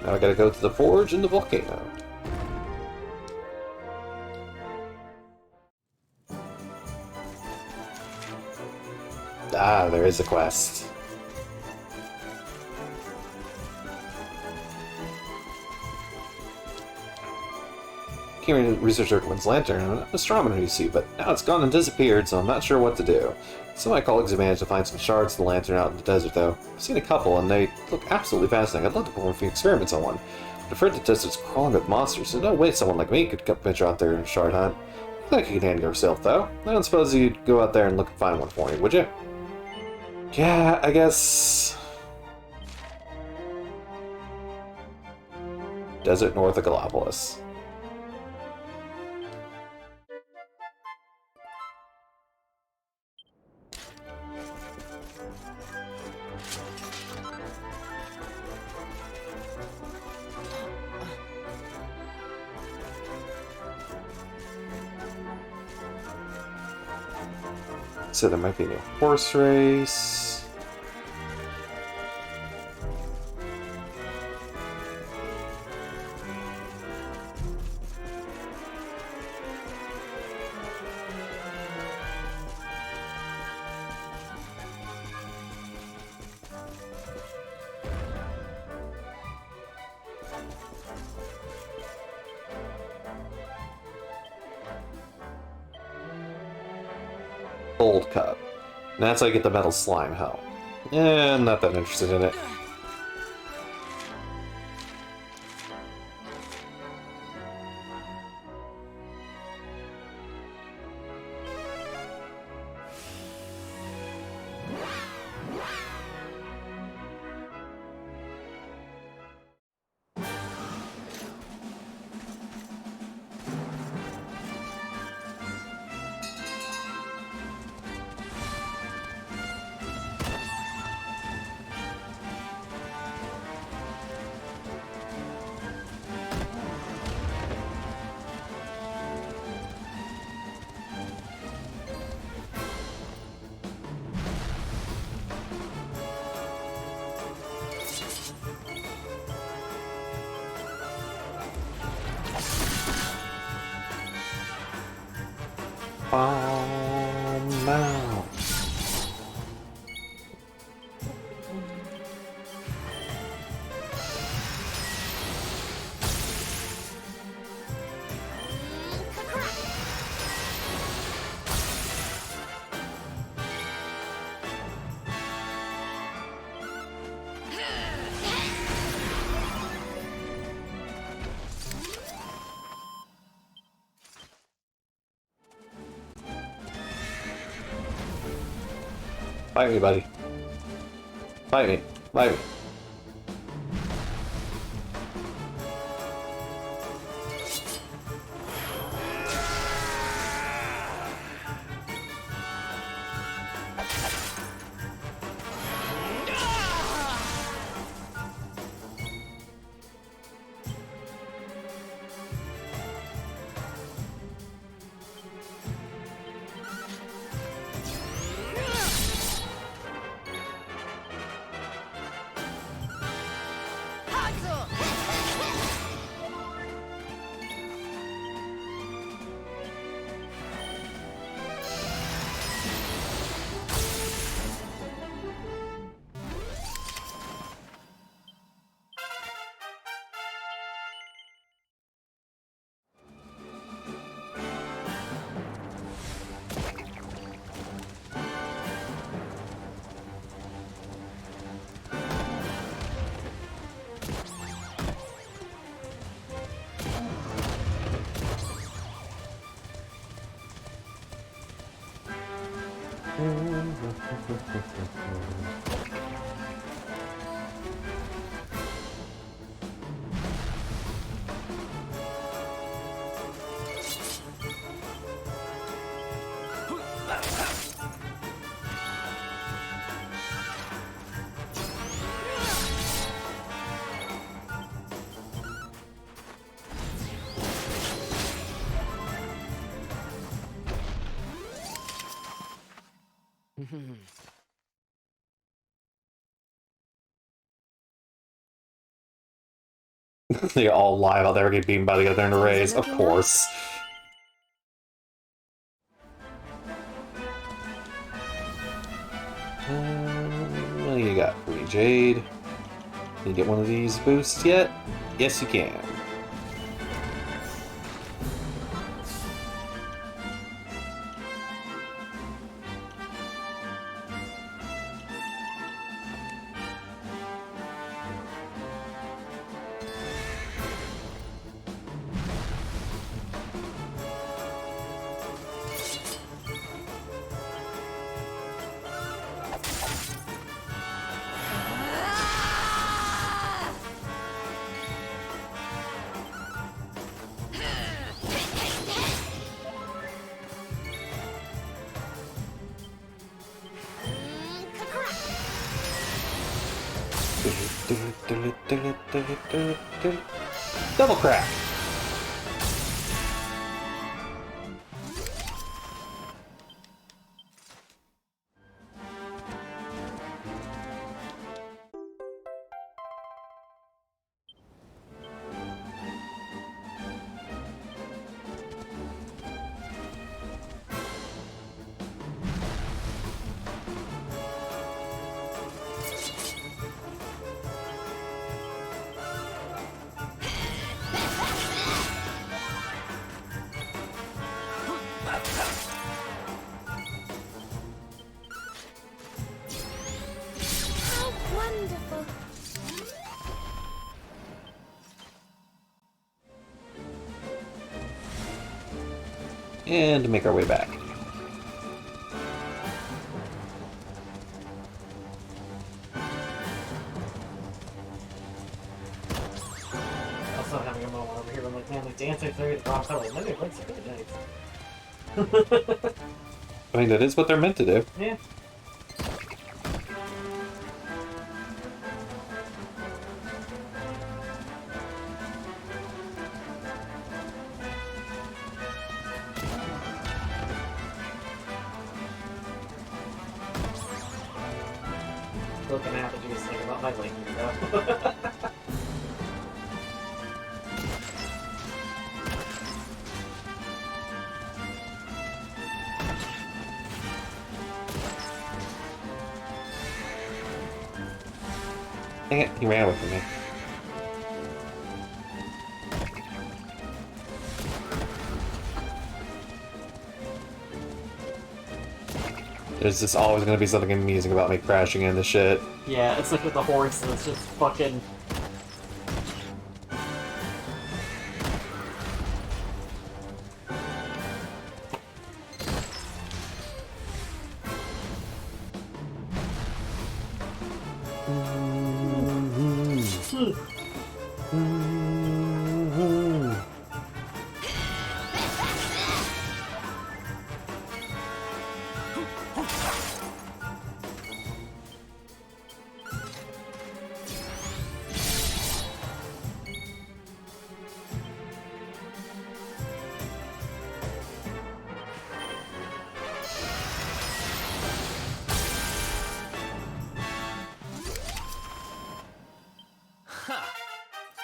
Now I gotta go to the forge and the volcano. Ah, there is a quest. Came to research Erdwin's lantern, an astronomer you see, but now it's gone and disappeared, so I'm not sure what to do. Some of my colleagues have managed to find some shards of the lantern out in the desert, though. I've seen a couple, and they look absolutely fascinating. I'd love to perform a few experiments on one. But I've heard the desert's crawling with monsters, there's no way someone like me could venture out there and shard hunt. I think you can handle yourself, though. I don't suppose you'd go out there and look and find one for me, would you? Yeah, I guess... Desert north of Gallopolis. So there might be a new horse race. Gold Cup. And that's how you get the metal slime helm. I'm not that interested in it. Mount. Fight me, buddy. Fight me. Fight me. They all lie about they were getting beaten by the other in a race, of course. What do you got, Free Jade? Can you get one of these boosts yet? Yes, you can. Double crack! And make our way back. Also having a moment over here, I'm like, man, the dance are the wrong color. Maybe it looks really nice. I mean, that is what they're meant to do. Yeah. Looking at it, you just think about my link, you know? Dang it, he ran away from me. There's just always gonna be something amusing about me crashing into shit. Yeah, it's like with the horse, and it's just fucking...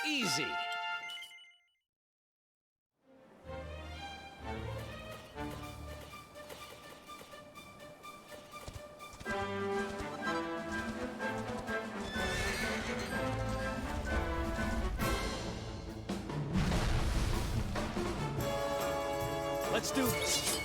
Easy. Let's do this.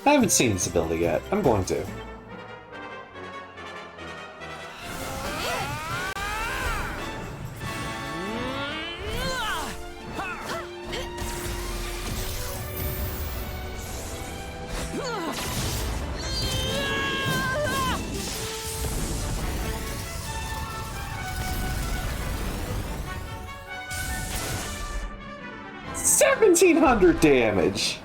I haven't seen this ability yet. I'm going to. $1,700 damage!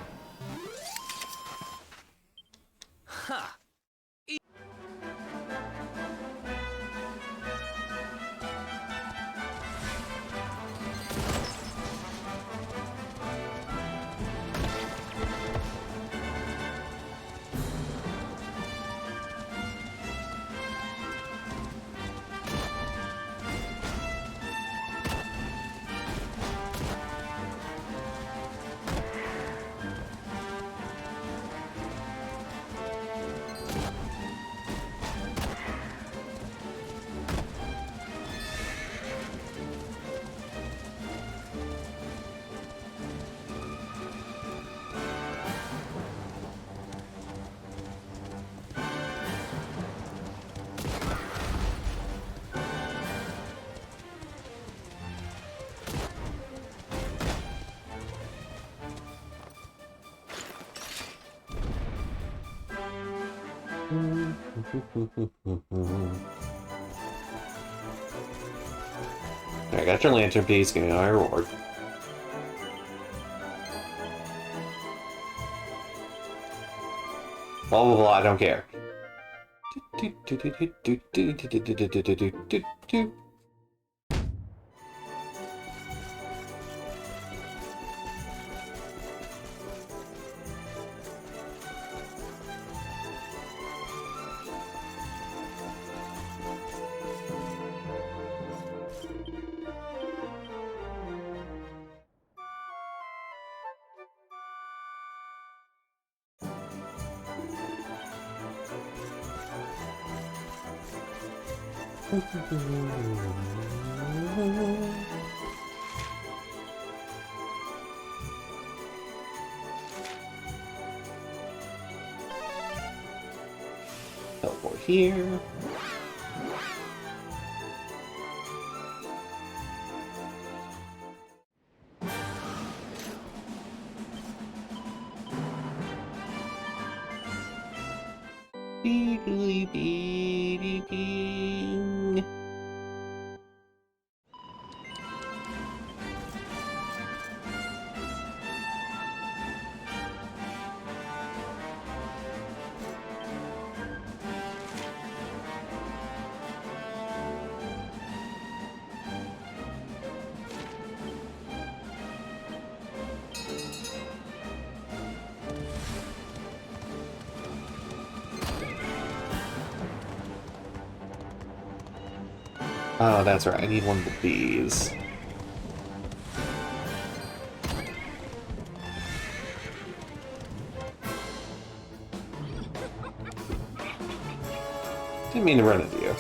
I got your lantern piece, give me my reward. Blah blah blah, I don't care. Teleport here. Beedly beedy bing. Oh, that's right. I need one of these. Didn't mean to run into you.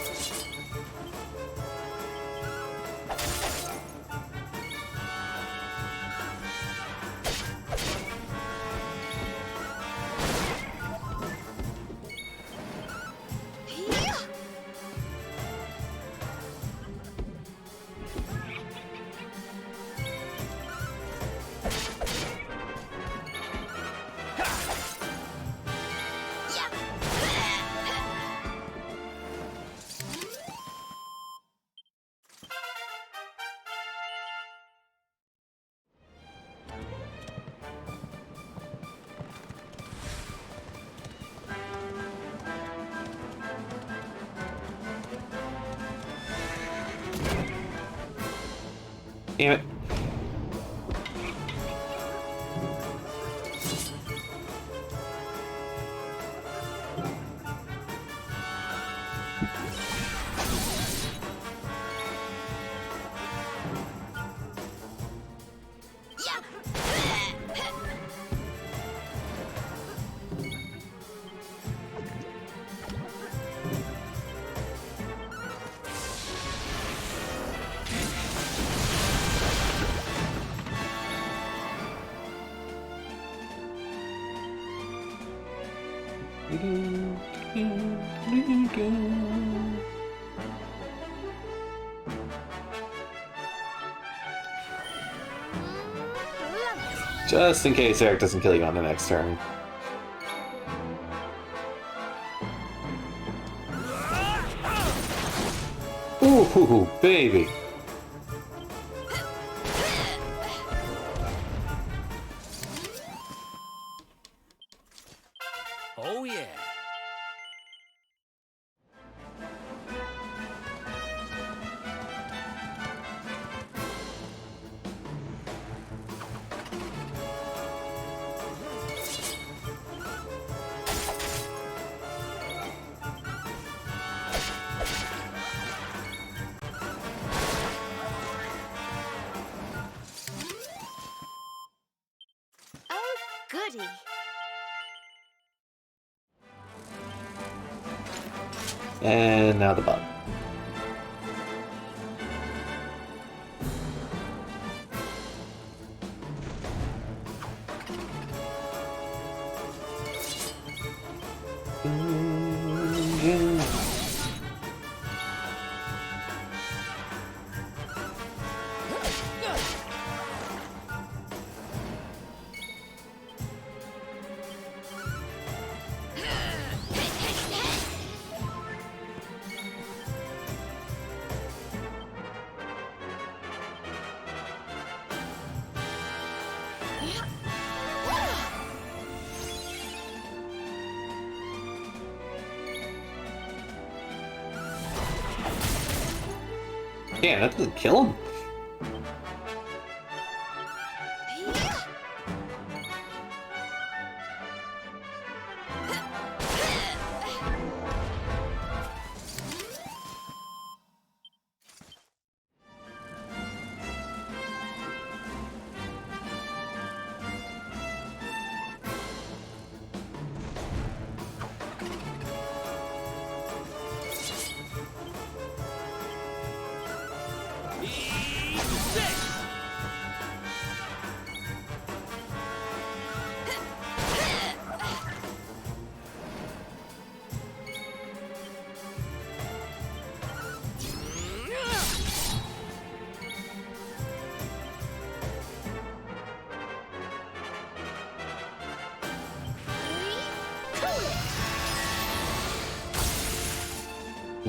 Damn it. Just in case Eric doesn't kill you on the next turn. Ooh, baby. Oh, yeah. Oh, goody. And now the bug. Yeah, that doesn't kill him.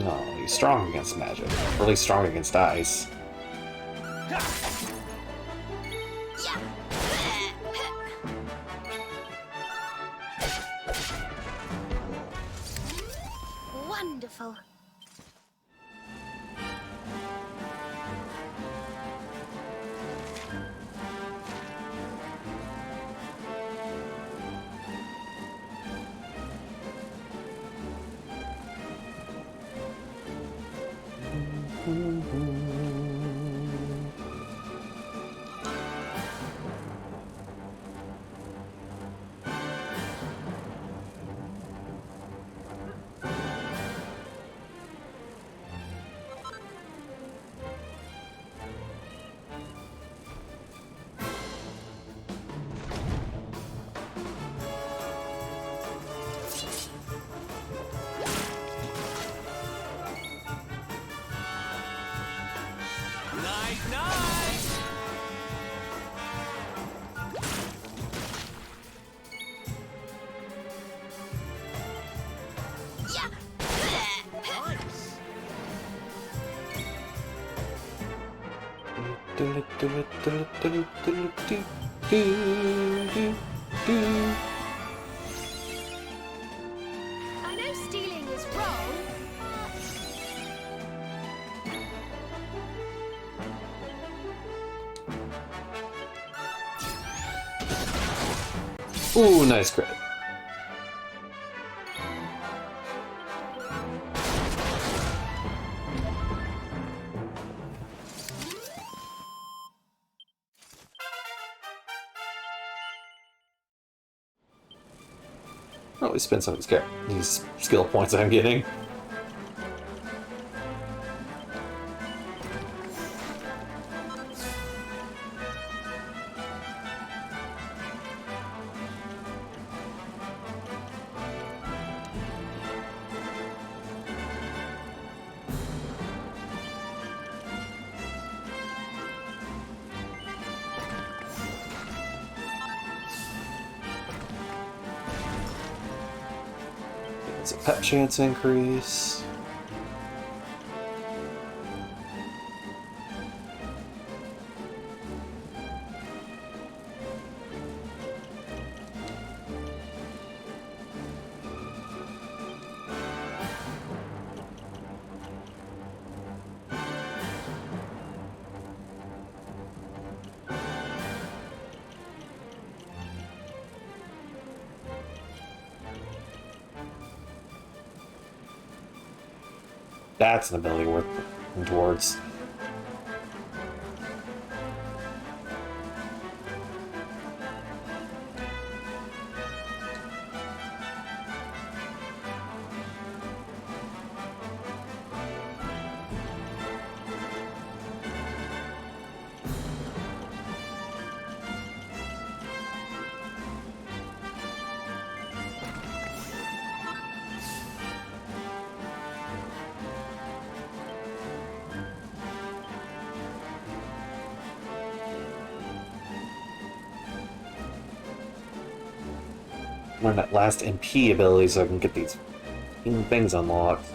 No, he's strong against magic. Or at least strong against ice. Wonderful. Night, night! Nice! I know stealing is wrong. Ooh, nice crit. Probably spend some of these skill points I'm getting. It's a pep chance increase. That's an ability worth working towards. Learn that last MP ability so I can get these things unlocked.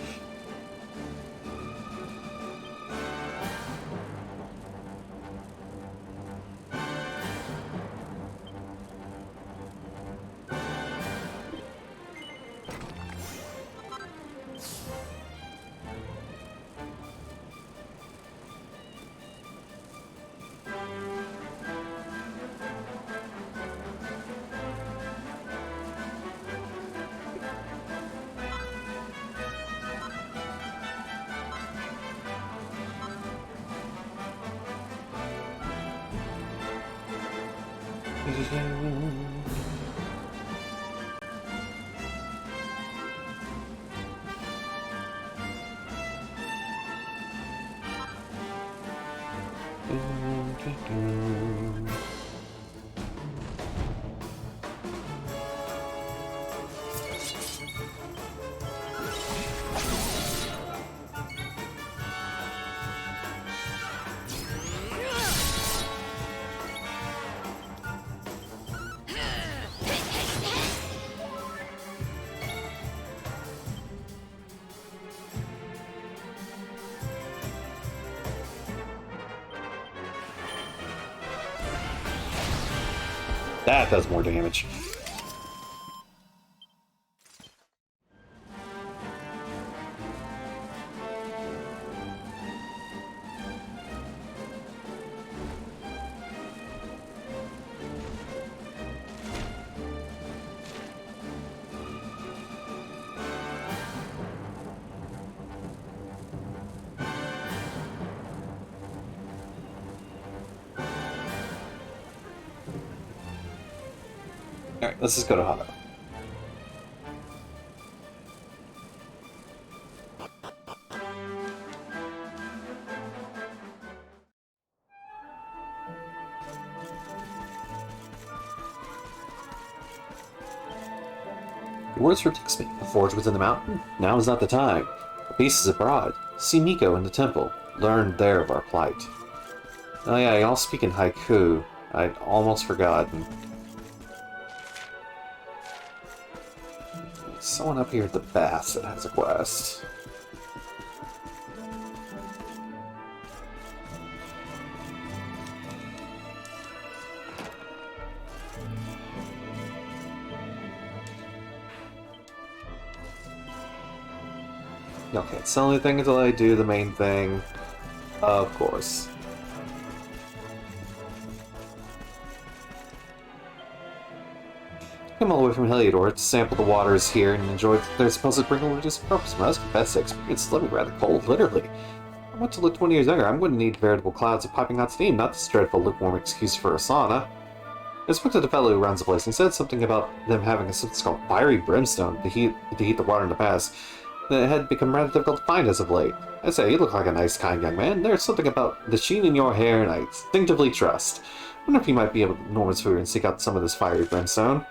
That does more damage. Alright, let's just go to Hado. Your words perplex me. A forge within the mountain? Now is not the time. The beast is abroad. See Miko in the temple. Learn there of our plight. Oh yeah, y'all speak in haiku. I'd almost forgotten. Someone up here at the baths that has a quest. Y'all can't sell anything until I do the main thing. Of course. Came all the way from Heliodor to sample the waters here and enjoyed their supposed bring religious purpose. I must confess the experience is living rather cold, literally. I want to look 20 years younger. I'm going to need veritable clouds of piping hot steam, not this dreadful lukewarm excuse for a sauna. I spoke to the fellow who runs the place and said something about them having something called fiery brimstone to heat the water in the past. That had become rather difficult to find as of late. I say, you look like a nice, kind young man. There's something about the sheen in your hair and I instinctively trust. I wonder if you might be able to Norman's food and seek out some of this fiery brimstone.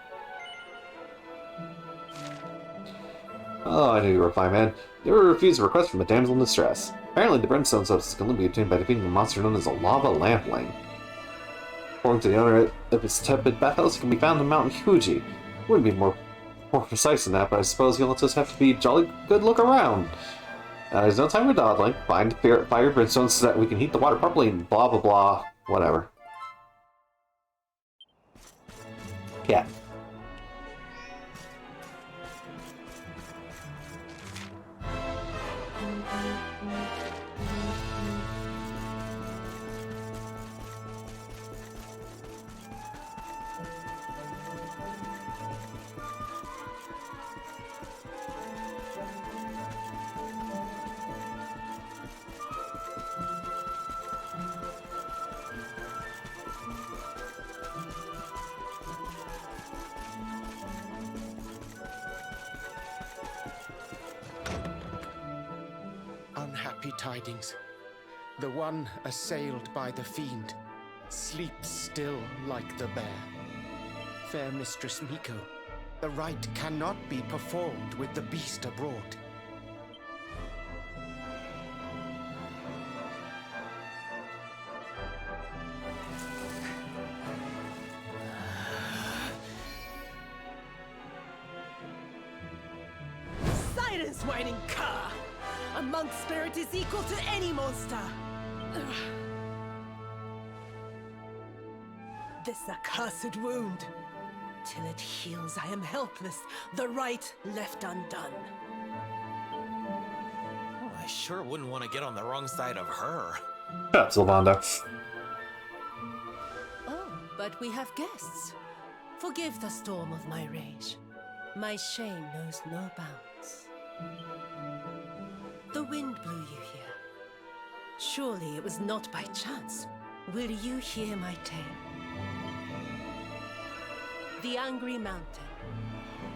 Oh, I knew you were a fine man. You ever refused a request from a damsel in distress. Apparently the brimstone substance can only be obtained by defeating a monster known as a lava lampling. According to the owner of its tepid bathhouse, it can be found in Mount Fuji. Wouldn't be more precise than that, but I suppose you'll just have to be jolly good look around. There's no time for dawdling. Find fire brimstone so that we can heat the water properly and blah blah blah. Whatever. Yeah. Unhappy tidings. The one assailed by the fiend sleeps still like the bear. Fair Mistress Miko, the rite cannot be performed with the beast abroad. Silence, whining cur! A monk's spirit is equal to any monster! This accursed wound. Till it heals, I am helpless. The rite left undone. I sure wouldn't want to get on the wrong side of her. Shut up, Sylvanda. Oh, but we have guests. Forgive the storm of my rage. My shame knows no bounds. The wind blew you here. Surely it was not by chance. Will you hear my tale? The Angry Mountain.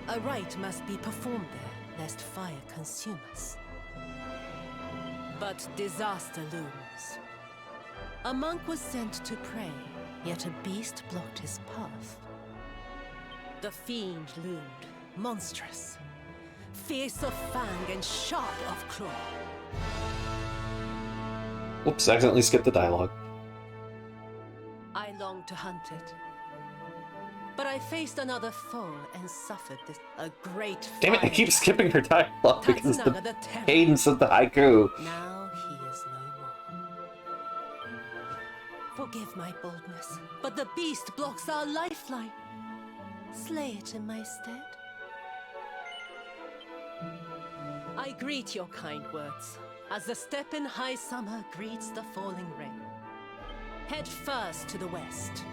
A rite must be performed there, lest fire consume us. But disaster looms. A monk was sent to pray, yet a beast blocked his path. The fiend loomed, monstrous, fierce of fang and sharp of claw. Whoops, I accidentally skipped the dialogue. I longed to hunt it. But I faced another foe and suffered this a great fire. Damn it, I keep skipping her dialogue because Tatsunaga the the Terrible. cadence of the haiku. Now he is no more. Forgive my boldness, but the beast blocks our lifeline. slay it in my stead? I greet your kind words, as the steppe in high summer greets the falling rain. Head first to the west.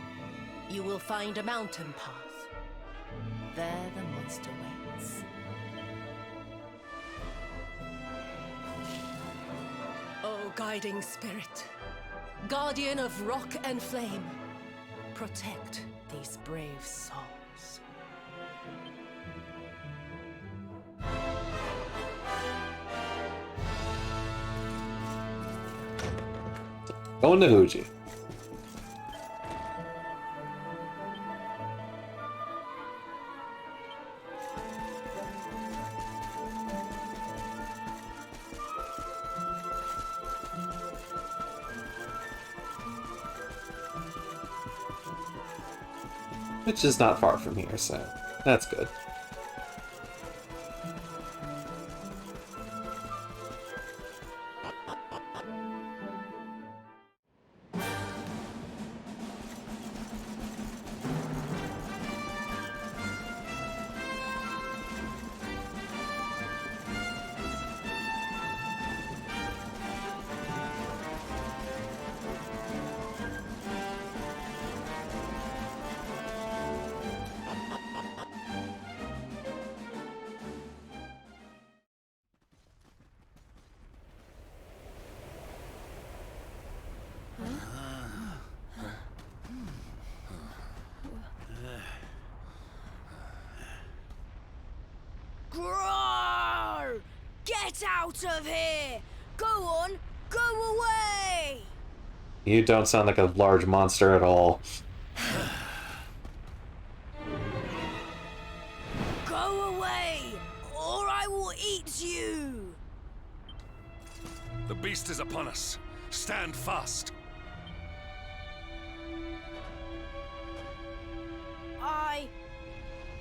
You will find a mountain path. There the monster waits. O guiding spirit, guardian of rock and flame, protect these brave souls. Going to Huji. Which is not far from here, so that's good. Groar! Get out of here! Go on, go away! You don't sound like a large monster at all. Go away, or I will eat you! The beast is upon us. Stand fast.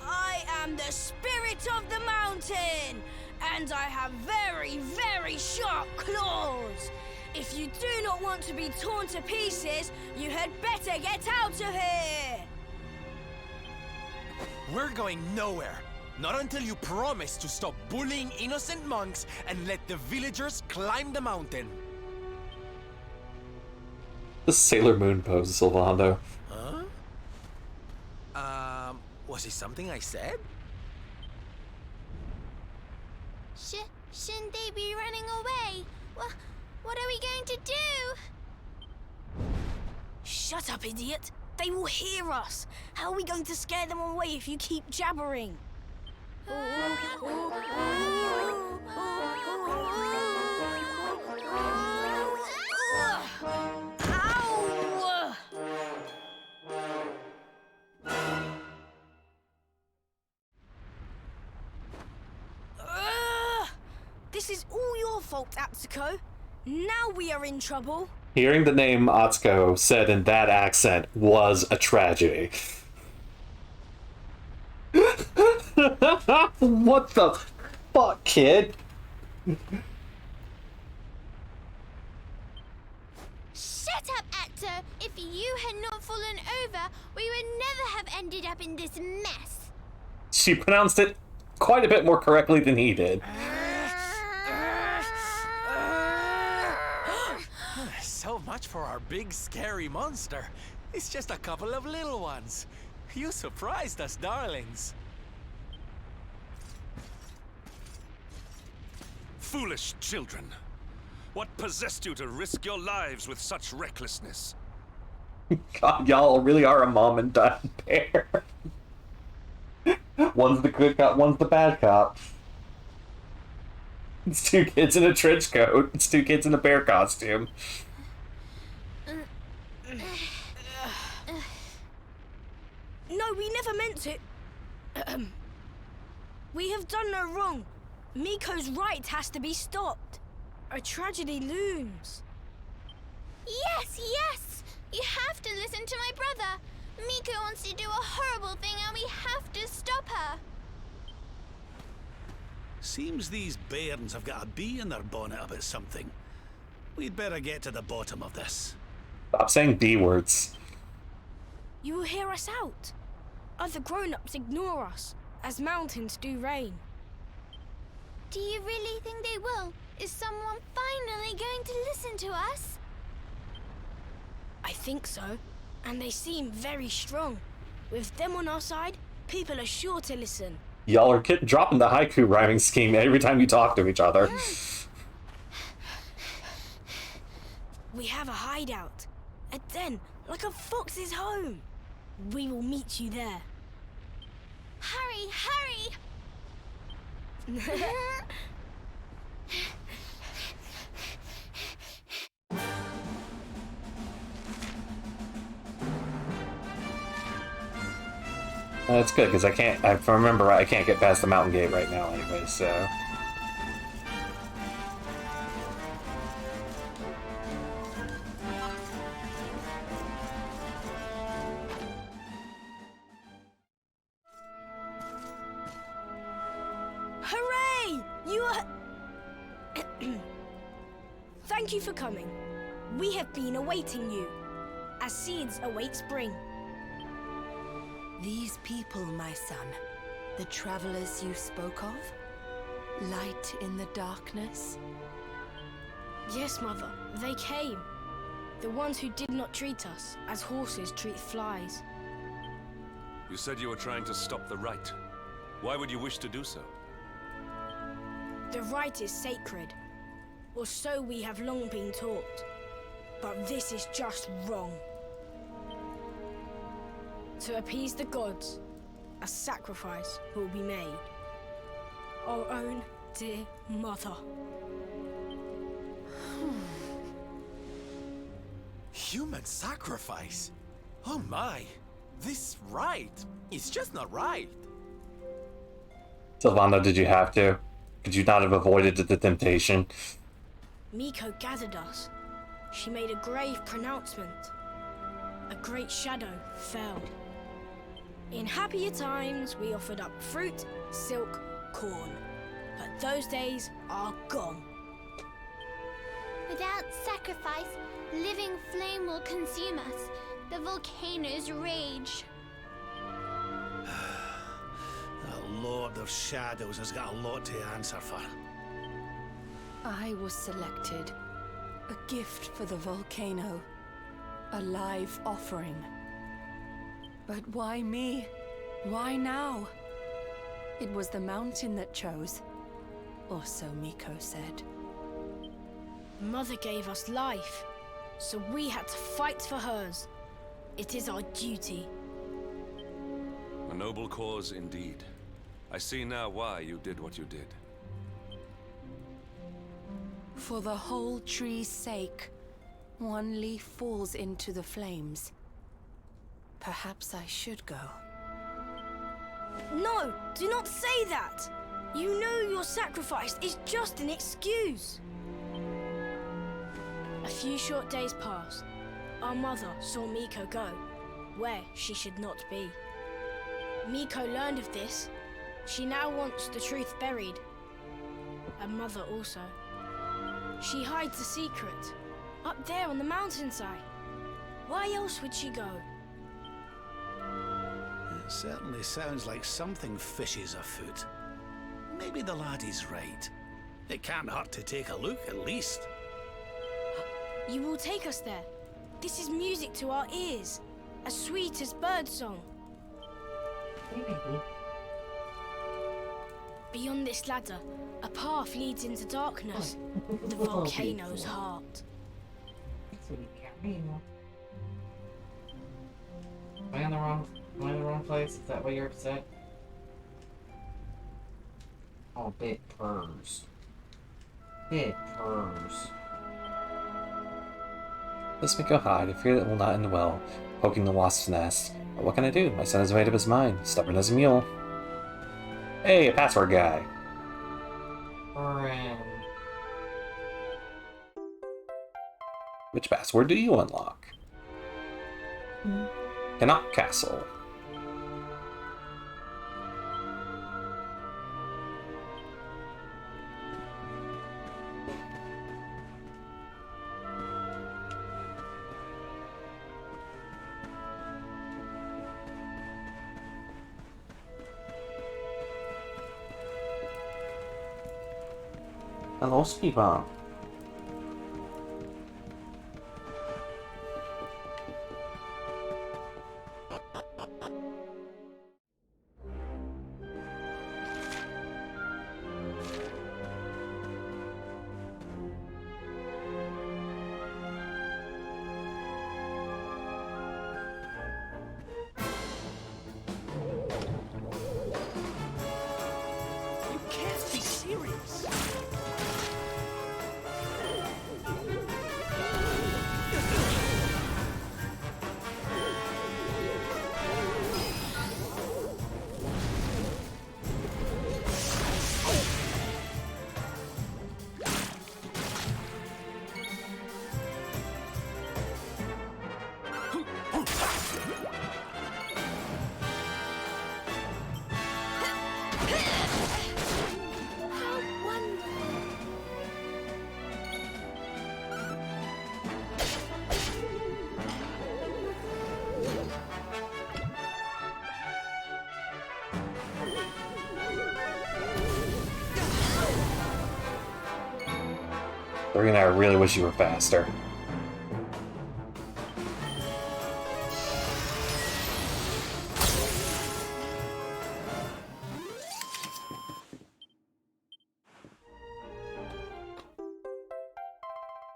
I am the spirit of the mountain, and I have very, very sharp claws. If you do not want to be torn to pieces, you had better get out of here. We're going nowhere. Not until you promise to stop bullying innocent monks and let the villagers climb the mountain. The Sailor Moon pose, Sylvando. Huh? Was it something I said? Shouldn't they be running away? What are we going to do? Shut up, idiot! They will hear us! How are we going to scare them away if you keep jabbering? Ow! This is all your fault, Atsuko. Now we are in trouble. Hearing the name Atsuko said in that accent was a tragedy. What the fuck, kid? Shut up, Actor! If you had not fallen over, we would never have ended up in this mess. She pronounced it quite a bit more correctly than he did. So much for our big scary monster. It's just a couple of little ones. You surprised us, darlings. Foolish children. What possessed you to risk your lives with such recklessness? God, y'all really are a mom and dad pair. One's the good cop, one's the bad cop. It's two kids in a trench coat. It's two kids in a bear costume. No, we never meant it. We have done no wrong. Miko's right has to be stopped. A tragedy looms. Yes! You have to listen to my brother. Miko wants to do a horrible thing and we have to stop her. Seems these bairns have got a bee in their bonnet about something. We'd better get to the bottom of this. Stop saying B words. You will hear us out. Other grown-ups ignore us, as mountains do rain. Do you really think they will? Is someone finally going to listen to us? I think so, and they seem very strong. With them on our side, people are sure to listen. Y'all are dropping the haiku rhyming scheme every time you talk to each other. We have a hideout, a den, like a fox's home. We will meet you there. Hurry, hurry! That's good, because I can't, if I remember right, I can't get past the mountain gate right now anyway, so... Hooray! You are... Thank you for coming. We have been awaiting you, as seeds await spring. These people, my son, the travelers you spoke of? Light in the darkness? Yes, Mother, they came. The ones who did not treat us as horses treat flies. You said you were trying to stop the rite. Why would you wish to do so? The rite is sacred, or so we have long been taught. But this is just wrong. To appease the gods, a sacrifice will be made. Our own dear mother. Human sacrifice? Oh my! This rite is just not right. Sylvando, did you have to? Could you not have avoided the temptation? Miko gathered us. She made a grave pronouncement. A great shadow fell. In happier times, we offered up fruit, silk, corn. But those days are gone. Without sacrifice, living flame will consume us. The volcanoes rage. That Lord of Shadows has got a lot to answer for. I was selected. A gift for the volcano. A live offering. But why me? Why now? It was the mountain that chose. Or so Miko said. Mother gave us life, so we had to fight for hers. It is our duty. A noble cause indeed. I see now why you did what you did. For the whole tree's sake, one leaf falls into the flames. Perhaps I should go. No, do not say that! You know your sacrifice is just an excuse. A few short days passed. Our mother saw Miko go, where she should not be. Miko learned of this. She now wants the truth buried. And Mother also. She hides a secret, up there on the mountainside. Why else would she go? It certainly sounds like something fishy's afoot. Maybe the laddie's right. It can't hurt to take a look, at least. You will take us there. This is music to our ears, as sweet as birdsong. Beyond this ladder, a path leads into darkness, the volcano's heart. Am I in the wrong place? Is that what you're upset? Oh, bit purrs. Bit purrs. Let me go hide. I fear that will not end well, poking the wasp's nest. But what can I do? My son has made up his mind, stubborn as a mule. Hey, a password guy. Friend. Which password do you unlock? Cannot Castle. Hello, Skiba. You can't be serious. How wonderful. Serena, I really wish you were faster.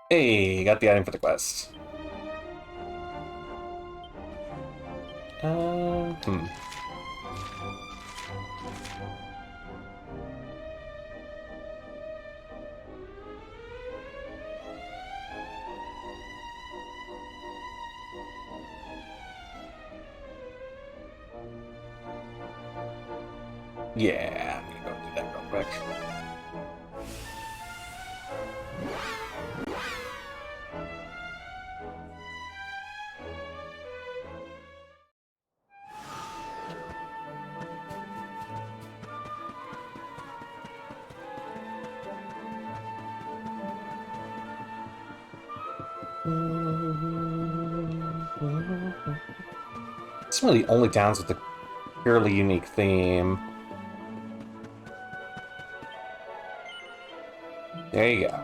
Hey, got the item for the quest. Hmm. Yeah, I'm gonna go do that real quick. It's one of the only towns with a purely unique theme. There you go.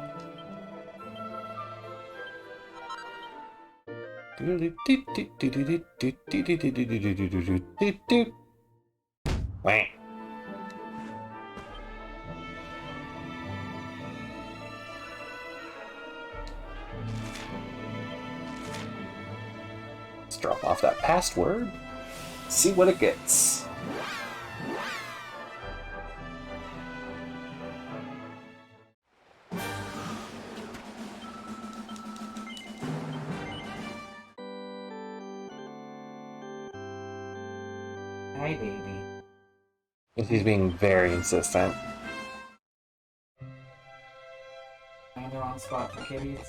Wah. Let's drop off that password. See what it gets. Hi, baby. He's being very insistent. Am I in the wrong spot for kitties?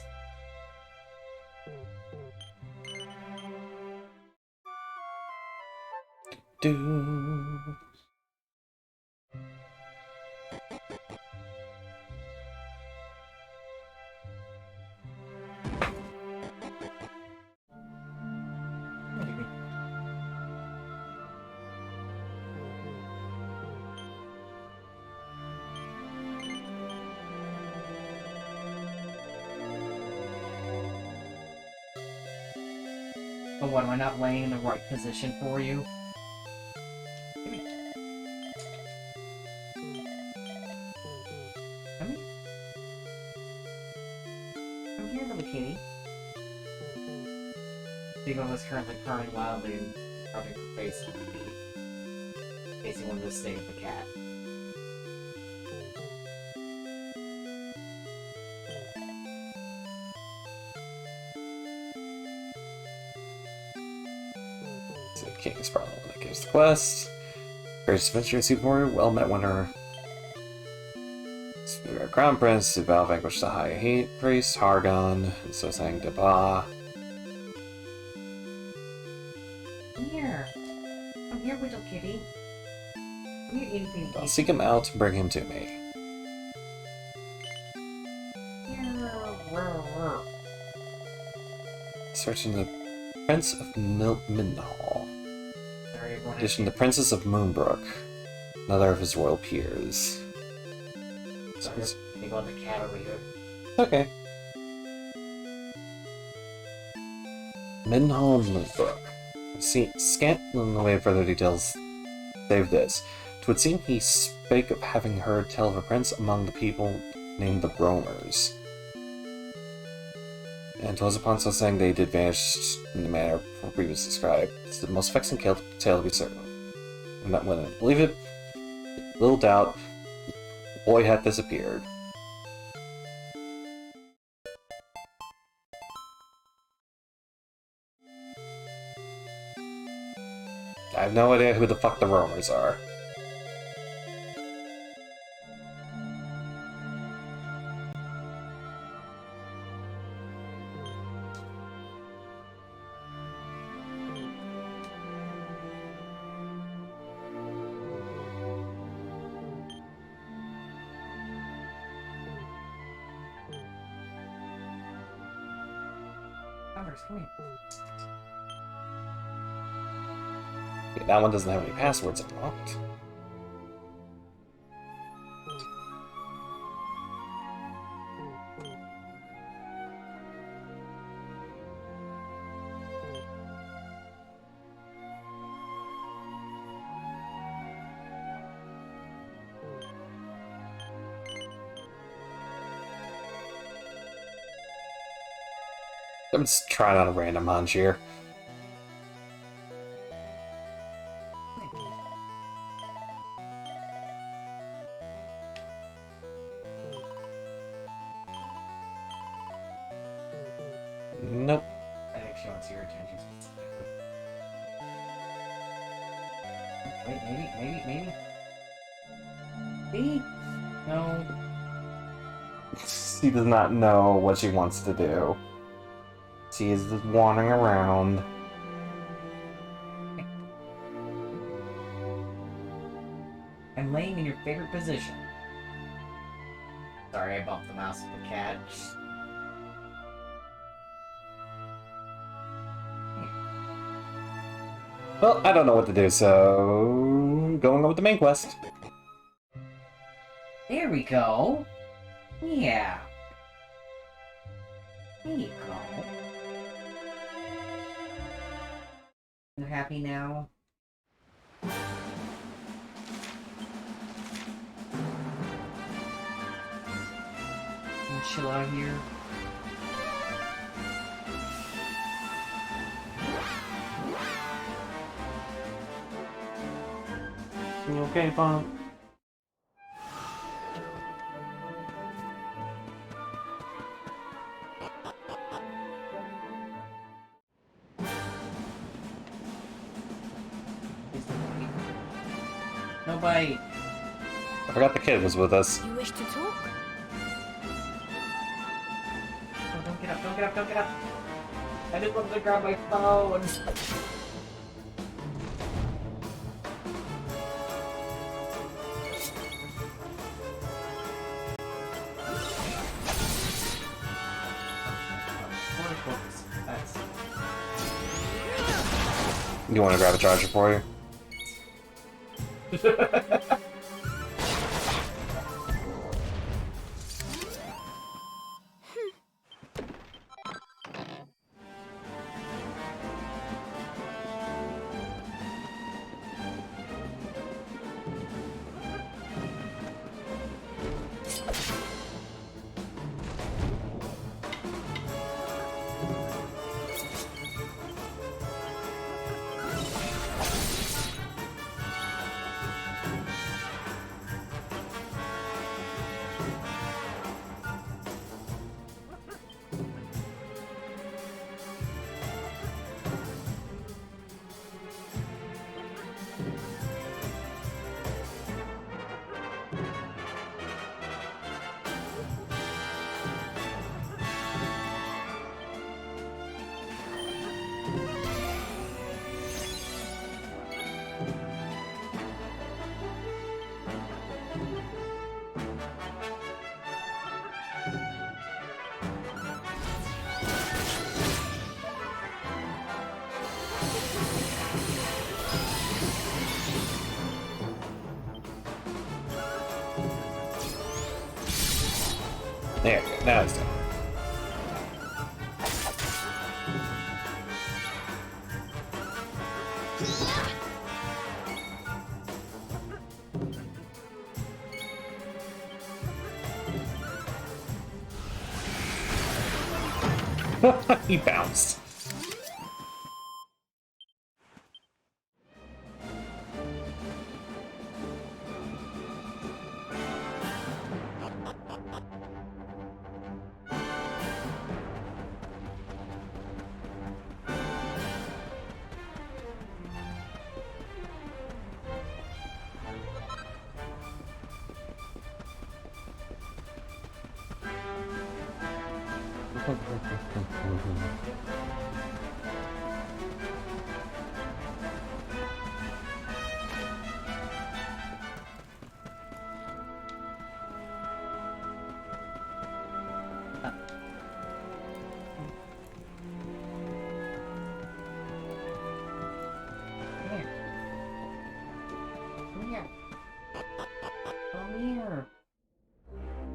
Do. But what, am I not laying in the right position for you? Come here, little kitty. Stephen was currently purring loudly and rubbing her face on the feet. In case he wanted to stay with the cat. So the king is probably the one that gives the quest. Gracious adventure, Super well met when her crown prince to Val vanquished the high hate priest Hargon, and so sang Deba. Come here. Come here, little kitty. Come here, itty bitty. I'll seek him out and bring him to me. Searching the Prince of Mindenhall. In addition, the Princess of Moonbrook, another of his royal peers. So Think about the cat over here. Okay. Mendenhall notebook. See, scant in the way of further details, save this. 'Twould seem he spake of having heard tell of a prince among the people named the Roamers. And 'twas upon so saying they did vanish in the manner previously described. It's the most vexing tale to be certain. I'm not willing to believe it. Little doubt, the boy hath disappeared. I have no idea who the fuck the Roamers are. Okay, that one doesn't have any passwords unlocked. I'm just trying out a random hunch here. Nope. I think she wants your attention. Wait, maybe? Maybe? No. She does not know what she wants to do. She is just wandering around. I'm laying in your favorite position. Sorry, I bumped the mouse with the cat. Well, I don't know what to do, so going on with the main quest. There we go. Yeah. There you go. You happy now? Chill out here. You okay, Bob? No bite. I forgot the kid was with us. You wish to talk? Oh, don't get up, don't get up, don't get up! I just wanted to grab my phone! You want to grab a charger for you? There you go. Now he's done. He bounced.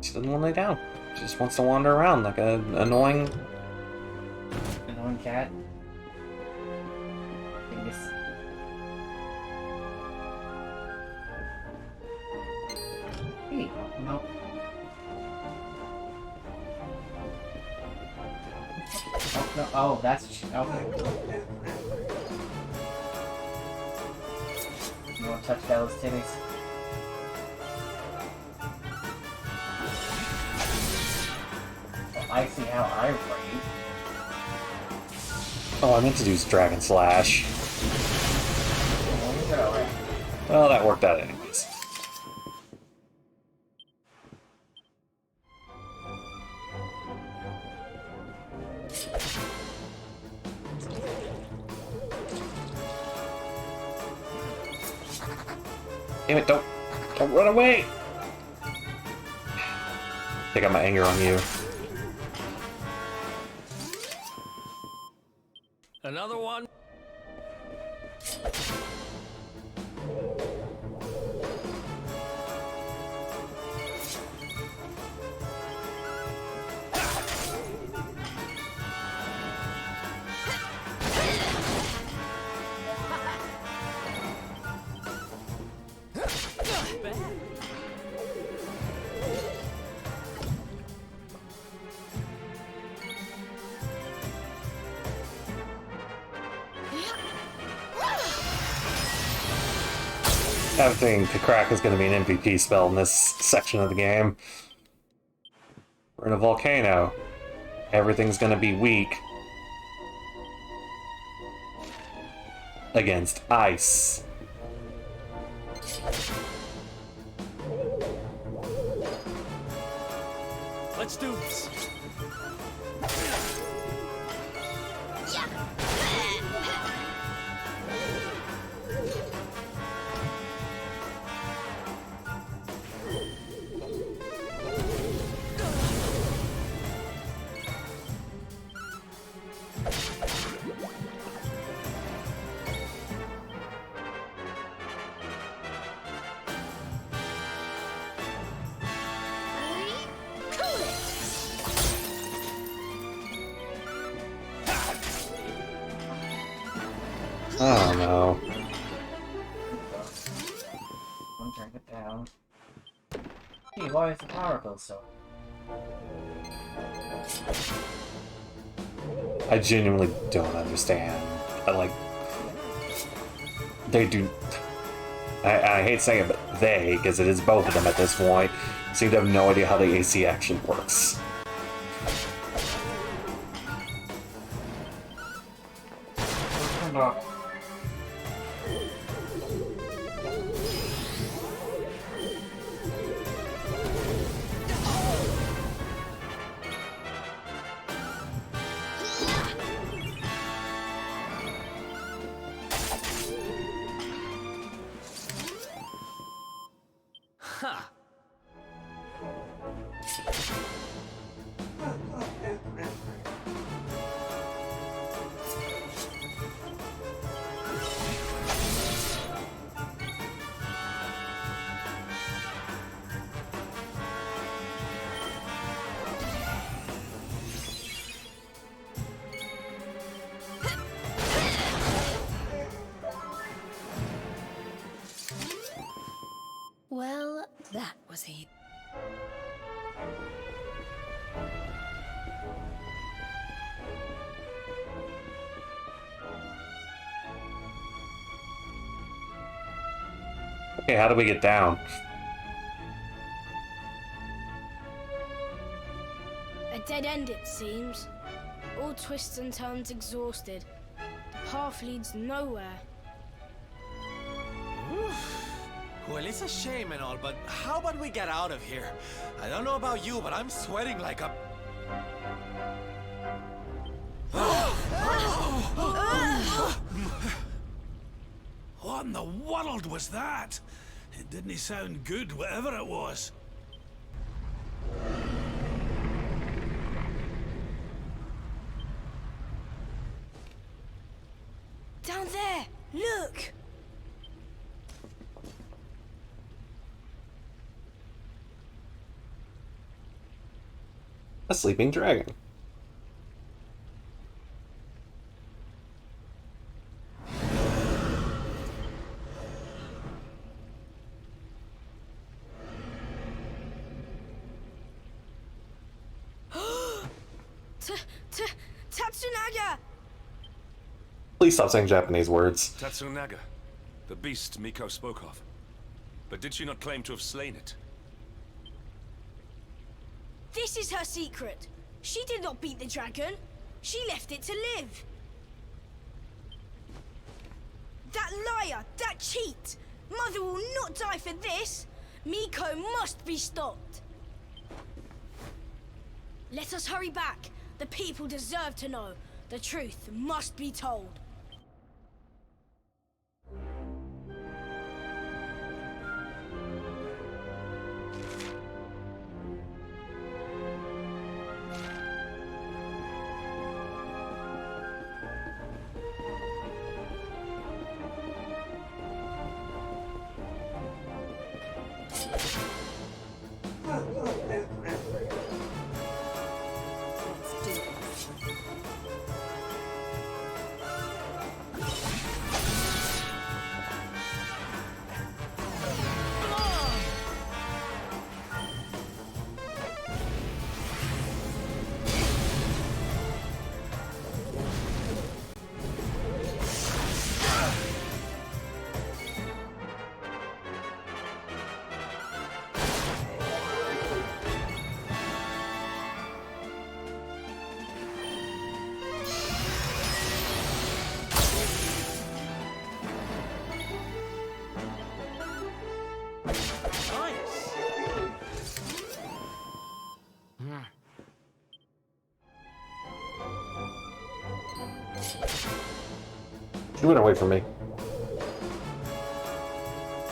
She doesn't want to lay down. She just wants to wander around like an annoying cat. Dingus. Hey, no. Oh, no. Oh, that's... Okay. You want to touch Bella's titties? I see how I rate. Oh, I meant to do Dragon Slash. Well, that worked out anyways. Damn it, don't run away! Take out my anger on you. Another one? I think the crack is going to be an MVP spell in this section of the game. We're in a volcano. Everything's going to be weak against ice. Let's do this. Oh no. One drink it down. Hey, why is the power bill so? I genuinely don't understand. They do. I hate saying it, but they, because it is both of them at this point, seem to have no idea how the AC actually works. That was he. Okay, how do we get down? A dead end, it seems. All twists and turns exhausted. The path leads nowhere. Well, it's a shame and all, but how about we get out of here? I don't know about you, but I'm sweating like a... What in the world was that? It didn't sound good, whatever it was. Down there! Look! A sleeping dragon. Tatsunaga! Please stop saying Japanese words. Tatsunaga, the beast Miko spoke of. But did she not claim to have slain it? This is her secret. She did not beat the dragon. She left it to live. That liar! That cheat! Mother will not die for this! Miko must be stopped! Let us hurry back. The people deserve to know. The truth must be told. She went away from me.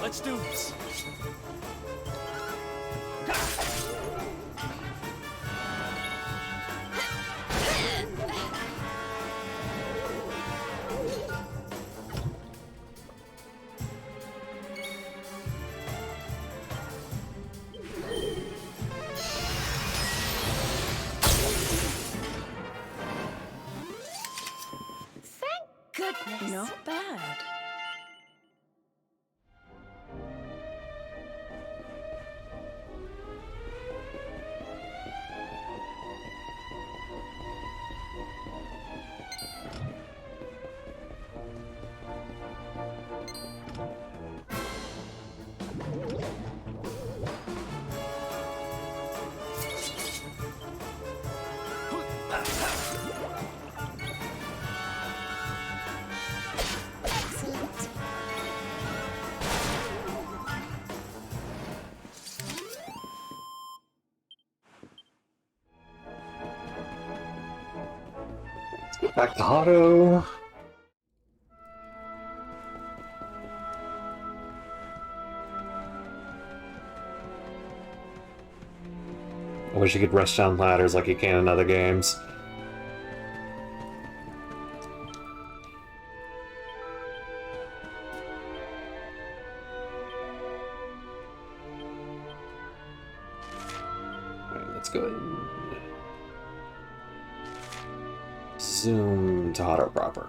Let's do this. Goodness. Not bad. Back to Hado. I wish you could rush down ladders like you can in other games. Alright, let's go ahead and zoom to Hado proper.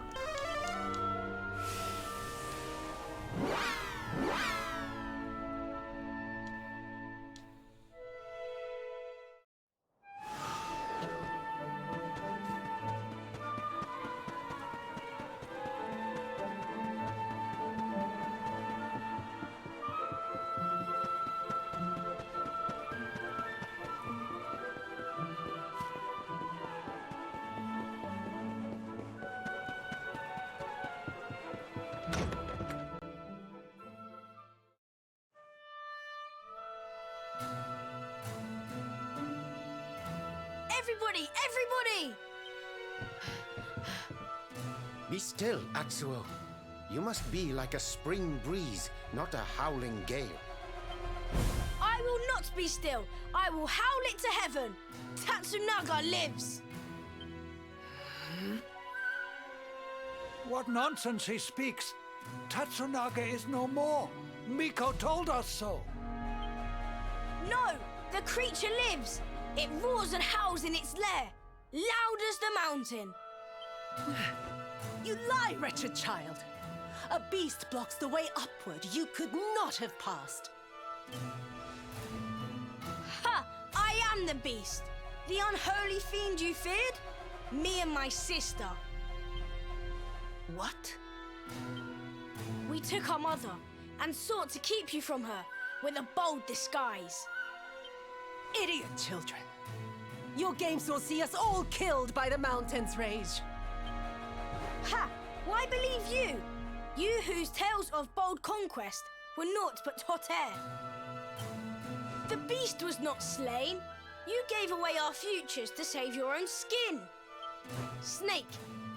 Everybody! Everybody! Be still, Atsuo. You must be like a spring breeze, not a howling gale. I will not be still. I will howl it to heaven. Tatsunaga lives. What nonsense he speaks. Tatsunaga is no more. Miko told us so. No, the creature lives. It roars and howls in its lair, loud as the mountain. You lie, wretched child. A beast blocks the way upward you could not have passed. Ha! I am the beast. The unholy fiend you feared? Me and my sister. What? We took our mother and sought to keep you from her with a bold disguise. Idiot children. Your games will see us all killed by the mountain's rage. Ha! Why believe you? You whose tales of bold conquest were naught but hot air. The beast was not slain. You gave away our futures to save your own skin. Snake,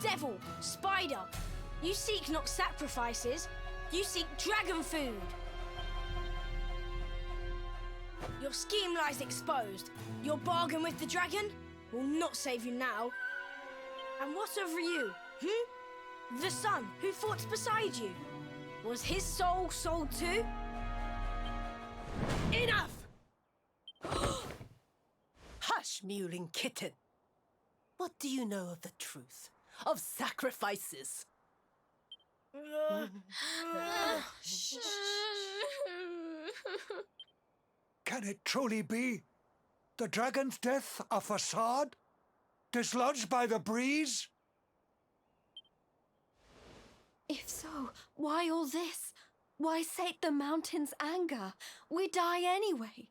devil, spider. You seek not sacrifices. You seek dragon food. Your scheme lies exposed. Your bargain with the dragon will not save you now. And what of you? The son who fought beside you. Was his soul sold too? Enough! Hush, mewling kitten. What do you know of the truth? Of sacrifices? Can it truly be? The dragon's death a facade? Dislodged by the breeze? If so, why all this? Why sate the mountain's anger? We die anyway.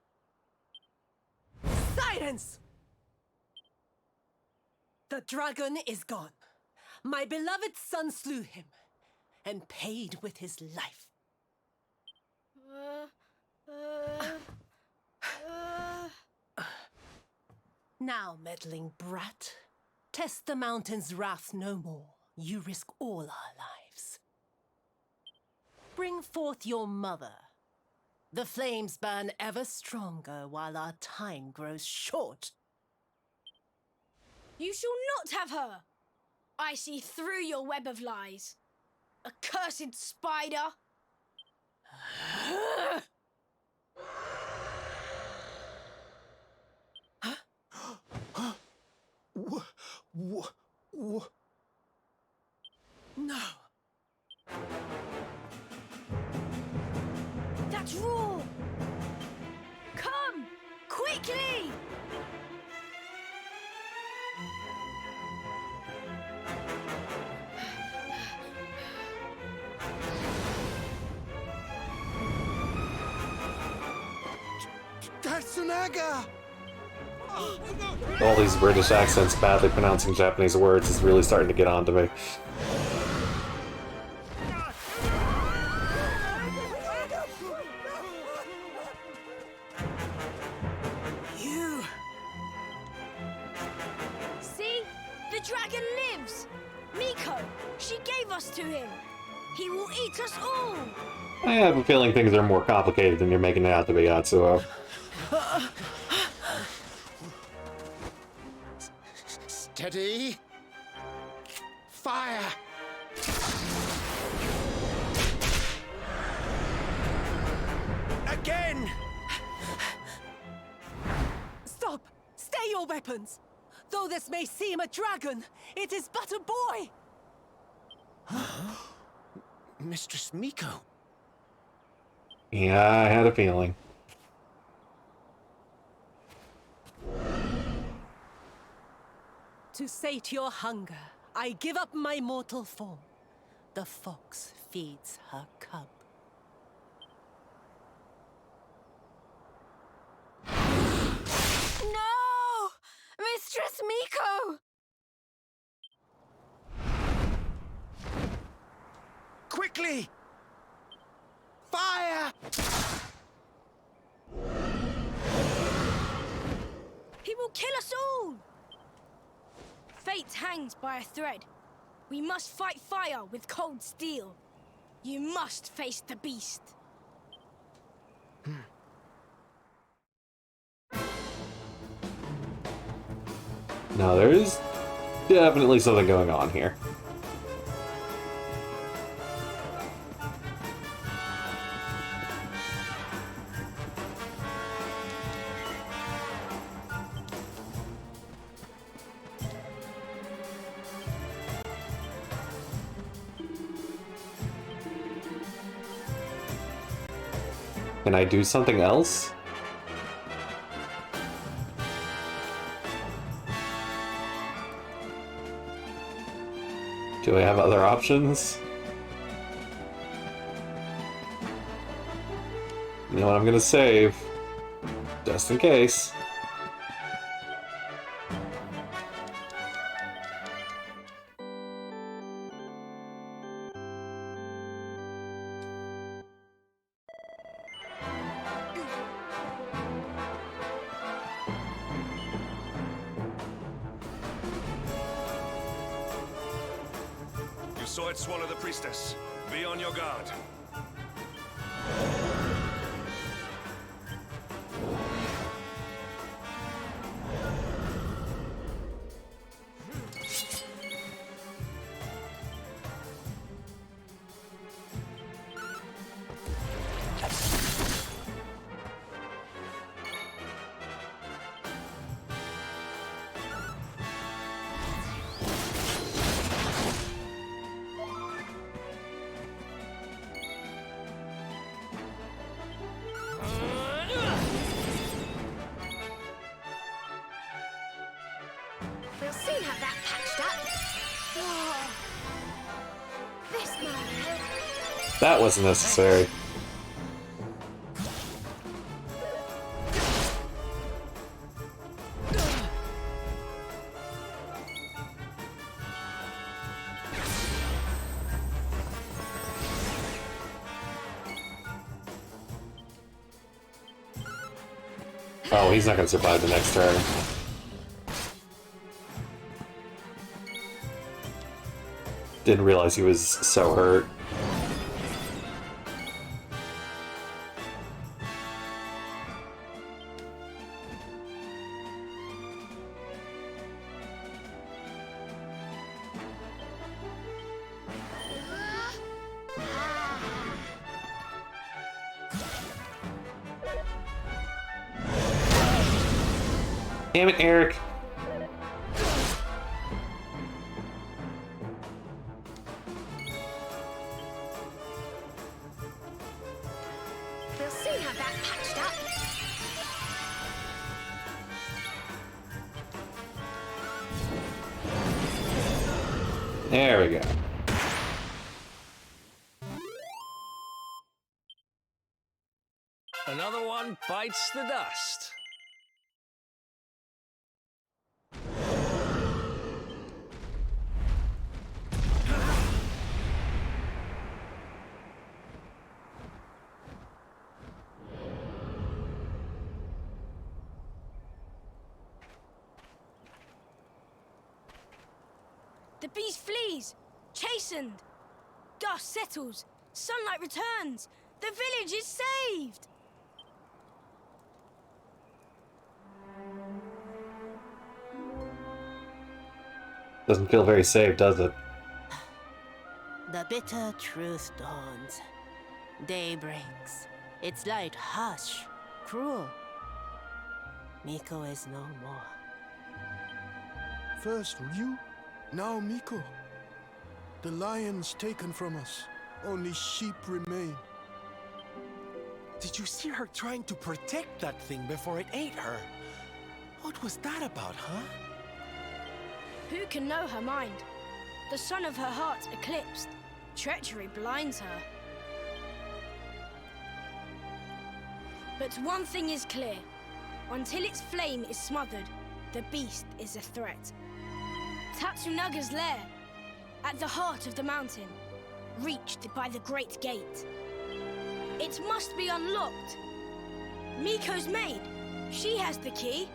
Silence! The dragon is gone. My beloved son slew him and paid with his life. Now, meddling brat, test the mountain's wrath no more. You risk all our lives. Bring forth your mother. The flames burn ever stronger while our time grows short. You shall not have her. I see through your web of lies. Accursed spider. No. That's raw. Come, quickly. Tatsunaga! All these British accents badly pronouncing Japanese words is really starting to get onto me. You. See? The dragon lives. Miko, she gave us to him. He will eat us all. I have a feeling things are more complicated than you're making it out to be, Atsuo. Steady. Fire! Again! Stop! Stay your weapons! Though this may seem a dragon, it is but a boy! Mistress Miko. Yeah, I had a feeling. To sate your hunger, I give up my mortal form. The fox feeds her cub. No! Mistress Miko! Quickly! Fire! kill us all! Fate hangs by a thread. We must fight fire with cold steel. You must face the beast. No, there is definitely something going on here. Can I do something else? Do I have other options? You know what, I'm gonna save. Just in case. You saw it swallow the priestess. Be on your guard. We'll soon have that patched up. Whoa. This man. That wasn't necessary. Oh, he's not gonna survive the next turn. Didn't realize he was so hurt. Damn it, Eric. We'll soon have that patched up. There we go. Another one bites the dust. The beast flees, chastened. Dust settles, sunlight returns. The village is saved. Doesn't feel very safe, does it? The bitter truth dawns. Day breaks. Its light harsh, cruel. Miko is no more. First Ryu, now Miko. The lion's taken from us. Only sheep remain. Did you see her trying to protect that thing before it ate her? What was that about, huh? Who can know her mind? The sun of her heart eclipsed. Treachery blinds her. But one thing is clear. Until its flame is smothered, the beast is a threat. Tatsunaga's lair, at the heart of the mountain, reached by the great gate. It must be unlocked. Miko's maid, she has the key.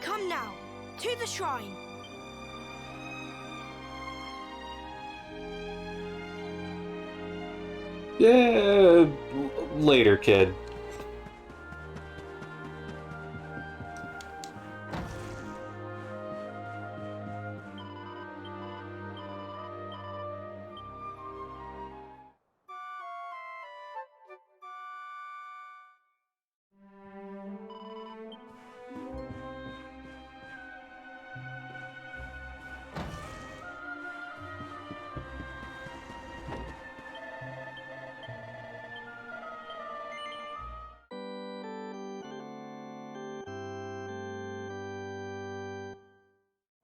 Come now, to the shrine. Yeah, later, kid.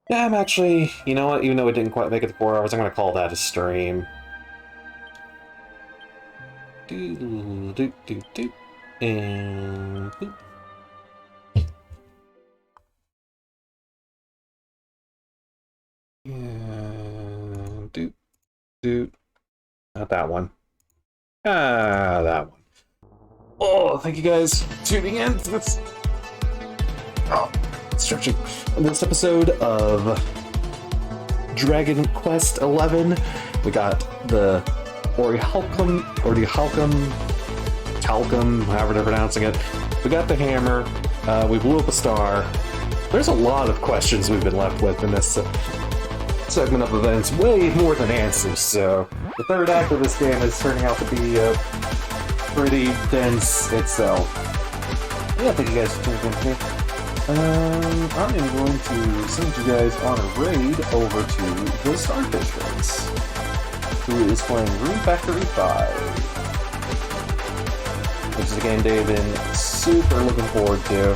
Yeah, I'm actually, you know what, even though it didn't quite make it to 4 hours, I'm gonna call that a stream. Do. And boop. And do. Not that one. That one. Oh, thank you guys for tuning in to this. Oh, stretching. This episode of Dragon Quest XI. We got the Talcum, however they're pronouncing it. We got the hammer. We blew up a star. There's a lot of questions we've been left with in this segment of events, way more than answers. So the third act of this game is turning out to be pretty dense itself. Yeah, thank you guys for tuning in today. I am going to send you guys on a raid over to the Starfish Race, who is playing Rune Factory 5. Which is a game Dave been super looking forward to.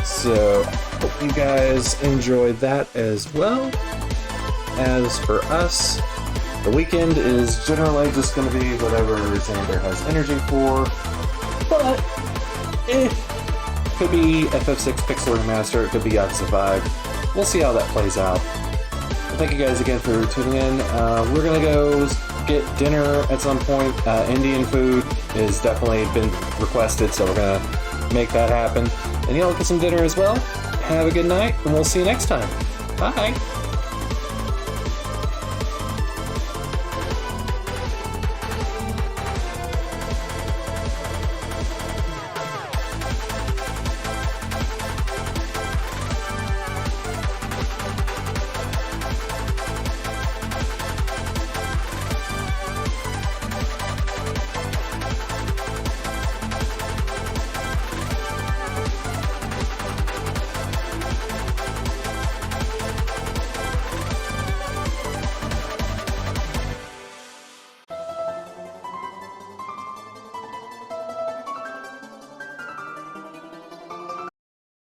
So, hope you guys enjoyed that as well. As for us, the weekend is generally just going to be whatever Xander has energy for. But, it could be FF6 Pixel Remaster, it could be Yakuza 5. We'll see how that plays out. But thank you guys again for tuning in. We're going to go get dinner at some point. Indian food has definitely been requested, so we're gonna make that happen. And y'all get some dinner as well. Have a good night, and we'll see you next time. Bye!